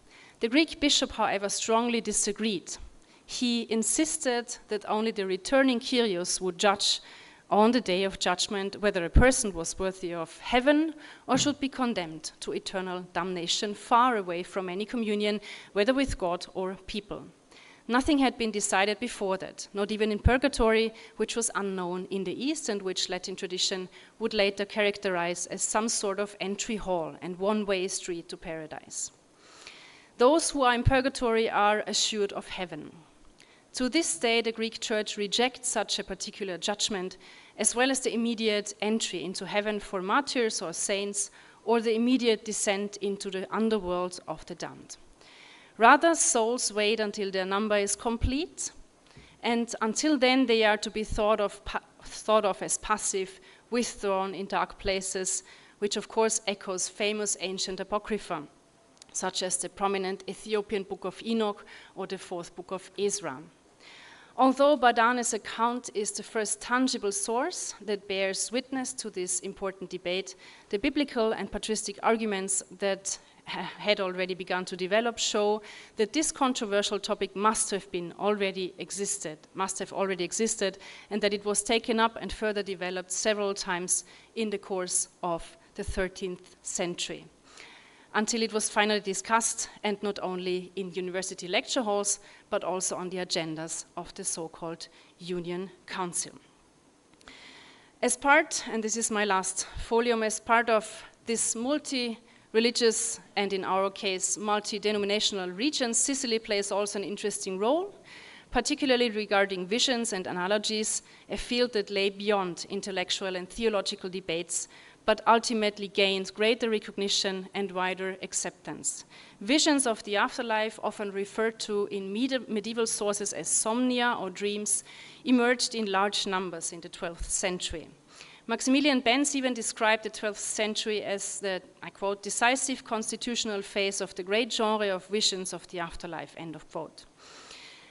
Speaker 4: The Greek bishop, however, strongly disagreed. He insisted that only the returning Kyrios would judge on the day of judgment whether a person was worthy of heaven or should be condemned to eternal damnation, far away from any communion, whether with God or people. Nothing had been decided before that, not even in purgatory, which was unknown in the East and which Latin tradition would later characterize as some sort of entry hall and one-way street to paradise. Those who are in purgatory are assured of heaven. To this day, the Greek Church rejects such a particular judgment, as well as the immediate entry into heaven for martyrs or saints, or the immediate descent into the underworld of the damned. Rather, souls wait until their number is complete, and until then they are to be thought of as passive, withdrawn in dark places, which of course echoes famous ancient apocrypha, such as the prominent Ethiopian Book of Enoch or the fourth Book of Ezra. Although Badane's account is the first tangible source that bears witness to this important debate, the biblical and patristic arguments that had already begun to develop show that this controversial topic must have already existed, and that it was taken up and further developed several times in the course of the 13th century, until it was finally discussed, and not only in university lecture halls, but also on the agendas of the so-called Union Council. As part, and this is my last folium, as part of this multi-religious and in our case multi-denominational region, Sicily plays also an interesting role, particularly regarding visions and analogies, a field that lay beyond intellectual and theological debates, but ultimately gained greater recognition and wider acceptance. Visions of the afterlife, often referred to in medieval sources as somnia or dreams, emerged in large numbers in the 12th century. Maximilian Benz even described the 12th century as the, I quote, decisive constitutional phase of the great genre of visions of the afterlife, end of quote.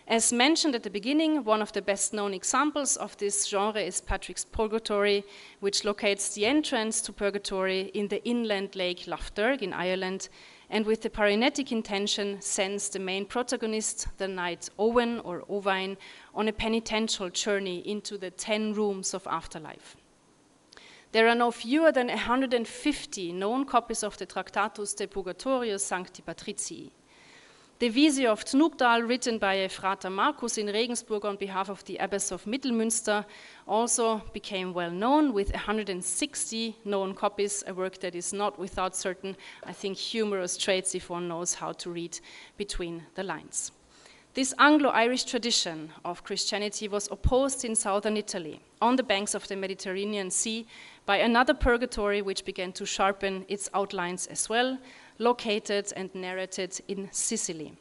Speaker 4: As mentioned at the beginning, one of the best-known examples of this genre is Patrick's Purgatory, which locates the entrance to Purgatory in the inland lake Lough Derg in Ireland, and with the paraenetic intention sends the main protagonist, the knight Owen or Owain, on a penitential journey into the 10 rooms of afterlife. There are no fewer than 150 known copies of the Tractatus de Purgatorio Sancti Patricii. The Visio of Tnugdal, written by a Frater Marcus in Regensburg on behalf of the Abbess of Mittelmünster, also became well known with 160 known copies, a work that is not without certain, I think, humorous traits if one knows how to read between the lines. This Anglo-Irish tradition of Christianity was opposed in southern Italy, on the banks of the Mediterranean Sea, by another purgatory which began to sharpen its outlines as well, located and narrated in Sicily.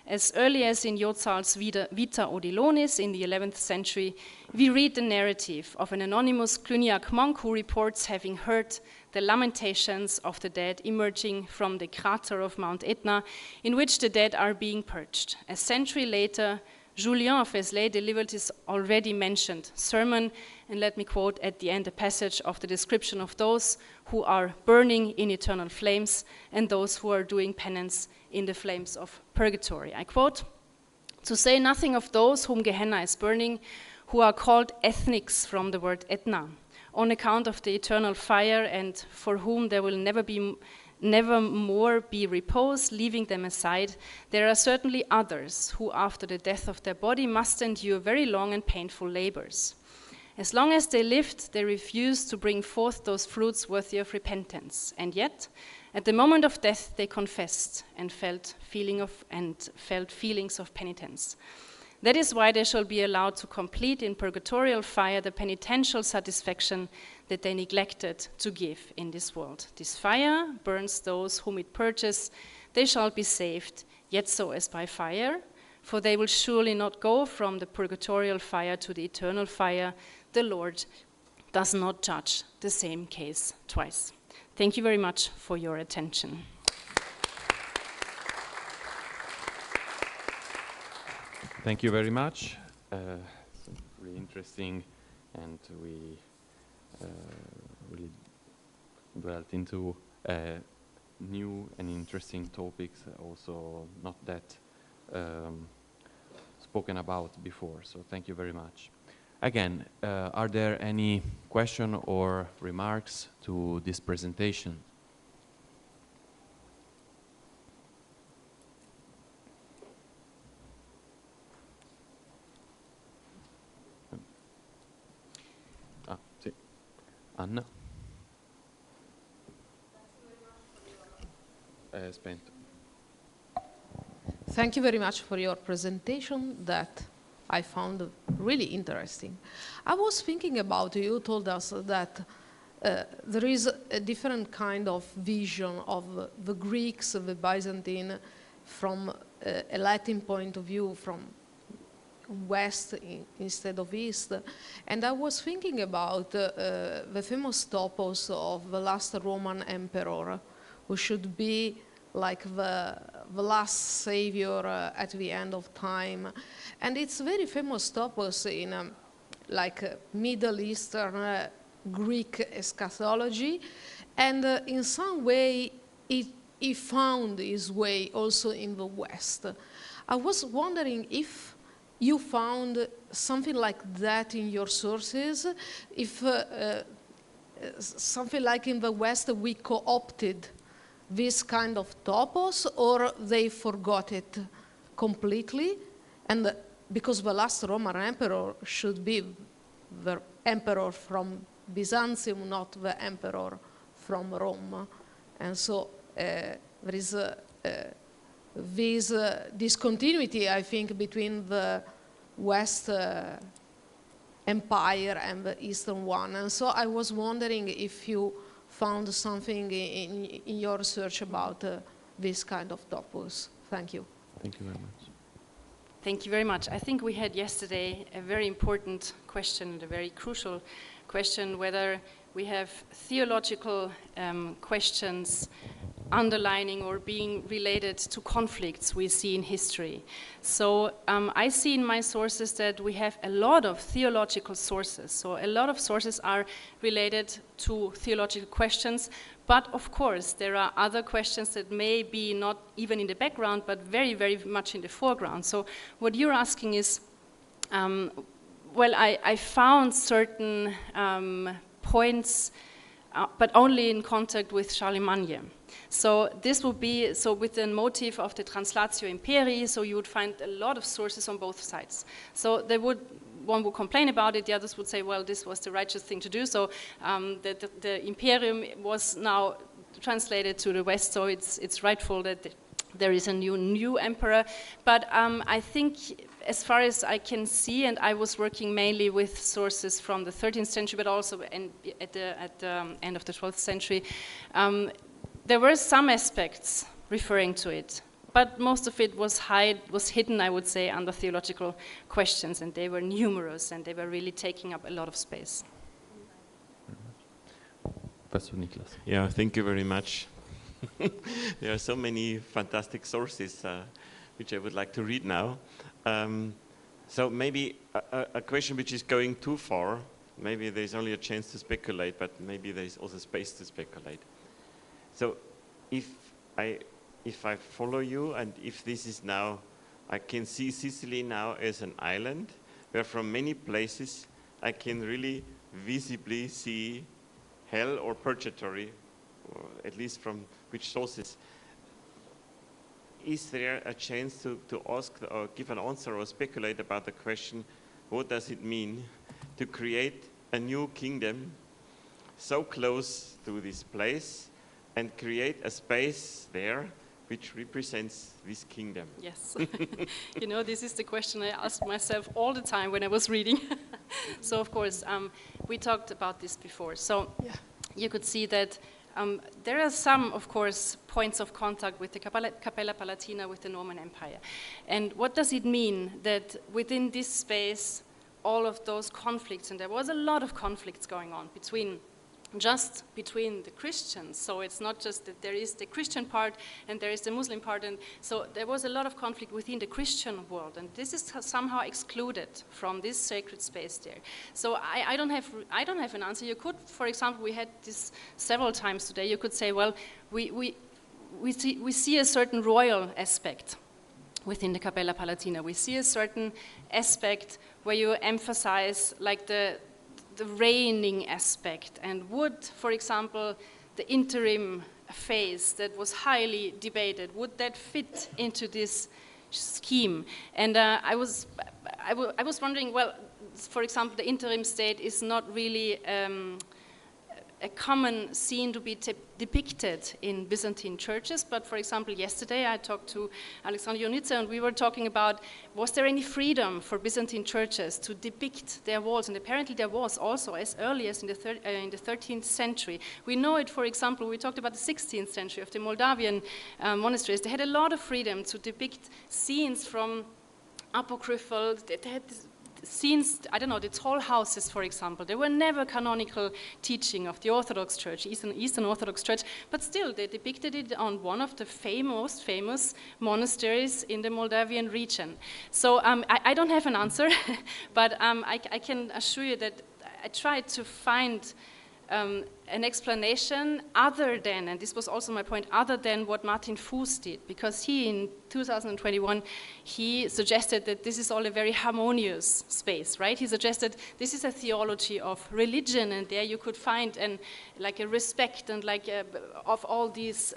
Speaker 4: As early as in Jozal's Vita Odilonis in the 11th century, we read the narrative of an anonymous Cluniac monk who reports having heard the lamentations of the dead emerging from the crater of Mount Etna, in which the dead are being purged. A century later, Julien of Vézelay delivered his already mentioned sermon, and let me quote at the end a passage of the description of those who are burning in eternal flames and those who are doing penance in the flames of purgatory. I quote, "To say nothing of those whom Gehenna is burning, who are called ethnics from the word Etna, on account of the eternal fire, and for whom there will never more be repose, leaving them aside, there are certainly others who after the death of their body must endure very long and painful labors. As long as they lived, they refused to bring forth those fruits worthy of repentance, and yet, at the moment of death, they confessed and felt feelings of penitence. That is why they shall be allowed to complete in purgatorial fire the penitential satisfaction that they neglected to give in this world. This fire burns those whom it purges, they shall be saved, yet so as by fire. For they will surely not go from the purgatorial fire to the eternal fire. The Lord does not judge the same case twice. Thank you very much for your attention.
Speaker 1: Thank you very much. Really interesting, and we really dwelt into new and interesting topics, also not that spoken about before. So thank you very much. Again, are there any questions or remarks to this presentation? Anna? Spento.
Speaker 12: Thank you very much for your presentation that I found really interesting. I was thinking about, you told us that there is a different kind of vision of the Greeks, the Byzantine, from a Latin point of view, from west instead of east. And I was thinking about the famous topos of the last Roman emperor, who should be like the last savior at the end of time. And it's very famous topos in like Middle Eastern Greek eschatology. And in some way, he found his way also in the West. I was wondering if you found something like that in your sources, if something like in the West we co-opted this kind of topos, or they forgot it completely, and because the last Roman emperor should be the emperor from Byzantium, not the emperor from Rome. And so there is this discontinuity, I think, between the West empire and the Eastern one. And so I was wondering if you found something in your research about this kind of topos. Thank you.
Speaker 1: Thank you very much.
Speaker 4: Thank you very much. I think we had yesterday a very important question, a very crucial question, whether we have theological questions underlining or being related to conflicts we see in history. So I see in my sources that we have a lot of theological sources. So a lot of sources are related to theological questions, but of course there are other questions that may be not even in the background, but very, very much in the foreground. So what you're asking is, well, I found certain points, but only in contact with Charlemagne. So this would be, so with the motive of the Translatio Imperii, so you would find a lot of sources on both sides. So they would, one would complain about it, the others would say, well, this was the righteous thing to do. So the Imperium was now translated to the West, so it's rightful that there is a new emperor. But I think, as far as I can see, and I was working mainly with sources from the 13th century, but also at the end of the 12th century, there were some aspects referring to it, but most of it was hidden, I would say, under theological questions, and they were numerous, and they were really taking up a lot of space.
Speaker 1: Pastor Niklas.
Speaker 5: Yeah, thank you very much. There are so many fantastic sources which I would like to read now. So maybe a question which is going too far, maybe there's only a chance to speculate, but maybe there's also space to speculate. So if I follow you, and if this is now, I can see Sicily now as an island, where from many places I can really visibly see hell or purgatory, or at least from which sources. Is there a chance to ask or give an answer or speculate about the question, what does it mean to create a new kingdom so close to this place and create a space there which represents this kingdom?
Speaker 4: Yes. You know, this is the question I asked myself all the time when I was reading. So, of course, we talked about this before. So, yeah. You could see that There are some, of course, points of contact with the Cappella Palatina, with the Norman Empire. And what does it mean that within this space, all of those conflicts, and there was a lot of conflicts going on between the Christians, so it's not just that there is the Christian part and there is the Muslim part, and so there was a lot of conflict within the Christian world, and this is somehow excluded from this sacred space there. So I don't have an answer. You could, for example, we had this several times today, you could say, well, we see a certain royal aspect within the Cappella Palatina. We see a certain aspect where you emphasize like the reigning aspect, and would, for example, the interim phase that was highly debated, would that fit into this scheme? And I was wondering, well, for example, the interim state is not really a common scene to be depicted in Byzantine churches, but for example, yesterday I talked to Alexander Ionitsa, and we were talking about, was there any freedom for Byzantine churches to depict their walls? And apparently there was also, as early as in the 13th century. We know it, for example, we talked about the 16th century of the Moldavian monasteries. They had a lot of freedom to depict scenes from apocryphal, they had scenes, I don't know, the tall houses, for example. They were never canonical teaching of the Orthodox Church, Eastern Orthodox Church, but still they depicted it on one of the most famous monasteries in the Moldavian region. So I don't have an answer, but I can assure you that I tried to find an explanation other than, and this was also my point, other than what Martin Fuß did, because he in 2021, he suggested that this is all a very harmonious space, right? He suggested this is a theology of religion, and there you could find like a respect and like of all these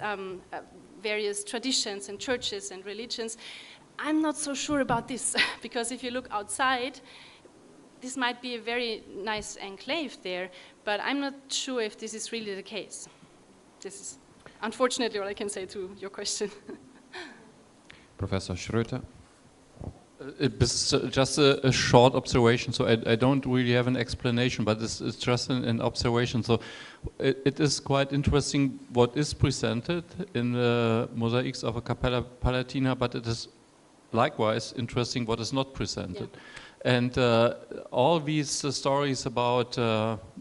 Speaker 4: various traditions and churches and religions. I'm not so sure about this, because if you look outside, this might be a very nice enclave there, but I'm not sure if this is really the case. This is unfortunately all I can say to your question.
Speaker 9: Professor Schröter? It's just a short observation, so I don't really have an explanation, but it's just an observation. So it is quite interesting what is presented in the mosaics of a Cappella Palatina, but it is likewise interesting what is not presented. Yeah. And all these stories about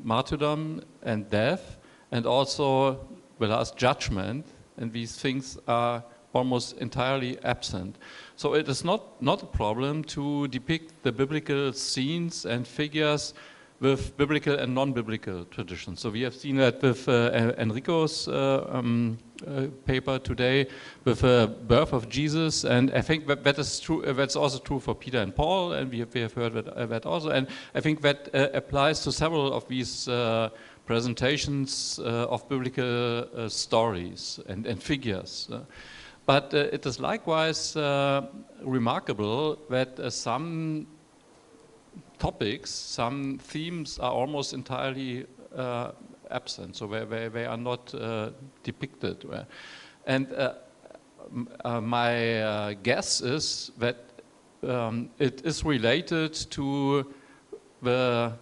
Speaker 9: martyrdom and death, and also the last judgment, and these things are almost entirely absent. So it is not a problem to depict the biblical scenes and figures with biblical and non-biblical traditions. So we have seen that with Enrico's paper today, with the birth of Jesus, and I think that is true. That's also true for Peter and Paul, and we have heard that also. And I think that applies to several of these presentations of biblical stories and figures. But it is likewise remarkable that some topics, some themes are almost entirely absent, so they are not depicted. And my guess is that it is related to the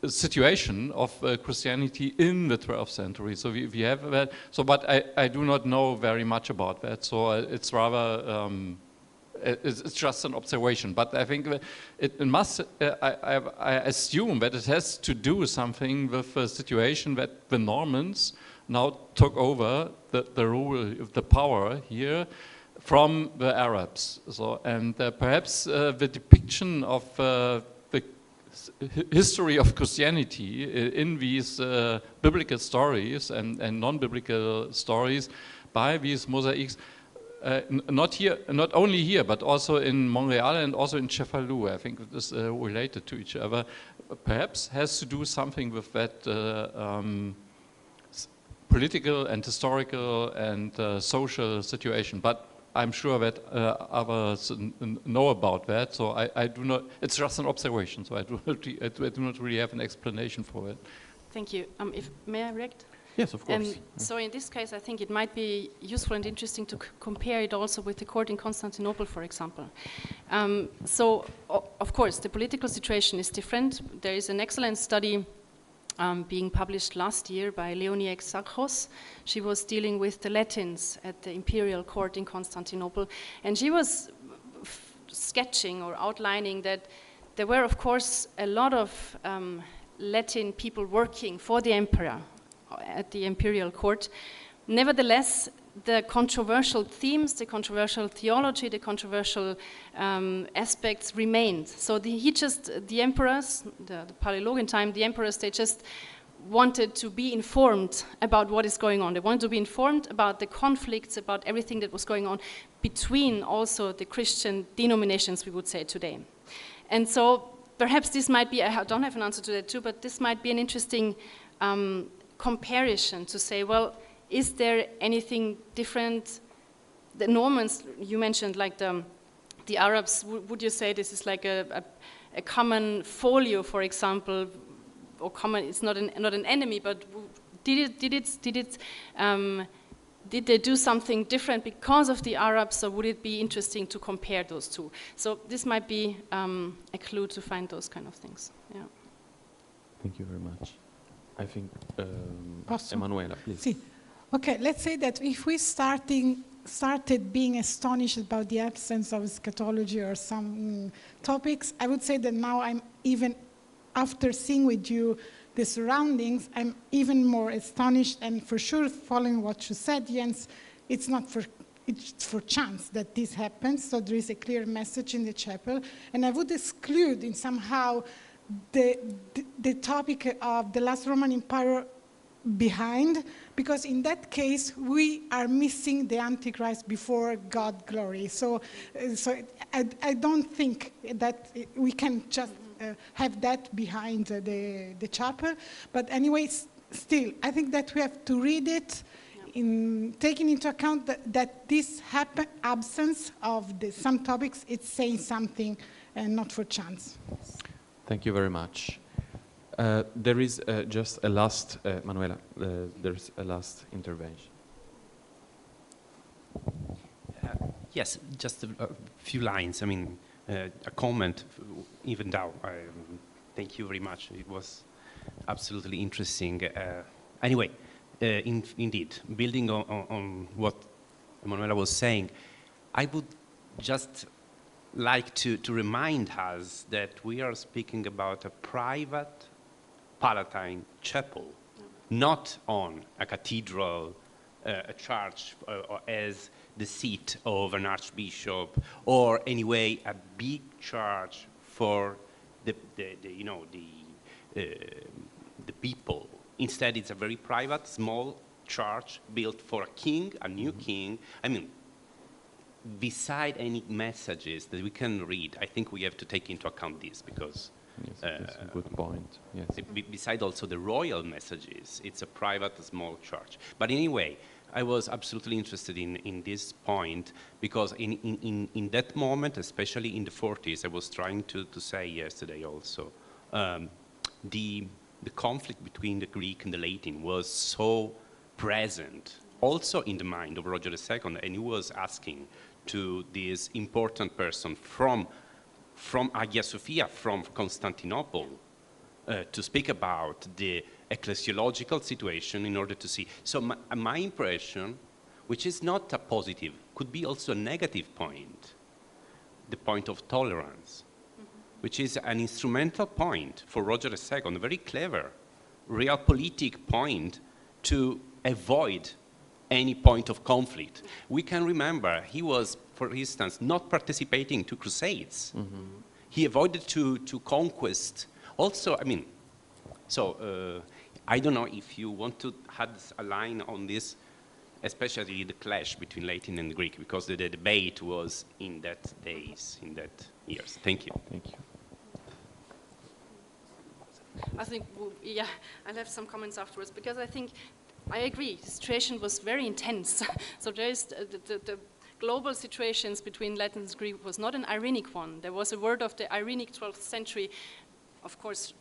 Speaker 9: situation of Christianity in the 12th century. So we have that. So, but I do not know very much about that. So it's rather. It's just an observation, but I think it must, I assume that it has to do something with the situation that the Normans now took over the rule, the power here from the Arabs. So, and perhaps the depiction of the history of Christianity in these biblical stories and non-biblical stories by these mosaics, not only here, but also in Montreal and also in Cefalù. I think it is related to each other. Perhaps has to do something with that political and historical and social situation. But I'm sure that others know about that. So I do not. It's just an observation. So I do not really have an explanation for it.
Speaker 4: Thank you. May I react?
Speaker 9: Yes, of course.
Speaker 4: So in this case, I think it might be useful and interesting to compare it also with the court in Constantinople, for example. So, of course, the political situation is different. There is an excellent study being published last year by Leonie Exarchos. She was dealing with the Latins at the imperial court in Constantinople, and she was sketching or outlining that there were, of course, a lot of Latin people working for the emperor at the imperial court. Nevertheless, the controversial themes, the controversial theology, the controversial aspects remained. So the emperors, the Palaiologan time, the emperors, they just wanted to be informed about what is going on. They wanted to be informed about the conflicts, about everything that was going on between also the Christian denominations, we would say today. And so perhaps this might be, I don't have an answer to that too, but this might be an interesting comparison to say, well, is there anything different? The Normans, you mentioned, like the Arabs, would you say this is like a common folio, for example, or common, it's not an enemy, but did they do something different because of the Arabs, or would it be interesting to compare those two? So this might be a clue to find those kind of things. Yeah.
Speaker 1: Thank you very much. I think, Emanuela, please.
Speaker 6: Sì. Okay, let's say that if we started being astonished about the absence of eschatology or some topics, I would say that now I'm even, after seeing with you the surroundings, I'm even more astonished, and for sure, following what you said, Jens, it's for chance that this happens, so there is a clear message in the chapel, and I would exclude in somehow the topic of the last Roman Empire behind, because in that case we are missing the Antichrist before God glory. So I don't think that we can just have that behind the chapel. But anyway, still, I think that we have to read it in taking into account that this absence of some topics, it's saying something and not for chance.
Speaker 1: Thank you very much. There is just a last, Manuela, there's a last intervention.
Speaker 3: Yes, just a few lines. I mean, a comment, even though, thank you very much. It was absolutely interesting. Anyway, indeed, building on what Emanuela was saying, I would just like to remind us that we are speaking about a private Palatine chapel, not on a cathedral, a church, or as the seat of an archbishop, or anyway a big church for the people. Instead, it's a very private, small church built for a king, a new king. I mean, beside any messages that we can read, I think we have to take into account this, because
Speaker 1: yes, that's a good point. Yes.
Speaker 3: Beside also the royal messages, it's a private, small church. But anyway, I was absolutely interested in this point, because in that moment, especially in the 40s, I was trying to say yesterday also, the conflict between the Greek and the Latin was so present, also in the mind of Roger II, and he was asking to this important person from Hagia Sophia, from Constantinople, to speak about the ecclesiological situation in order to see. So my impression, which is not a positive, could be also a negative point, the point of tolerance, which is an instrumental point for Roger II, a very clever, realpolitik point to avoid any point of conflict. We can remember he was, for instance, not participating to crusades. Mm-hmm. He avoided to conquest. Also, I mean, so I don't know if you want to add a line on this, especially the clash between Latin and Greek, because the debate was in that days, in that years. Thank you.
Speaker 1: Thank you.
Speaker 4: I think, yeah, I'll have some comments afterwards, because I think I agree, the situation was very intense. So there is the global situations between Latin and Greek was not an Irenic one. There was a word of the Irenic 12th century, of course,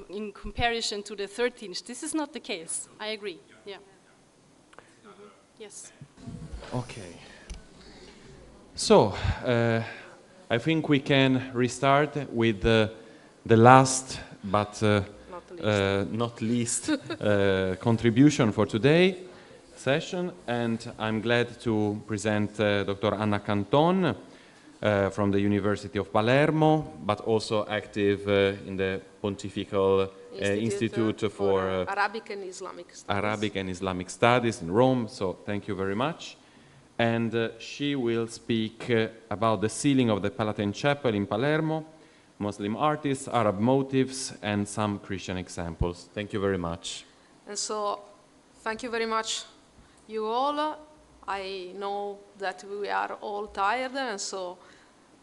Speaker 4: in comparison to the 13th. This is not the case. I agree, yeah. Mm-hmm. Yes.
Speaker 1: Okay. So, I think we can restart with the last, but not least contribution for today session, and I'm glad to present Dr. Anna Canton from the University of Palermo, but also active in the Pontifical Institute for
Speaker 12: Arabic and Islamic Studies.
Speaker 1: Arabic and Islamic Studies in Rome, so thank you very much. And she will speak about the ceiling of the Palatin Chapel in Palermo, Muslim artists, Arab motifs, and some Christian examples. Thank you very much.
Speaker 12: And so, thank you very much, you all. I know that we are all tired, and so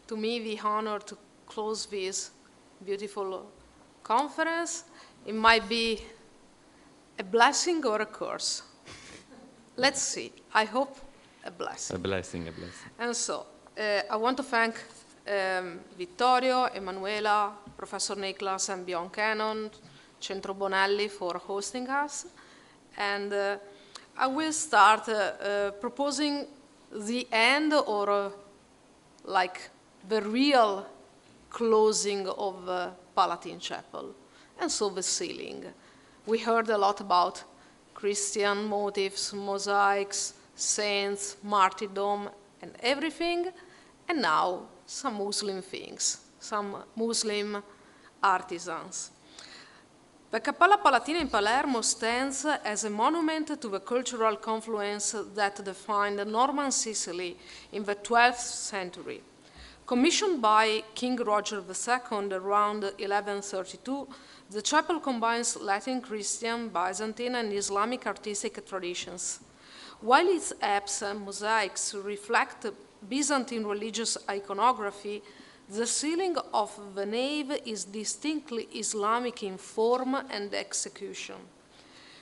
Speaker 12: to me, the honor to close this beautiful conference. It might be a blessing or a curse. Let's see. I hope a blessing.
Speaker 1: A blessing, a blessing.
Speaker 12: And so, I want to thank Vittorio, Emanuela, Professor Niklas, and Bjorn Cannon, Centro Bonelli for hosting us. And I will start proposing the end or like the real closing of Palatin Chapel. And so the ceiling. We heard a lot about Christian motifs, mosaics, saints, martyrdom, and everything. And now some Muslim things, some Muslim artisans. The Cappella Palatina in Palermo stands as a monument to the cultural confluence that defined Norman Sicily in the 12th century. Commissioned by King Roger II around 1132, the chapel combines Latin, Christian, Byzantine, and Islamic artistic traditions. While its apse and mosaics reflect Byzantine religious iconography, the ceiling of the nave is distinctly Islamic in form and execution.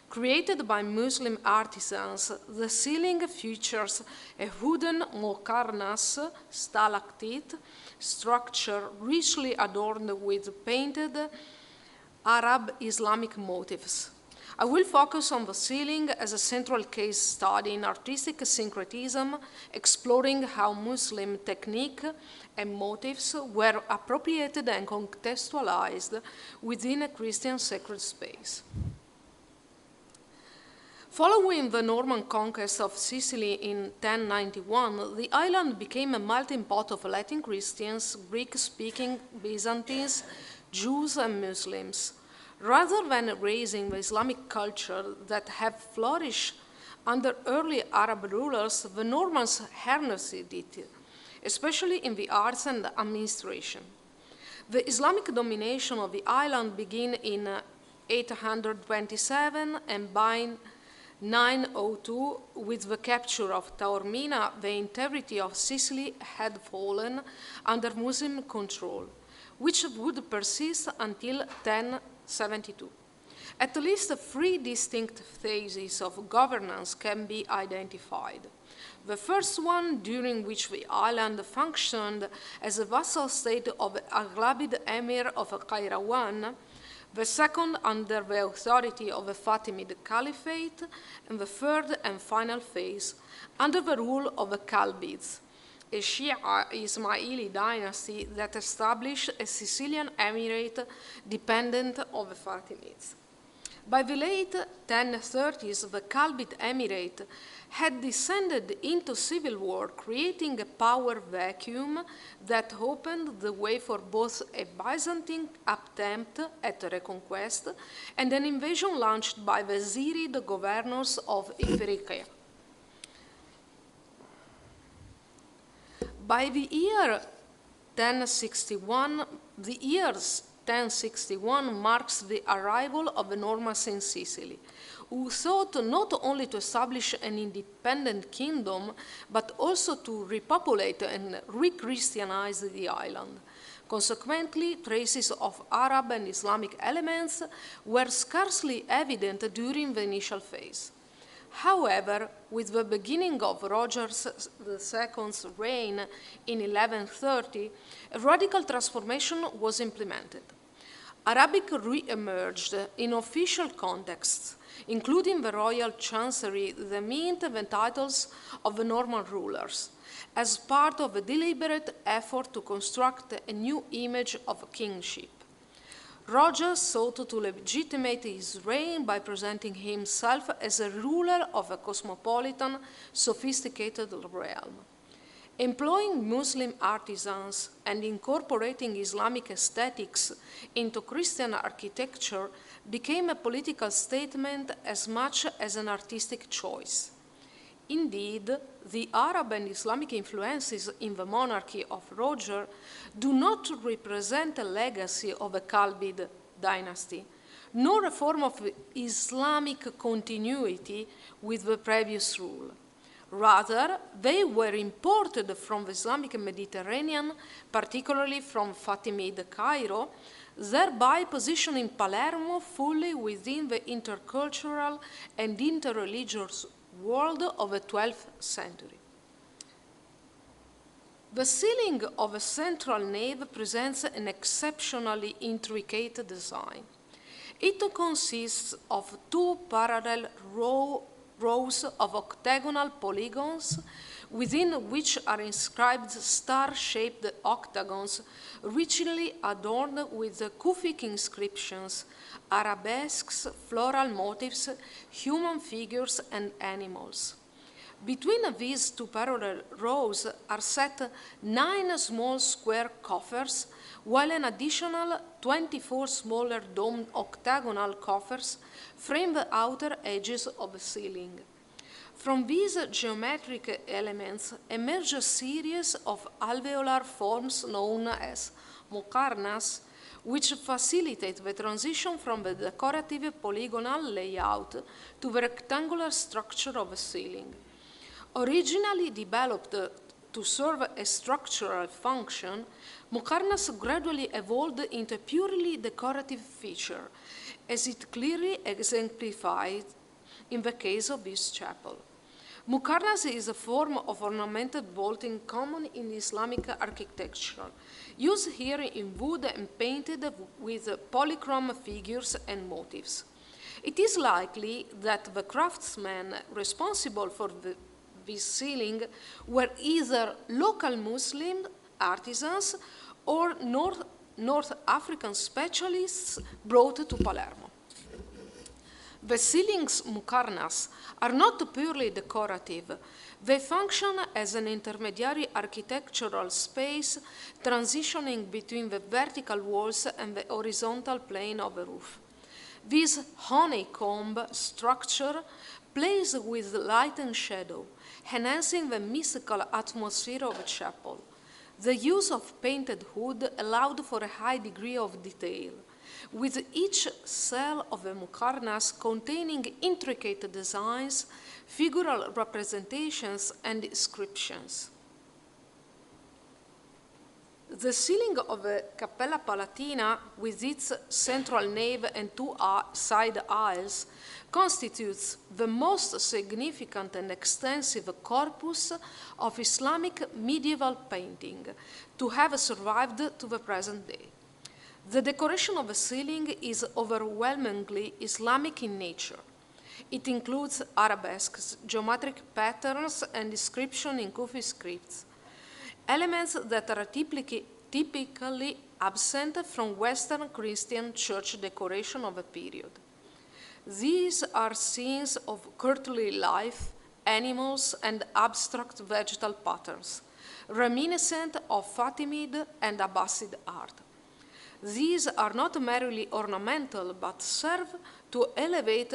Speaker 12: Created by Muslim artisans, the ceiling features a wooden mokarnas stalactite structure richly adorned with painted Arab Islamic motifs. I will focus on the ceiling as a central case study in artistic syncretism, exploring how Muslim technique and motifs were appropriated and contextualized within a Christian sacred space. Following the Norman conquest of Sicily in 1091, the island became a melting pot of Latin Christians, Greek-speaking Byzantines, Jews, and Muslims. Rather than raising the Islamic culture that had flourished under early Arab rulers, the Normans harnessed it, especially in the arts and administration. The Islamic domination of the island began in 827, and by 902, with the capture of Taormina, the integrity of Sicily had fallen under Muslim control, which would persist until 1072. At least 3 distinct phases of governance can be identified. The first one, during which the island functioned as a vassal state of the Aghlabid Emir of Qayrawan, the second under the authority of the Fatimid Caliphate, and the third and final phase under the rule of the Kalbids, a Shia Ismaili dynasty that established a Sicilian emirate dependent of the Fatimids. By the late 1030s, the Kalbid emirate had descended into civil war, creating a power vacuum that opened the way for both a Byzantine attempt at reconquest and an invasion launched by the Zirid governors of Ifriqiya. By the year 1061, the years 1061 marks the arrival of the Normans in Sicily, who sought not only to establish an independent kingdom, but also to repopulate and re-Christianize the island. Consequently, traces of Arab and Islamic elements were scarcely evident during the initial phase. However, with the beginning of Roger II's reign in 1130, a radical transformation was implemented. Arabic re-emerged in official contexts, including the royal chancery, the mint, and the titles of the Norman rulers, as part of a deliberate effort to construct a new image of kingship. Roger sought to legitimate his reign by presenting himself as a ruler of a cosmopolitan, sophisticated realm. Employing Muslim artisans and incorporating Islamic aesthetics into Christian architecture became a political statement as much as an artistic choice. Indeed, the Arab and Islamic influences in the monarchy of Roger do not represent a legacy of a Khalid dynasty, nor a form of Islamic continuity with the previous rule. Rather, they were imported from the Islamic Mediterranean, particularly from Fatimid Cairo, thereby positioning Palermo fully within the intercultural and interreligious world of the 12th century. The ceiling of a central nave presents an exceptionally intricate design. It consists of two parallel rows of octagonal polygons within which are inscribed star-shaped octagons richly adorned with Kufic inscriptions, arabesques, floral motifs, human figures, and animals. Between these two parallel rows are set 9 small square coffers, while an additional 24 smaller domed octagonal coffers frame the outer edges of the ceiling. From these geometric elements emerge a series of alveolar forms known as muqarnas, which facilitate the transition from the decorative polygonal layout to the rectangular structure of the ceiling. Originally developed to serve a structural function, muqarnas gradually evolved into a purely decorative feature, as it clearly exemplified in the case of this chapel. Muqarnas is a form of ornamented vaulting common in Islamic architecture, used here in wood and painted with polychrome figures and motifs. It is likely that the craftsmen responsible for this ceiling were either local Muslim artisans or North African specialists brought to Palermo. The ceiling's muqarnas are not purely decorative. They function as an intermediary architectural space transitioning between the vertical walls and the horizontal plane of the roof. This honeycomb structure plays with light and shadow, enhancing the mystical atmosphere of the chapel. The use of painted wood allowed for a high degree of detail, with each cell of the muqarnas containing intricate designs, figural representations, and inscriptions. The ceiling of the Cappella Palatina, with its central nave and two side aisles, constitutes the most significant and extensive corpus of Islamic medieval painting to have survived to the present day. The decoration of the ceiling is overwhelmingly Islamic in nature. It includes arabesques, geometric patterns, and inscription in Kufi scripts, elements that are typically absent from Western Christian church decoration of a period. These are scenes of courtly life, animals, and abstract vegetal patterns, reminiscent of Fatimid and Abbasid art. These are not merely ornamental, but serve to elevate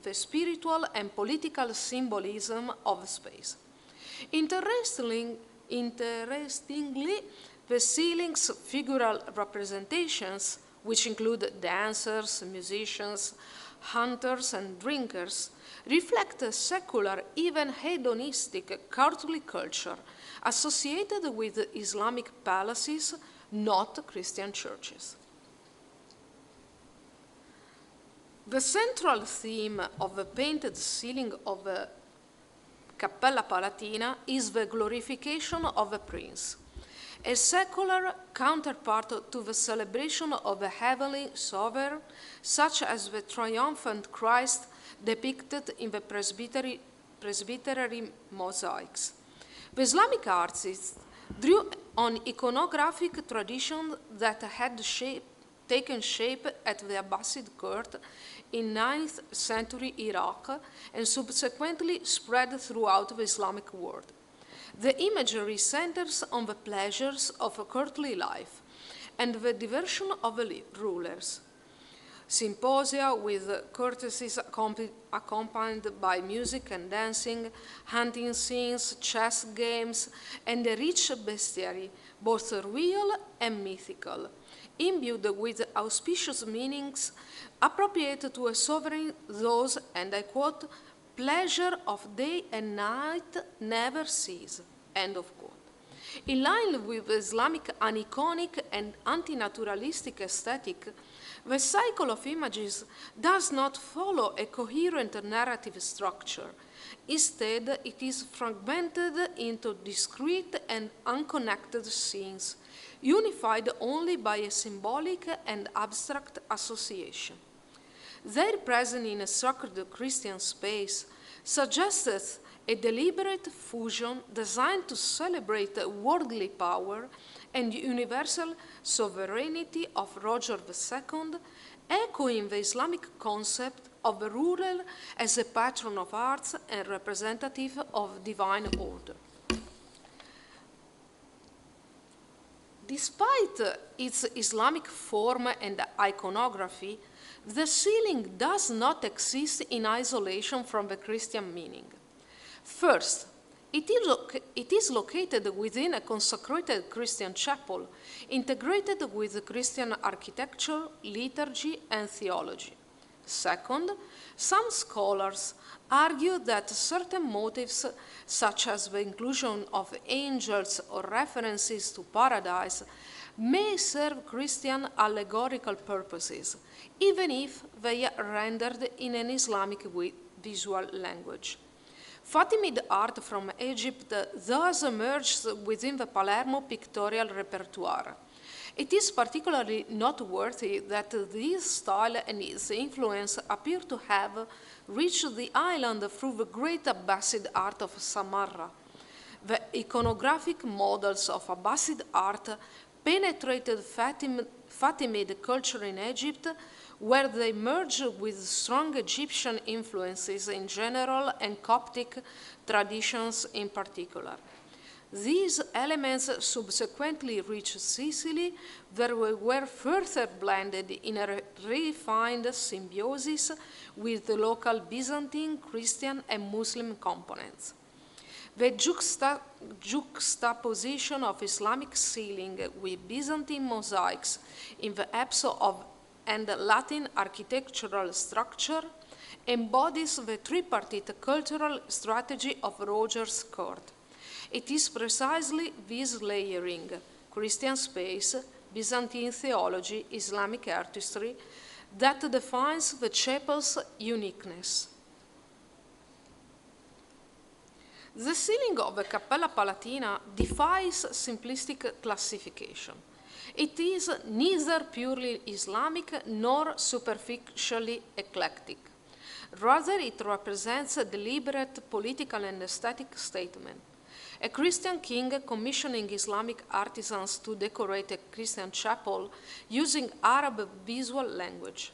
Speaker 12: the spiritual and political symbolism of the space. Interestingly, the ceiling's figural representations, which include dancers, musicians, hunters, and drinkers, reflect a secular, even hedonistic, courtly culture associated with Islamic palaces, not Christian churches. The central theme of the painted ceiling of the Cappella Palatina is the glorification of the prince, a secular counterpart to the celebration of the heavenly sovereign, such as the triumphant Christ depicted in the presbytery mosaics. The Islamic artists drew on iconographic tradition that had taken shape at the Abbasid court in 9th century Iraq and subsequently spread throughout the Islamic world. The imagery centers on the pleasures of a courtly life and the diversion of the rulers. Symposia with courtesies accompanied by music and dancing, hunting scenes, chess games, and a rich bestiary, both real and mythical, imbued with auspicious meanings appropriate to a sovereign, those, and I quote, pleasure of day and night never cease, end of quote. In line with Islamic aniconic and anti-naturalistic aesthetic, the cycle of images does not follow a coherent narrative structure. Instead, it is fragmented into discrete and unconnected scenes, unified only by a symbolic and abstract association. Their presence in a sacred Christian space suggests a deliberate fusion designed to celebrate worldly power and universal sovereignty of Roger II, echoing the Islamic concept of the ruler as a patron of arts and representative of divine order. Despite its Islamic form and iconography, the ceiling does not exist in isolation from the Christian meaning. First, it is located within a consecrated Christian chapel, integrated with Christian architecture, liturgy, and theology. Second, some scholars argue that certain motives, such as the inclusion of angels or references to paradise, may serve Christian allegorical purposes, even if they are rendered in an Islamic visual language. Fatimid art from Egypt thus emerged within the Palermo pictorial repertoire. It is particularly noteworthy that this style and its influence appear to have reached the island through the great Abbasid art of Samarra. The iconographic models of Abbasid art penetrated Fatimid culture in Egypt, where they merged with strong Egyptian influences in general and Coptic traditions in particular. These elements subsequently reached Sicily, where they were further blended in a refined symbiosis with the local Byzantine, Christian, and Muslim components. The juxtaposition of Islamic ceiling with Byzantine mosaics in the episode and Latin architectural structure embodies the tripartite cultural strategy of Roger's court. It is precisely this layering, Christian space, Byzantine theology, Islamic artistry, that defines the chapel's uniqueness. The ceiling of the Cappella Palatina defies simplistic classification. It is neither purely Islamic nor superficially eclectic. Rather, it represents a deliberate political and aesthetic statement. A Christian king commissioning Islamic artisans to decorate a Christian chapel using Arab visual language.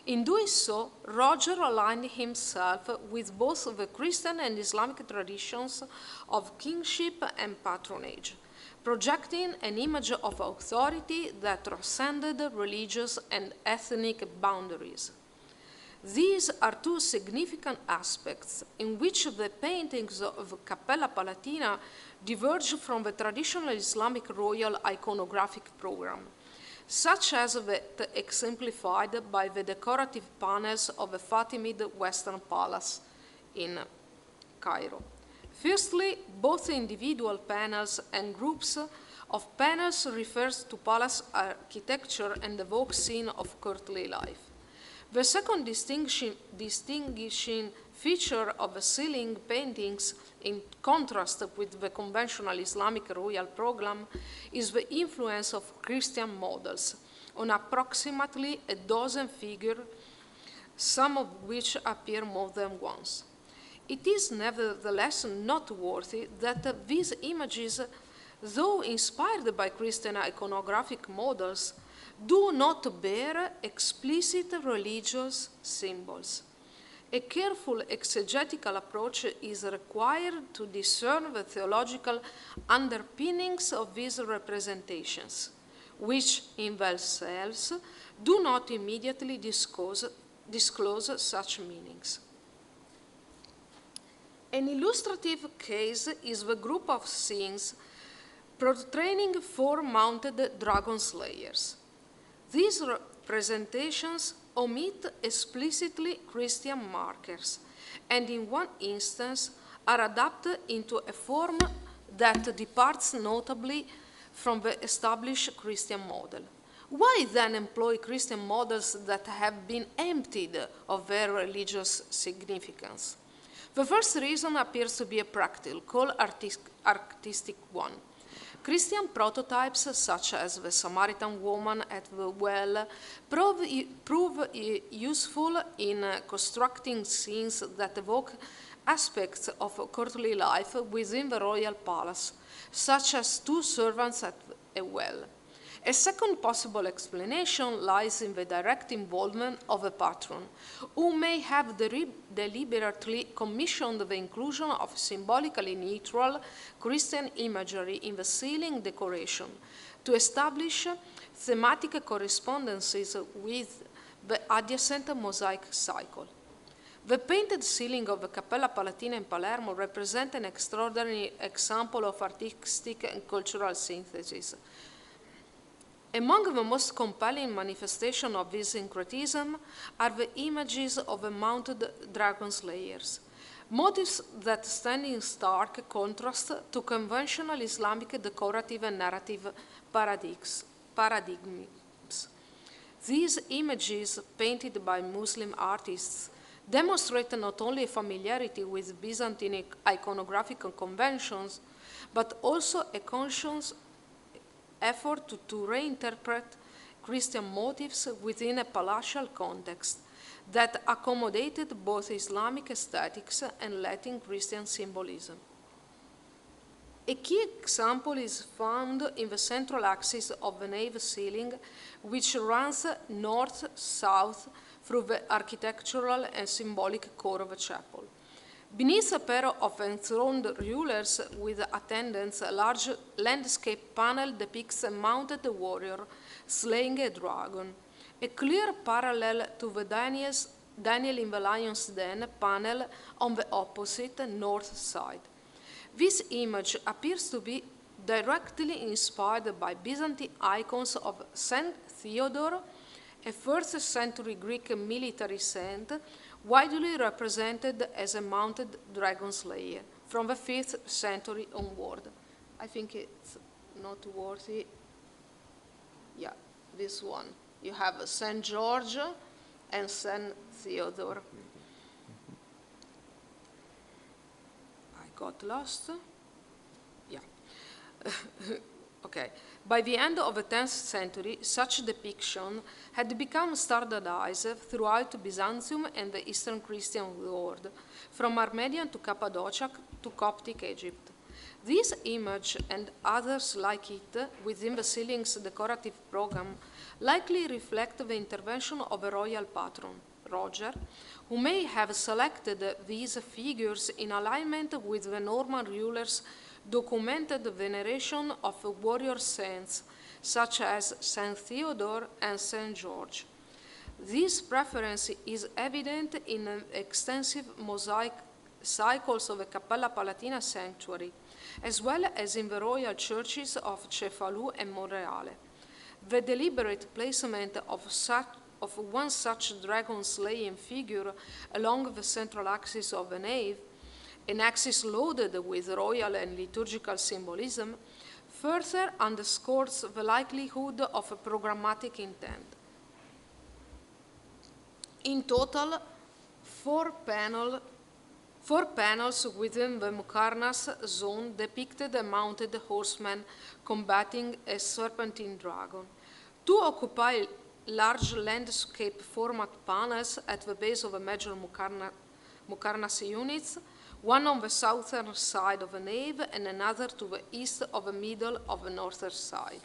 Speaker 12: In doing so, Roger aligned himself with both the Christian and Islamic traditions of kingship and patronage, projecting an image of authority that transcended religious and ethnic boundaries. These are two significant aspects in which the paintings of Cappella Palatina diverge from the traditional Islamic royal iconographic program, such as that exemplified by the decorative panels of the Fatimid Western Palace in Cairo. Firstly, both individual panels and groups of panels refers to palace architecture and evoke scene of courtly life. The second distinguishing feature of the ceiling paintings, in contrast with the conventional Islamic royal program, is the influence of Christian models on approximately a dozen figures, some of which appear more than once. It is nevertheless noteworthy that these images, though inspired by Christian iconographic models, do not bear explicit religious symbols. A careful exegetical approach is required to discern the theological underpinnings of these representations, which in themselves do not immediately disclose such meanings. An illustrative case is the group of scenes portraying 4 mounted dragon slayers. These representations omit explicitly Christian markers, and in one instance are adapted into a form that departs notably from the established Christian model. Why then employ Christian models that have been emptied of their religious significance? The first reason appears to be a practical, artistic one. Christian prototypes, such as the Samaritan woman at the well, prove useful in constructing scenes that evoke aspects of courtly life within the royal palace, such as 2 servants at a well. A second possible explanation lies in the direct involvement of a patron, who may have deliberately commissioned the inclusion of symbolically neutral Christian imagery in the ceiling decoration to establish thematic correspondences with the adjacent mosaic cycle. The painted ceiling of the Cappella Palatina in Palermo represents an extraordinary example of artistic and cultural synthesis. Among the most compelling manifestations of this syncretism are the images of the mounted dragon slayers, motifs that stand in stark contrast to conventional Islamic decorative and narrative paradigms. These images, painted by Muslim artists, demonstrate not only familiarity with Byzantine iconographic conventions, but also a conscious effort to reinterpret Christian motifs within a palatial context that accommodated both Islamic aesthetics and Latin Christian symbolism. A key example is found in the central axis of the nave ceiling, which runs north-south through the architectural and symbolic core of the chapel. Beneath a pair of enthroned rulers with attendants, a large landscape panel depicts a mounted warrior slaying a dragon, a clear parallel to the Daniel in the Lion's Den panel on the opposite north side. This image appears to be directly inspired by Byzantine icons of Saint Theodore, a 1st century Greek military saint, widely represented as a mounted dragon slayer from the 5th century onward. I think it's not worthy. Yeah, this one. You have Saint George and Saint Theodore. I got lost. Yeah. Okay. By the end of the 10th century, such depiction had become standardized throughout Byzantium and the Eastern Christian world, from Armenian to Cappadocia to Coptic Egypt. This image and others like it within the ceiling's decorative program likely reflect the intervention of a royal patron, Roger, who may have selected these figures in alignment with the Norman rulers' documented veneration of warrior saints, such as Saint Theodore and Saint George. This preference is evident in extensive mosaic cycles of the Cappella Palatina sanctuary, as well as in the royal churches of Cefalù and Monreale. The deliberate placement of one such dragon-slaying figure along the central axis of the nave, an axis loaded with royal and liturgical symbolism, further underscores the likelihood of a programmatic intent. In total, four panels within the Mukarnas zone depicted a mounted horseman combating a serpentine dragon. 2 occupy large landscape format panels at the base of the major Mukarnas units, one on the southern side of the nave and another to the east of the middle of the northern side.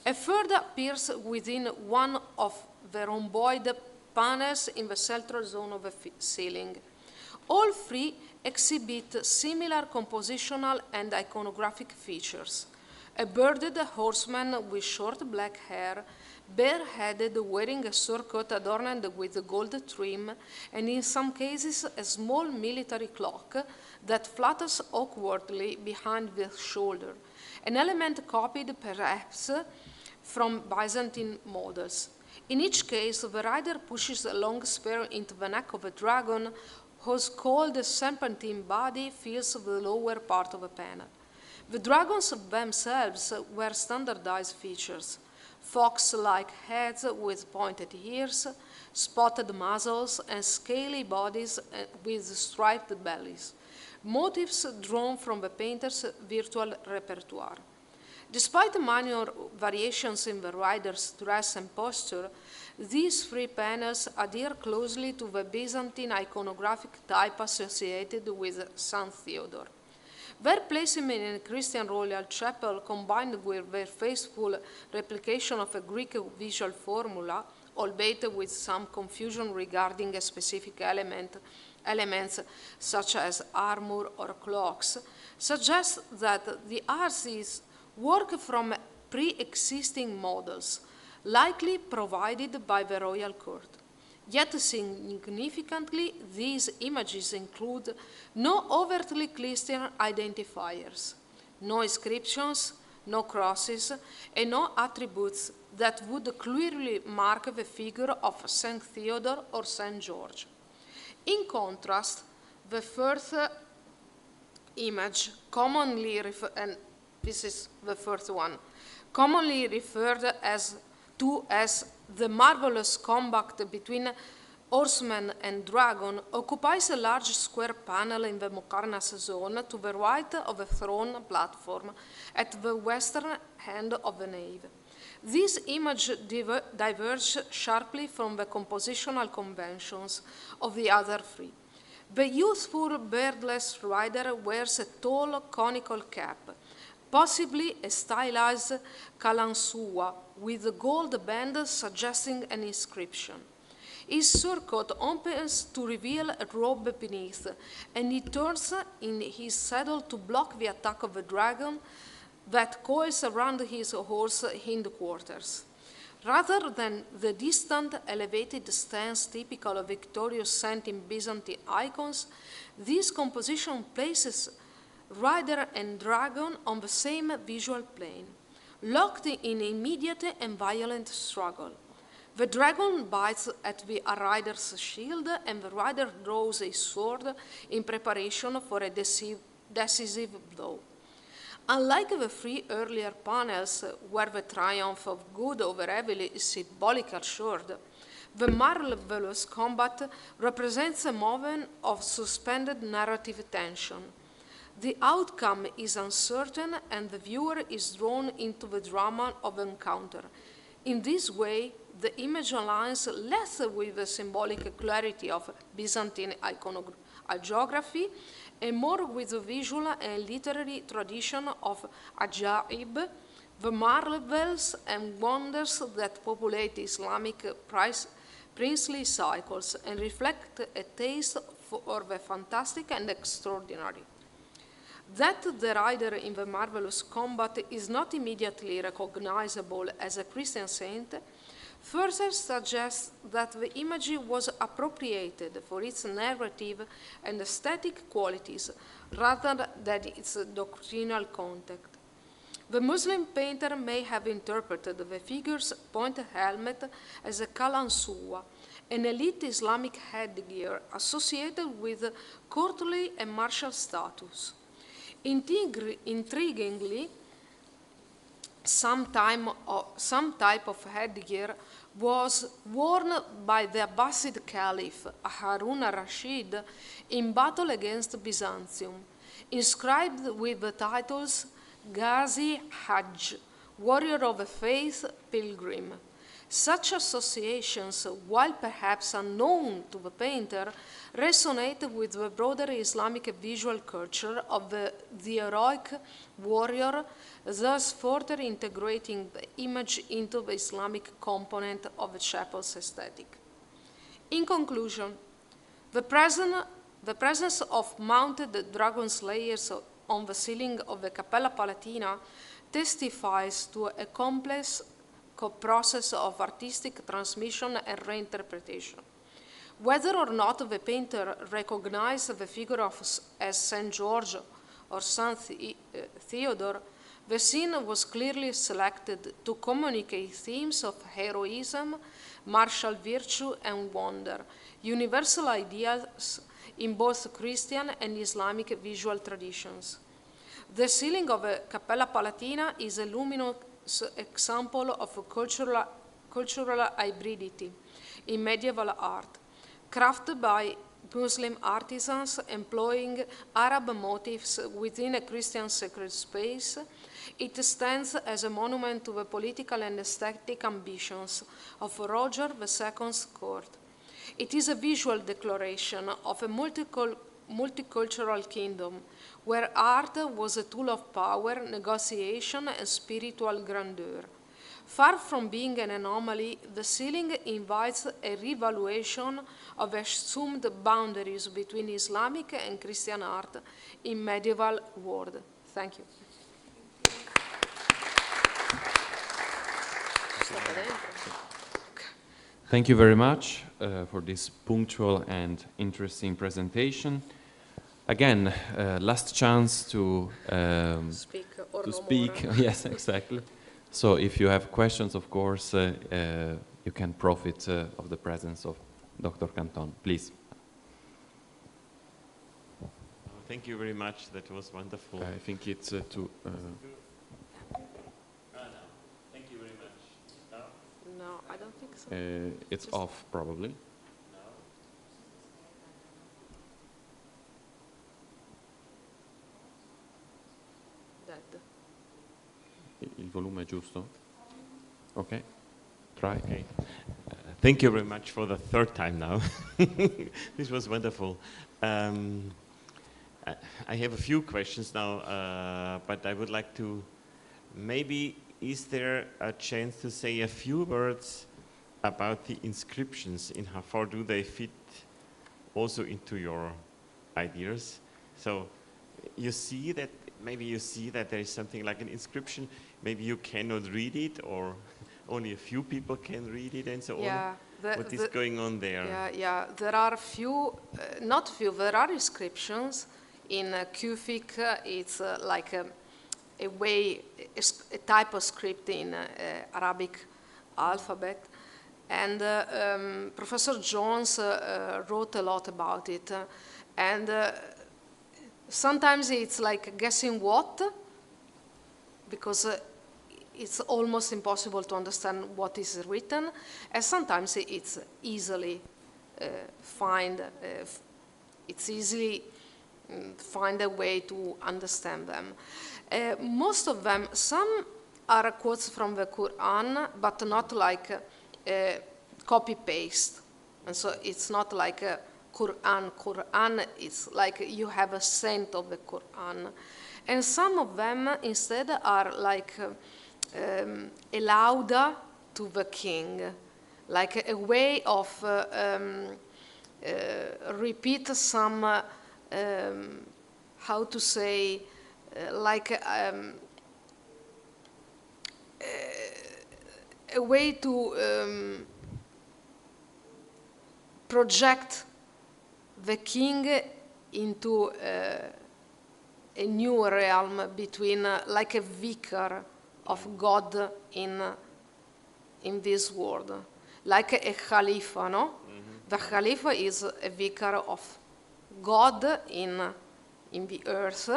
Speaker 12: A third appears within one of the rhomboid panels in the central zone of the ceiling. All three exhibit similar compositional and iconographic features. A bearded horseman with short black hair, bareheaded, wearing a surcoat adorned with gold trim, and in some cases a small military clock that flutters awkwardly behind the shoulder, an element copied perhaps from Byzantine models. In each case, the rider pushes a long spear into the neck of a dragon whose cold serpentine body fills the lower part of the panel. The dragons themselves were standardized features: fox-like heads with pointed ears, spotted muzzles, and scaly bodies with striped bellies, motifs drawn from the painter's virtual repertoire. Despite minor variations in the rider's dress and posture, these three panels adhere closely to the Byzantine iconographic type associated with St. Theodore. Their placement in a Christian royal chapel, combined with their faithful replication of a Greek visual formula, albeit with some confusion regarding a specific elements such as armor or cloaks, suggests that the artists work from pre-existing models, likely provided by the royal court. Yet significantly, these images include no overtly Christian identifiers, no inscriptions, no crosses, and no attributes that would clearly mark the figure of St. Theodore or St. George. In contrast, the first image, commonly and this is the first one, commonly referred to as the marvelous combat between horseman and dragon, occupies a large square panel in the Mokarnas zone to the right of the throne platform at the western end of the nave. This image diverges sharply from the compositional conventions of the other three. The youthful beardless rider wears a tall conical cap, possibly a stylized kalansuwa with a gold band suggesting an inscription. His surcoat opens to reveal a robe beneath, and he turns in his saddle to block the attack of the dragon that coils around his horse's hindquarters. Rather than the distant, elevated stance typical of victorious saint in Byzantine icons, this composition places rider and dragon on the same visual plane, locked in immediate and violent struggle. The dragon bites at the rider's shield, and the rider draws a sword in preparation for a decisive blow. Unlike the three earlier panels, where the triumph of good over evil is symbolically assured, the marvelous combat represents a moment of suspended narrative tension. The outcome is uncertain, and the viewer is drawn into the drama of the encounter. In this way, the image aligns less with the symbolic clarity of Byzantine iconography and more with the visual and literary tradition of ajaib, the marvels and wonders that populate Islamic princely cycles and reflect a taste for the fantastic and extraordinary. That the rider in the marvelous combat is not immediately recognizable as a Christian saint further suggests that the image was appropriated for its narrative and aesthetic qualities rather than its doctrinal content. The Muslim painter may have interpreted the figure's pointed helmet as a kalansuwa, an elite Islamic headgear associated with courtly and martial status. Intriguingly, some type of headgear was worn by the Abbasid Caliph Harun al-Rashid in battle against Byzantium, inscribed with the titles Ghazi Hajj, warrior of the faith, pilgrim, Such associations, while perhaps unknown to the painter, resonate with the broader Islamic visual culture of the heroic warrior, thus further integrating the image into the Islamic component of the chapel's aesthetic. In conclusion, the presence of mounted dragon slayers on the ceiling of the Cappella Palatina testifies to a complex process of artistic transmission and reinterpretation. Whether or not the painter recognized the figure as Saint George or Saint Theodore, the scene was clearly selected to communicate themes of heroism, martial virtue, and wonder, universal ideas in both Christian and Islamic visual traditions. The ceiling of the Cappella Palatina is a luminous example of a cultural hybridity in medieval art, crafted by Muslim artisans employing Arab motifs within a Christian sacred space. It stands as a monument to the political and aesthetic ambitions of Roger II's court. It is a visual declaration of a multicultural kingdom, where art was a tool of power, negotiation, and spiritual grandeur. Far from being an anomaly, the ceiling invites a revaluation of assumed boundaries between Islamic and Christian art in medieval world. Thank you.
Speaker 1: Thank you very much for this punctual and interesting presentation. Again, last chance to speak. Yes, exactly. So if you have questions, of course, you can profit of the presence of Dr. Canton. Please.
Speaker 5: Thank you very much. That was wonderful.
Speaker 1: I think it's to...
Speaker 5: no. Thank you very much. No?
Speaker 12: No, I don't think so.
Speaker 1: It's off, probably. Il volume è giusto? Okay. Try.
Speaker 5: Okay. Thank you very much for the third time now. This was wonderful. I have a few questions now, but I would like to maybe, is there a chance to say a few words about the inscriptions? In how far do they fit also into your ideas? So you see that, maybe you see that there is something like an inscription, maybe you cannot read it, or only a few people can read it, and so on. What is going on there?
Speaker 12: Yeah, there are few, not few, there are inscriptions in Kufic. It's like a type of script in Arabic alphabet. And Professor Jones wrote a lot about it. And sometimes it's like guessing what, because it's almost impossible to understand what is written, and sometimes it's easily find a way to understand them. Most of them, some are quotes from the Quran, but not like copy-paste. And so it's not like a Quran, it's like you have a scent of the Quran. And some of them instead are like a lauda to the king, like a way of repeat some, how to say, like a way to project the king into a new realm between, like a vicar of God in this world, like a Khalifa, no? Mm-hmm. The Khalifa is a vicar of God in the earth,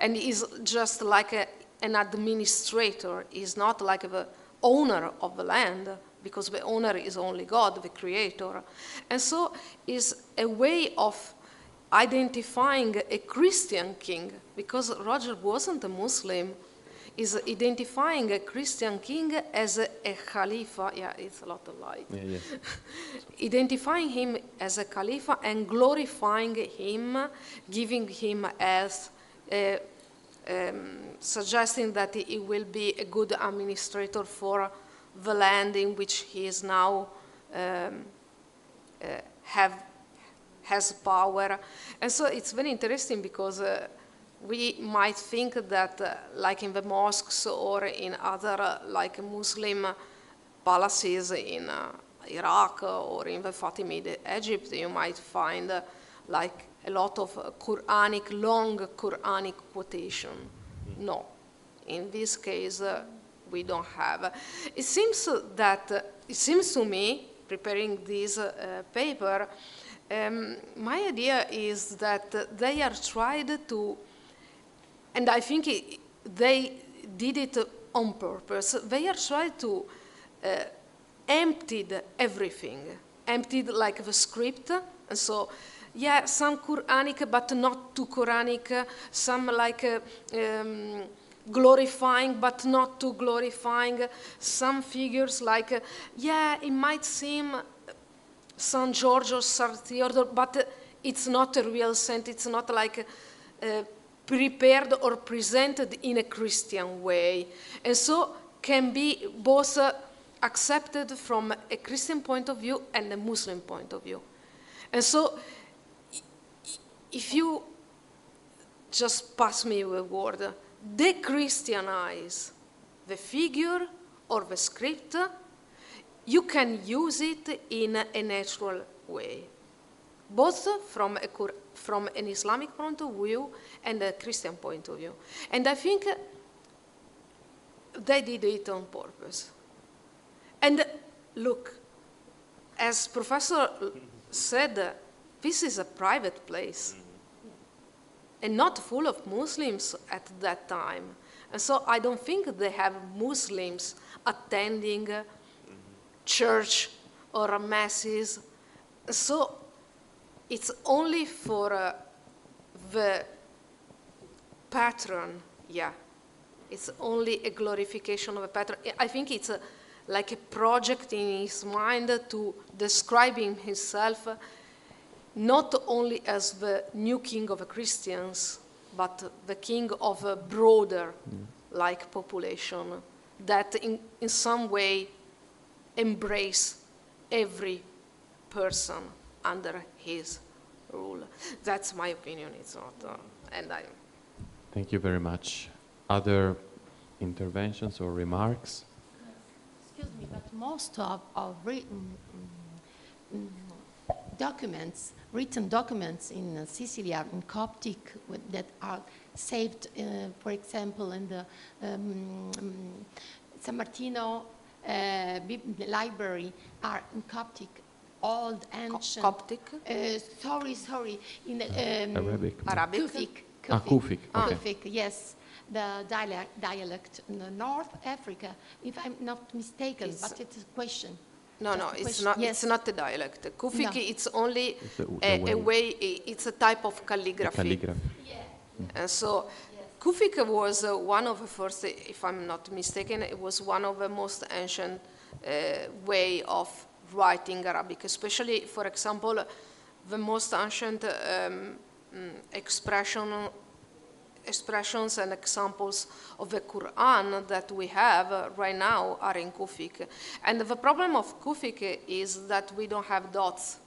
Speaker 12: and is just like an administrator. Is not like the owner of the land, because the owner is only God, the creator. And so is a way of identifying a Christian king, because Roger wasn't a Muslim. is identifying a Christian king as a Khalifa. Yeah, it's a lot of light.
Speaker 1: Yeah, yes.
Speaker 12: Identifying him as a Khalifa and glorifying him, giving him as suggesting that he will be a good administrator for the land in which he is now has power. And so it's very interesting because we might think that like in the mosques or in other like Muslim palaces in Iraq or in the Fatimid Egypt, you might find like a lot of long Quranic quotation. No, in this case we don't have. It seems to me, preparing this paper, my idea is that they are tried to, and I think they did it on purpose. They are trying to emptied everything, emptied like the script, and so yeah, some Quranic but not too Quranic, some like glorifying but not too glorifying, some figures like yeah, it might seem San George or San Theodore, but it's not a real saint. It's not like prepared or presented in a Christian way, and so can be both accepted from a Christian point of view and a Muslim point of view. And so if you just pass me the word, de-Christianize the figure or the script, you can use it in a natural way, both from an Islamic point of view and a Christian point of view. And I think they did it on purpose. And look, as Professor said, this is a private place and not full of Muslims at that time. And so I don't think they have Muslims attending church or masses. So it's only for the patron, yeah. It's only a glorification of a patron. I think it's like a project in his mind to describe himself not only as the new king of the Christians, but the king of a broader like population that in some way embrace every person under his rule. That's my opinion. It's not, and I.
Speaker 1: Thank you very much. Other interventions or remarks?
Speaker 10: Excuse me, but most of written documents in Sicily are in Coptic that are saved, for example, in the San Martino library are in Coptic, old, ancient.
Speaker 12: Coptic?
Speaker 10: Sorry, in
Speaker 1: Arabic.
Speaker 10: Kufic.
Speaker 1: Kufic. Okay.
Speaker 10: Kufic, yes. The dialect in the North Africa, if I'm not mistaken, but it's a question.
Speaker 12: No, it's not. Yes. It's not a dialect. Kufic, no. It's only
Speaker 1: a
Speaker 12: way. It's a type of calligraphy.
Speaker 1: Calligraphy.
Speaker 10: Yeah.
Speaker 12: And so, Kufic was one of the first. If I'm not mistaken, it was one of the most ancient way of writing Arabic. Especially, for example, the most ancient expressions and examples of the Quran that we have right now are in Kufic. And the problem of Kufic is that we don't have dots.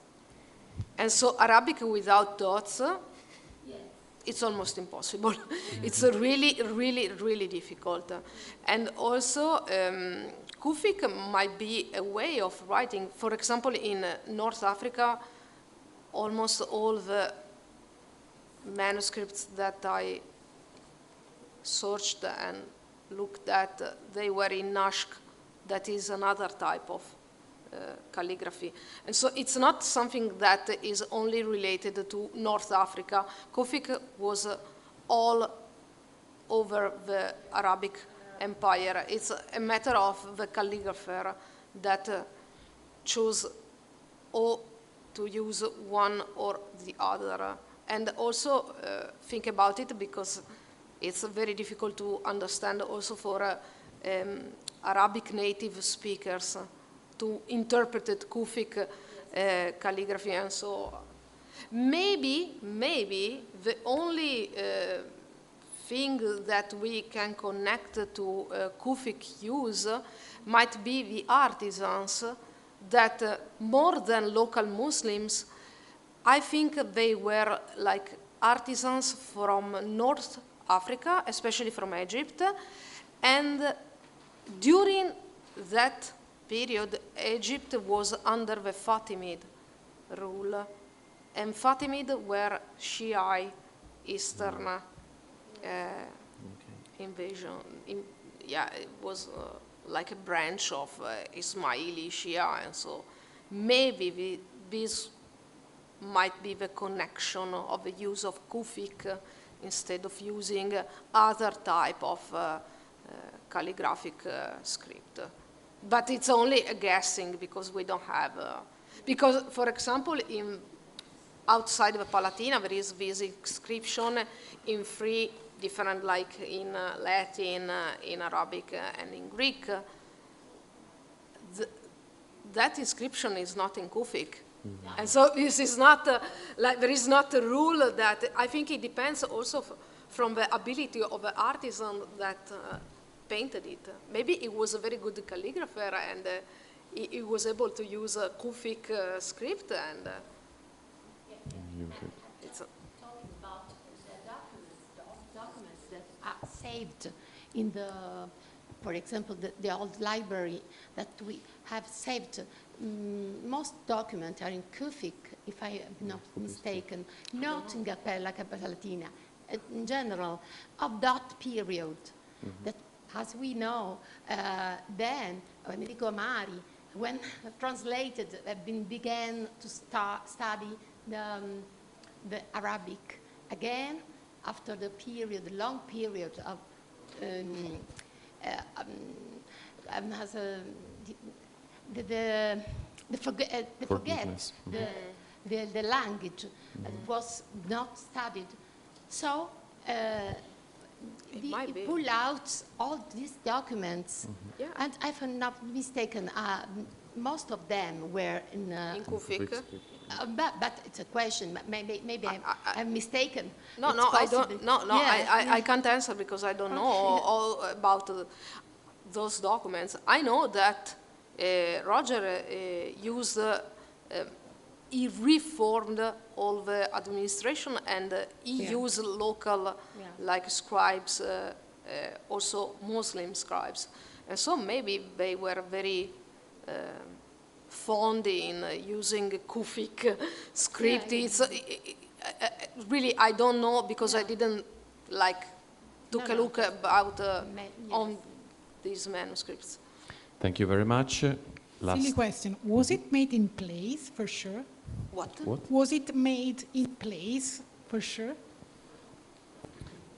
Speaker 12: And so Arabic without dots, it's almost impossible. It's really, really, really difficult. And also, Kufic might be a way of writing. For example, in North Africa, almost all the manuscripts that I searched and looked at, they were in Nashk, that is another type of calligraphy. And so it's not something that is only related to North Africa. Kufic was all over the Arabic Empire. It's a matter of the calligrapher that chose or to use one or the other. And also think about it because it's very difficult to understand also for Arabic native speakers to interpret Kufic calligraphy, and so maybe the only thing that we can connect to Kufic use might be the artisans that more than local Muslims, I think they were like artisans from North Africa, especially from Egypt, and during that period, Egypt was under the Fatimid rule, and Fatimid were Shiite Eastern invasion. It was like a branch of Ismaili Shia, and so maybe this might be the connection of the use of Kufic instead of using other type of calligraphic script. But it's only a guessing because we don't have, because for example, outside of Palatin, there is this inscription in 3 different, like in Latin, in Arabic, and in Greek. That inscription is not in Kufic. And so this is not, like, there is not a rule that, I think it depends also from the ability of the artisan that painted it. Maybe he was a very good calligrapher and he was able to use a Kufic script and it's
Speaker 10: talking about the documents that are saved in the, for example, the old library that we have saved. Most documents are in Kufic, if I am not mistaken, not in Cappella Palatina. In general, of that period, that, as we know, then Amerigo Amari, when translated, began to study the Arabic again after the period, the long period of the language was not studied. So he pulled out all these documents, and if I'm not mistaken, most of them were in
Speaker 12: Kufic.
Speaker 10: But it's a question. Maybe I'm mistaken.
Speaker 12: No, I don't. I can't answer because I don't know all about those documents. I know that Roger used. He reformed all the administration, and he used local, like scribes, also Muslim scribes, and so maybe they were very fond in using Kufic script. It's really, I don't know because I didn't took a look about on these manuscripts.
Speaker 1: Thank you very much.
Speaker 6: Silly question. Was it made in place for sure?
Speaker 12: What?
Speaker 6: Was it made in place for sure?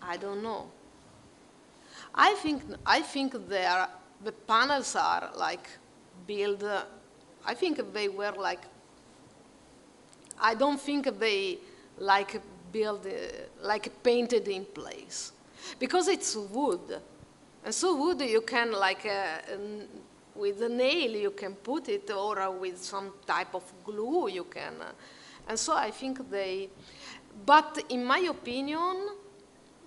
Speaker 12: I don't know. I think the panels are like built. I think they were like. I don't think they build painted in place, because it's wood, and so wood you can with a nail you can put it, or with some type of glue you can, and so I think they. But in my opinion,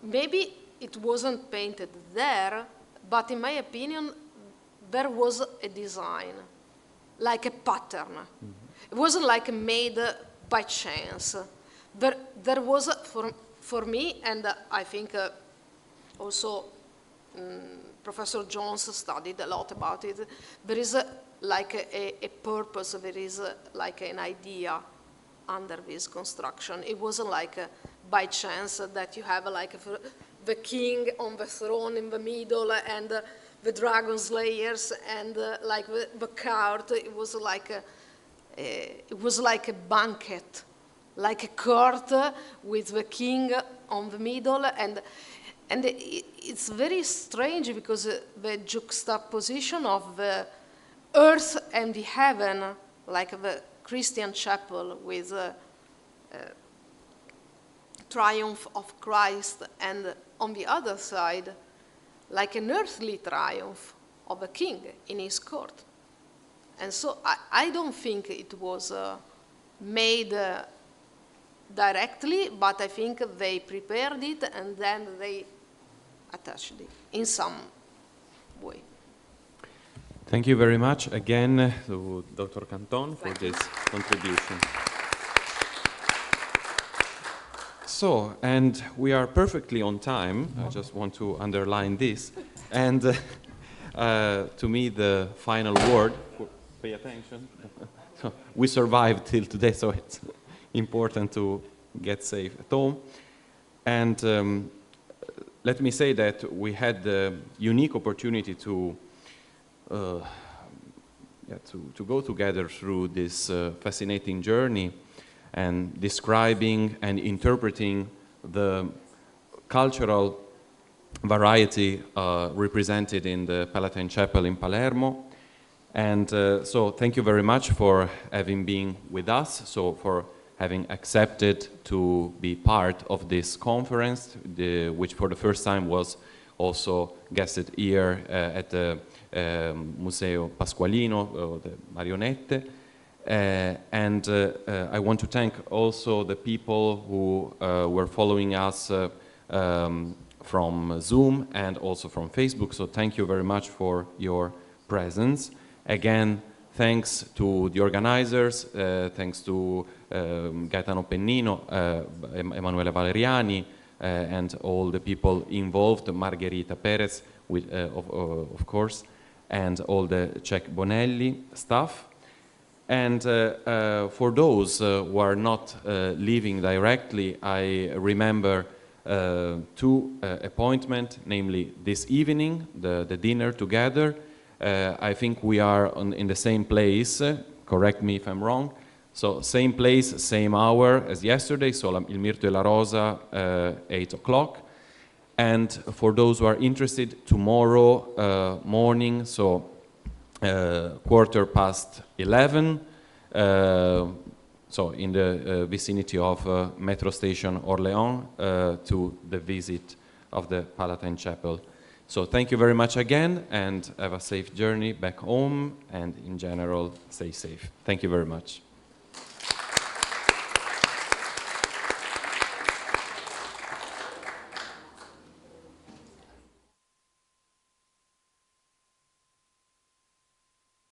Speaker 12: maybe it wasn't painted there, but in my opinion, there was a design, like a pattern. Mm-hmm. It wasn't like made by chance. There was, for me, and I think also Professor Jones studied a lot about it, there is a purpose, there is an idea under this construction. It wasn't by chance that you have the king on the throne in the middle and the dragon slayers and the court. It was like a banquet, like a court with the king on the middle, and it's very strange because the juxtaposition of the earth and the heaven, like the Christian chapel with triumph of Christ, and on the other side, like an earthly triumph of a king in his court. And so I don't think it was made directly, but I think they prepared it and then they attached it in some way.
Speaker 1: Thank you very much again to Dr. Canton for this contribution. So, and we are perfectly on time. I just want to underline this. And to me, the final word, pay attention. We survived till today, so it's important to get safe at home. And let me say that we had the unique opportunity to go together through this fascinating journey and describing and interpreting the cultural variety represented in the Palatin Chapel in Palermo. And so thank you very much for having been with us, so for having accepted to be part of this conference, which for the first time was also guested here at the Museo Pasqualino, the Marionette. And I want to thank also the people who were following us from Zoom and also from Facebook. So thank you very much for your presence. Again, thanks to the organizers, thanks to Gaetano Pennino, Emanuele Valeriani, and all the people involved, Margherita Perez, of course, and all the Czech Bonelli staff. And for those who are not living directly, I remember two appointments, namely this evening, the dinner together. I think we are in the same place, correct me if I'm wrong. So same place, same hour as yesterday, so Il Mirto e la Rosa, 8 o'clock. And for those who are interested, tomorrow morning, so 11:15, so in the vicinity of Metro Station Orléans, to the visit of the Palatin Chapel. So thank you very much again, and have a safe journey back home, and in general, stay safe. Thank you very much.